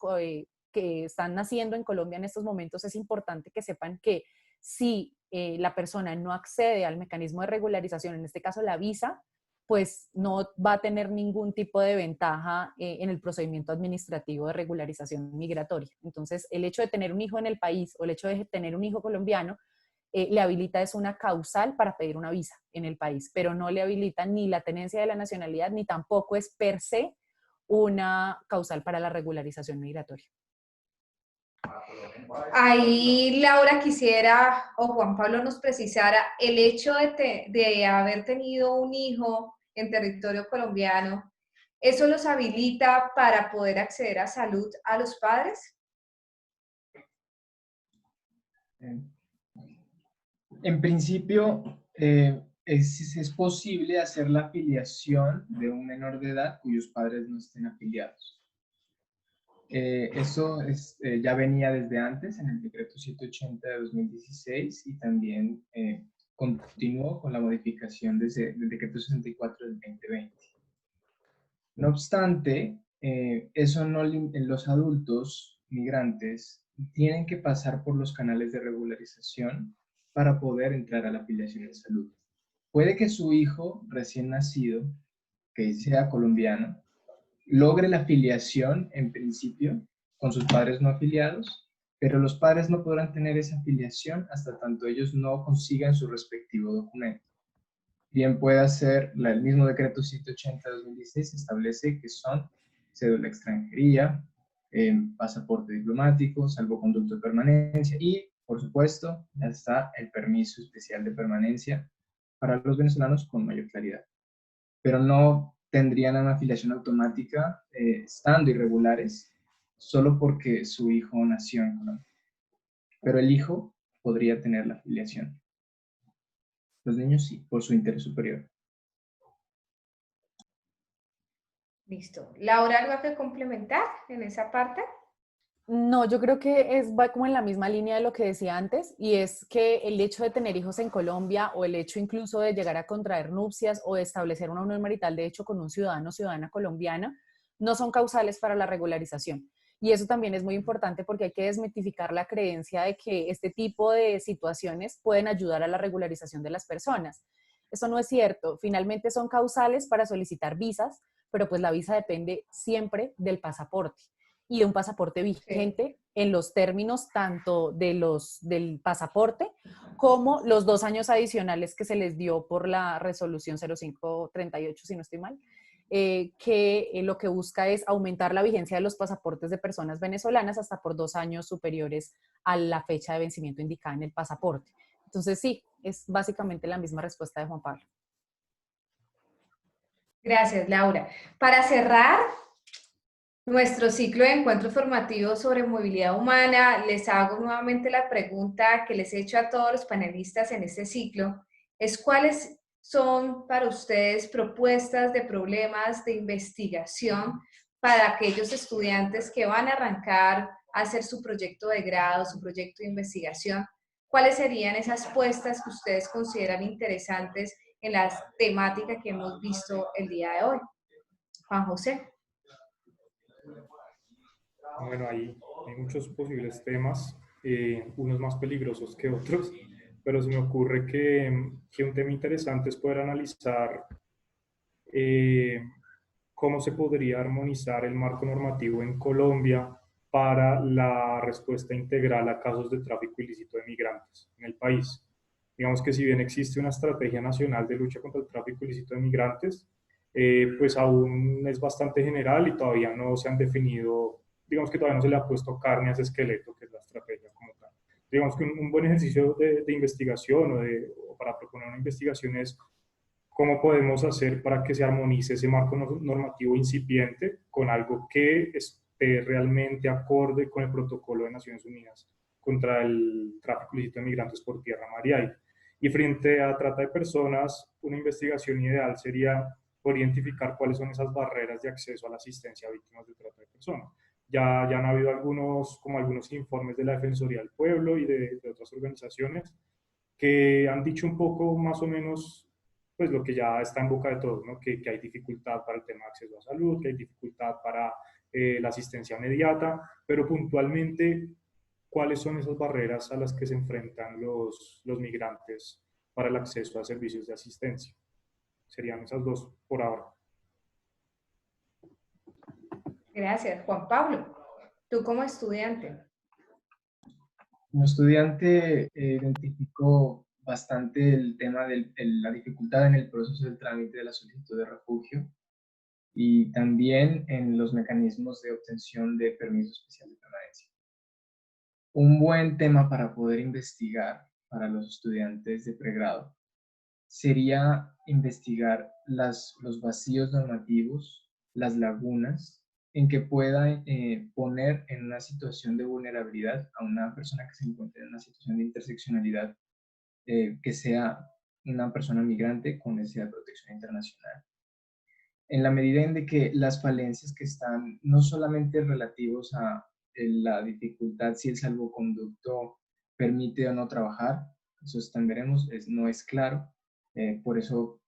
[SPEAKER 3] que están naciendo en Colombia en estos momentos, es importante que sepan que si la persona no accede al mecanismo de regularización, en este caso la visa, pues no va a tener ningún tipo de ventaja en el procedimiento administrativo de regularización migratoria. Entonces, el hecho de tener un hijo en el país o el hecho de tener un hijo colombiano le habilita es una causal para pedir una visa en el país, pero no le habilita ni la tenencia de la nacionalidad, ni tampoco es per se una causal para la regularización migratoria.
[SPEAKER 2] Ahí Laura quisiera, o Juan Pablo nos precisara, el hecho de haber tenido un hijo en territorio colombiano, ¿eso los habilita para poder acceder a salud a los padres?
[SPEAKER 1] En principio, es posible hacer la afiliación de un menor de edad cuyos padres no estén afiliados. Eso ya venía desde antes en el decreto 780 de 2016 y también continuó con la modificación del decreto 64 del 2020. No obstante, los adultos migrantes tienen que pasar por los canales de regularización para poder entrar a la afiliación de salud. Puede que su hijo recién nacido, que sea colombiano, logre la afiliación en principio con sus padres no afiliados, pero los padres no podrán tener esa afiliación hasta tanto ellos no consigan su respectivo documento. Bien puede ser, el mismo decreto 180 de 2016 establece que son cédula de extranjería, pasaporte diplomático, salvoconducto de permanencia y, por supuesto, ya está el permiso especial de permanencia para los venezolanos con mayor claridad. Pero no tendrían una afiliación automática estando irregulares solo porque su hijo nació en Colombia. Pero el hijo podría tener la afiliación. Los niños sí, por su interés superior.
[SPEAKER 2] Listo. Laura, ¿algo que complementar en esa parte?
[SPEAKER 3] No, yo creo que va como en la misma línea de lo que decía antes, y es que el hecho de tener hijos en Colombia o el hecho incluso de llegar a contraer nupcias o de establecer una unión marital de hecho con un ciudadano o ciudadana colombiana no son causales para la regularización. Y eso también es muy importante porque hay que desmitificar la creencia de que este tipo de situaciones pueden ayudar a la regularización de las personas. Eso no es cierto. Finalmente son causales para solicitar visas, pero pues la visa depende siempre del pasaporte y de un pasaporte vigente en los términos tanto del pasaporte como los 2 años adicionales que se les dio por la resolución 0538, si no estoy mal, que lo que busca es aumentar la vigencia de los pasaportes de personas venezolanas hasta por 2 años superiores a la fecha de vencimiento indicada en el pasaporte. Entonces sí, es básicamente la misma respuesta de Juan Pablo.
[SPEAKER 2] Gracias, Laura. Para cerrar nuestro ciclo de encuentros formativos sobre movilidad humana, les hago nuevamente la pregunta que les he hecho a todos los panelistas en este ciclo, es cuáles son para ustedes propuestas de problemas de investigación para aquellos estudiantes que van a arrancar a hacer su proyecto de grado, su proyecto de investigación. ¿Cuáles serían esas puestas que ustedes consideran interesantes en la temática que hemos visto el día de hoy? Juan José.
[SPEAKER 4] Bueno, hay muchos posibles temas, unos más peligrosos que otros, pero se me ocurre que un tema interesante es poder analizar eh, cómo se podría armonizar el marco normativo en Colombia para la respuesta integral a casos de tráfico ilícito de migrantes en el país. Digamos que si bien existe una estrategia nacional de lucha contra el tráfico ilícito de migrantes, pues aún es bastante general y todavía no se han definido, digamos que todavía no se le ha puesto carne a ese esqueleto que es la estrategia como tal. Digamos que un buen ejercicio de investigación o para proponer una investigación es cómo podemos hacer para que se armonice ese marco normativo incipiente con algo que esté realmente acorde con el protocolo de Naciones Unidas contra el tráfico ilícito de migrantes por tierra, mar y aire. Y frente a trata de personas, una investigación ideal sería por identificar cuáles son esas barreras de acceso a la asistencia a víctimas de trata de personas. Ya han habido algunos informes de la Defensoría del Pueblo y de otras organizaciones que han dicho un poco más o menos pues lo que ya está en boca de todos, ¿no? Que hay dificultad para el tema de acceso a salud, que hay dificultad para la asistencia inmediata, pero puntualmente, ¿cuáles son esas barreras a las que se enfrentan los migrantes para el acceso a servicios de asistencia? Serían esas dos por ahora.
[SPEAKER 2] Gracias. Juan Pablo, tú como estudiante.
[SPEAKER 1] Como estudiante identifico bastante el tema de la dificultad en el proceso del trámite de la solicitud de refugio y también en los mecanismos de obtención de permiso especial de permanencia. Un buen tema para poder investigar para los estudiantes de pregrado sería investigar los vacíos normativos, las lagunas, en que pueda poner en una situación de vulnerabilidad a una persona que se encuentre en una situación de interseccionalidad, que sea una persona migrante con necesidad de protección internacional. En la medida en de que las falencias que están no solamente relativos a la dificultad si el salvoconducto permite o no trabajar, eso también veremos, no es claro, por eso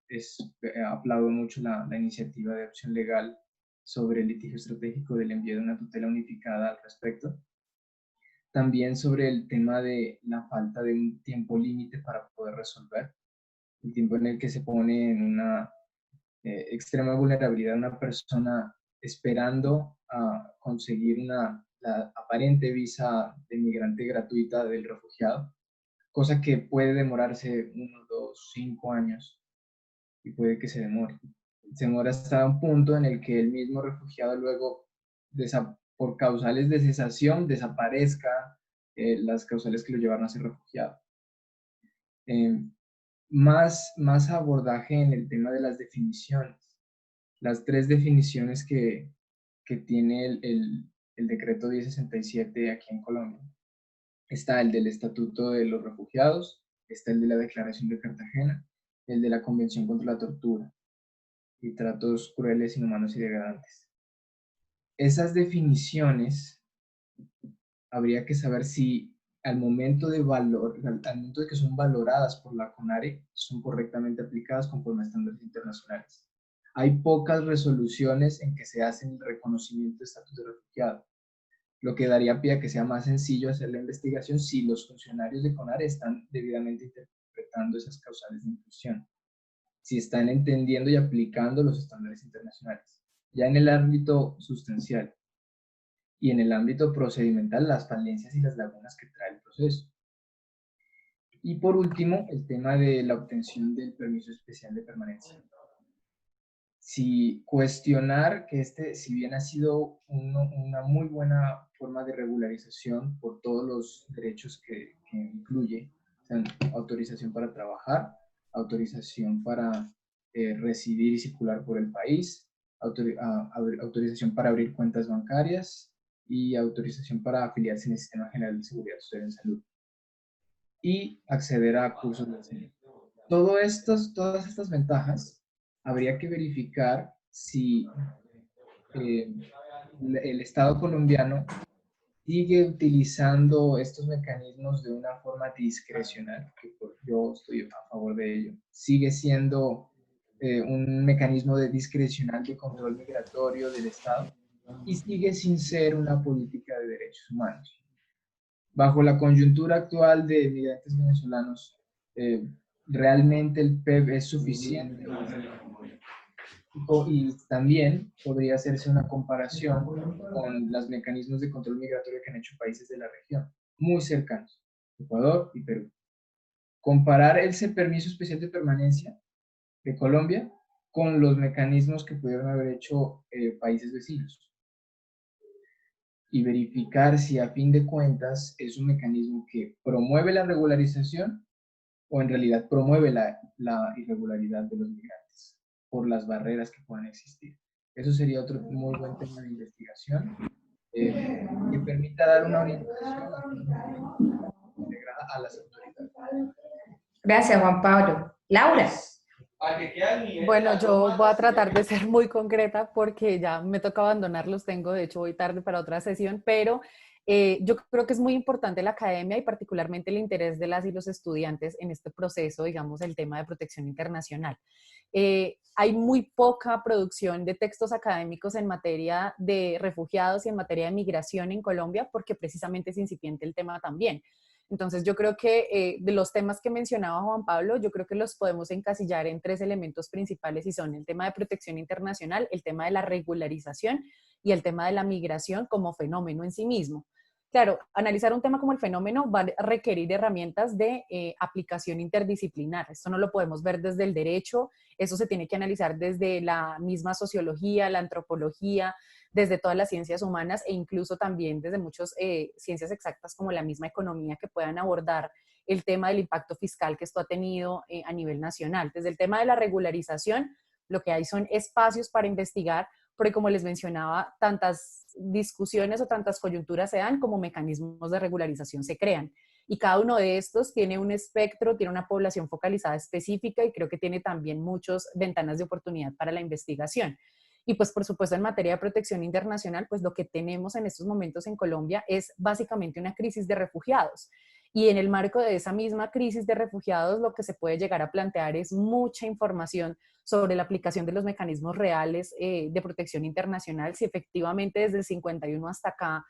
[SPEAKER 1] aplaudo mucho la iniciativa de opción legal sobre el litigio estratégico del envío de una tutela unificada al respecto. También sobre el tema de la falta de un tiempo límite para poder resolver, el tiempo en el que se pone en una extrema vulnerabilidad una persona esperando a conseguir la aparente visa de migrante gratuita del refugiado, cosa que puede demorarse 1, 2, 5 años y puede que se demore. Se demora hasta un punto en el que el mismo refugiado luego, por causales de cesación, desaparezca las causales que lo llevaron a ser refugiado. Más abordaje en el tema de las definiciones. Las 3 definiciones que tiene el decreto 1067 aquí en Colombia. Está el del Estatuto de los Refugiados, está el de la Declaración de Cartagena, el de la Convención contra la Tortura y tratos crueles, inhumanos y degradantes. Esas definiciones habría que saber si al momento de que son valoradas por la CONARE, son correctamente aplicadas conforme a estándares internacionales. Hay pocas resoluciones en que se hace el reconocimiento de estatus de refugiado, lo que daría pie a que sea más sencillo hacer la investigación si los funcionarios de CONARE están debidamente interpretando esas causales de inclusión, si están entendiendo y aplicando los estándares internacionales. Ya en el ámbito sustancial y en el ámbito procedimental, las falencias y las lagunas que trae el proceso. Y por último, el tema de la obtención del permiso especial de permanencia. Si cuestionar que si bien ha sido una muy buena forma de regularización por todos los derechos que incluye, o sea, autorización para trabajar, autorización para residir y circular por el país, autorización para abrir cuentas bancarias y autorización para afiliarse en el Sistema General de Seguridad Social en Salud y acceder a cursos de enseñanza. Todas estas ventajas habría que verificar si el Estado colombiano sigue utilizando estos mecanismos de una forma discrecional, que yo estoy a favor de ello. Sigue siendo un mecanismo discrecional de control migratorio del Estado y sigue sin ser una política de derechos humanos. Bajo la coyuntura actual de migrantes venezolanos, ¿realmente el PEV es suficiente? Y también podría hacerse una comparación con los mecanismos de control migratorio que han hecho países de la región, muy cercanos, Ecuador y Perú. Comparar ese permiso especial de permanencia de Colombia con los mecanismos que pudieron haber hecho países vecinos. Y verificar si a fin de cuentas es un mecanismo que promueve la regularización o en realidad promueve la irregularidad de los migrantes por las barreras que puedan existir. Eso sería otro muy buen tema de investigación que permita dar una orientación integrada a las autoridades.
[SPEAKER 2] Gracias, Juan Pablo. Laura.
[SPEAKER 3] Bueno, yo voy a tratar de ser muy concreta porque ya me toca abandonarlos, de hecho voy tarde para otra sesión, pero yo creo que es muy importante la academia y particularmente el interés de las y los estudiantes en este proceso, digamos, el tema de protección internacional. Hay muy poca producción de textos académicos en materia de refugiados y en materia de migración en Colombia porque precisamente es incipiente el tema también. Entonces yo creo que de los temas que mencionaba Juan Pablo, yo creo que los podemos encasillar en 3 elementos principales y son el tema de protección internacional, el tema de la regularización y el tema de la migración como fenómeno en sí mismo. Claro, analizar un tema como el fenómeno va a requerir herramientas de aplicación interdisciplinar. Esto no lo podemos ver desde el derecho, eso se tiene que analizar desde la misma sociología, la antropología, desde todas las ciencias humanas e incluso también desde muchas ciencias exactas como la misma economía que puedan abordar el tema del impacto fiscal que esto ha tenido a nivel nacional. Desde el tema de la regularización, lo que hay son espacios para investigar, porque como les mencionaba, tantas discusiones o tantas coyunturas se dan como mecanismos de regularización se crean. Y cada uno de estos tiene un espectro, tiene una población focalizada específica y creo que tiene también muchas ventanas de oportunidad para la investigación. Y pues por supuesto en materia de protección internacional, pues lo que tenemos en estos momentos en Colombia es básicamente una crisis de refugiados. Y en el marco de esa misma crisis de refugiados, lo que se puede llegar a plantear es mucha información sobre la aplicación de los mecanismos reales de protección internacional, si efectivamente desde el 51 hasta acá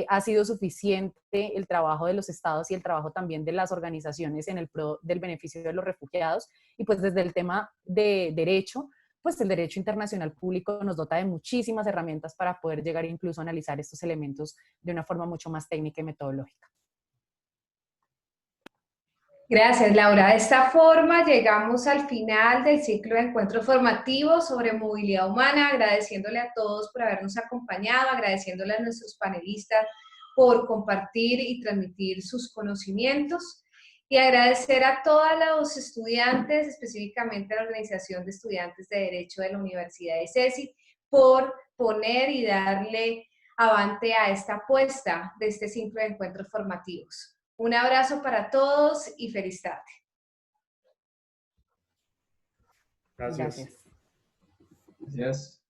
[SPEAKER 3] ha sido suficiente el trabajo de los estados y el trabajo también de las organizaciones en el pro del beneficio de los refugiados. Y pues desde el tema de derecho, pues el derecho internacional público nos dota de muchísimas herramientas para poder llegar incluso a analizar estos elementos de una forma mucho más técnica y metodológica.
[SPEAKER 2] Gracias, Laura. De esta forma llegamos al final del ciclo de encuentros formativos sobre movilidad humana, agradeciéndole a todos por habernos acompañado, agradeciéndole a nuestros panelistas por compartir y transmitir sus conocimientos y agradecer a todos los estudiantes, específicamente a la Organización de Estudiantes de Derecho de la Universidad de CESI, por poner y darle avante a esta apuesta de este ciclo de encuentros formativos. Un abrazo para todos y feliz tarde.
[SPEAKER 4] Gracias.
[SPEAKER 1] Gracias.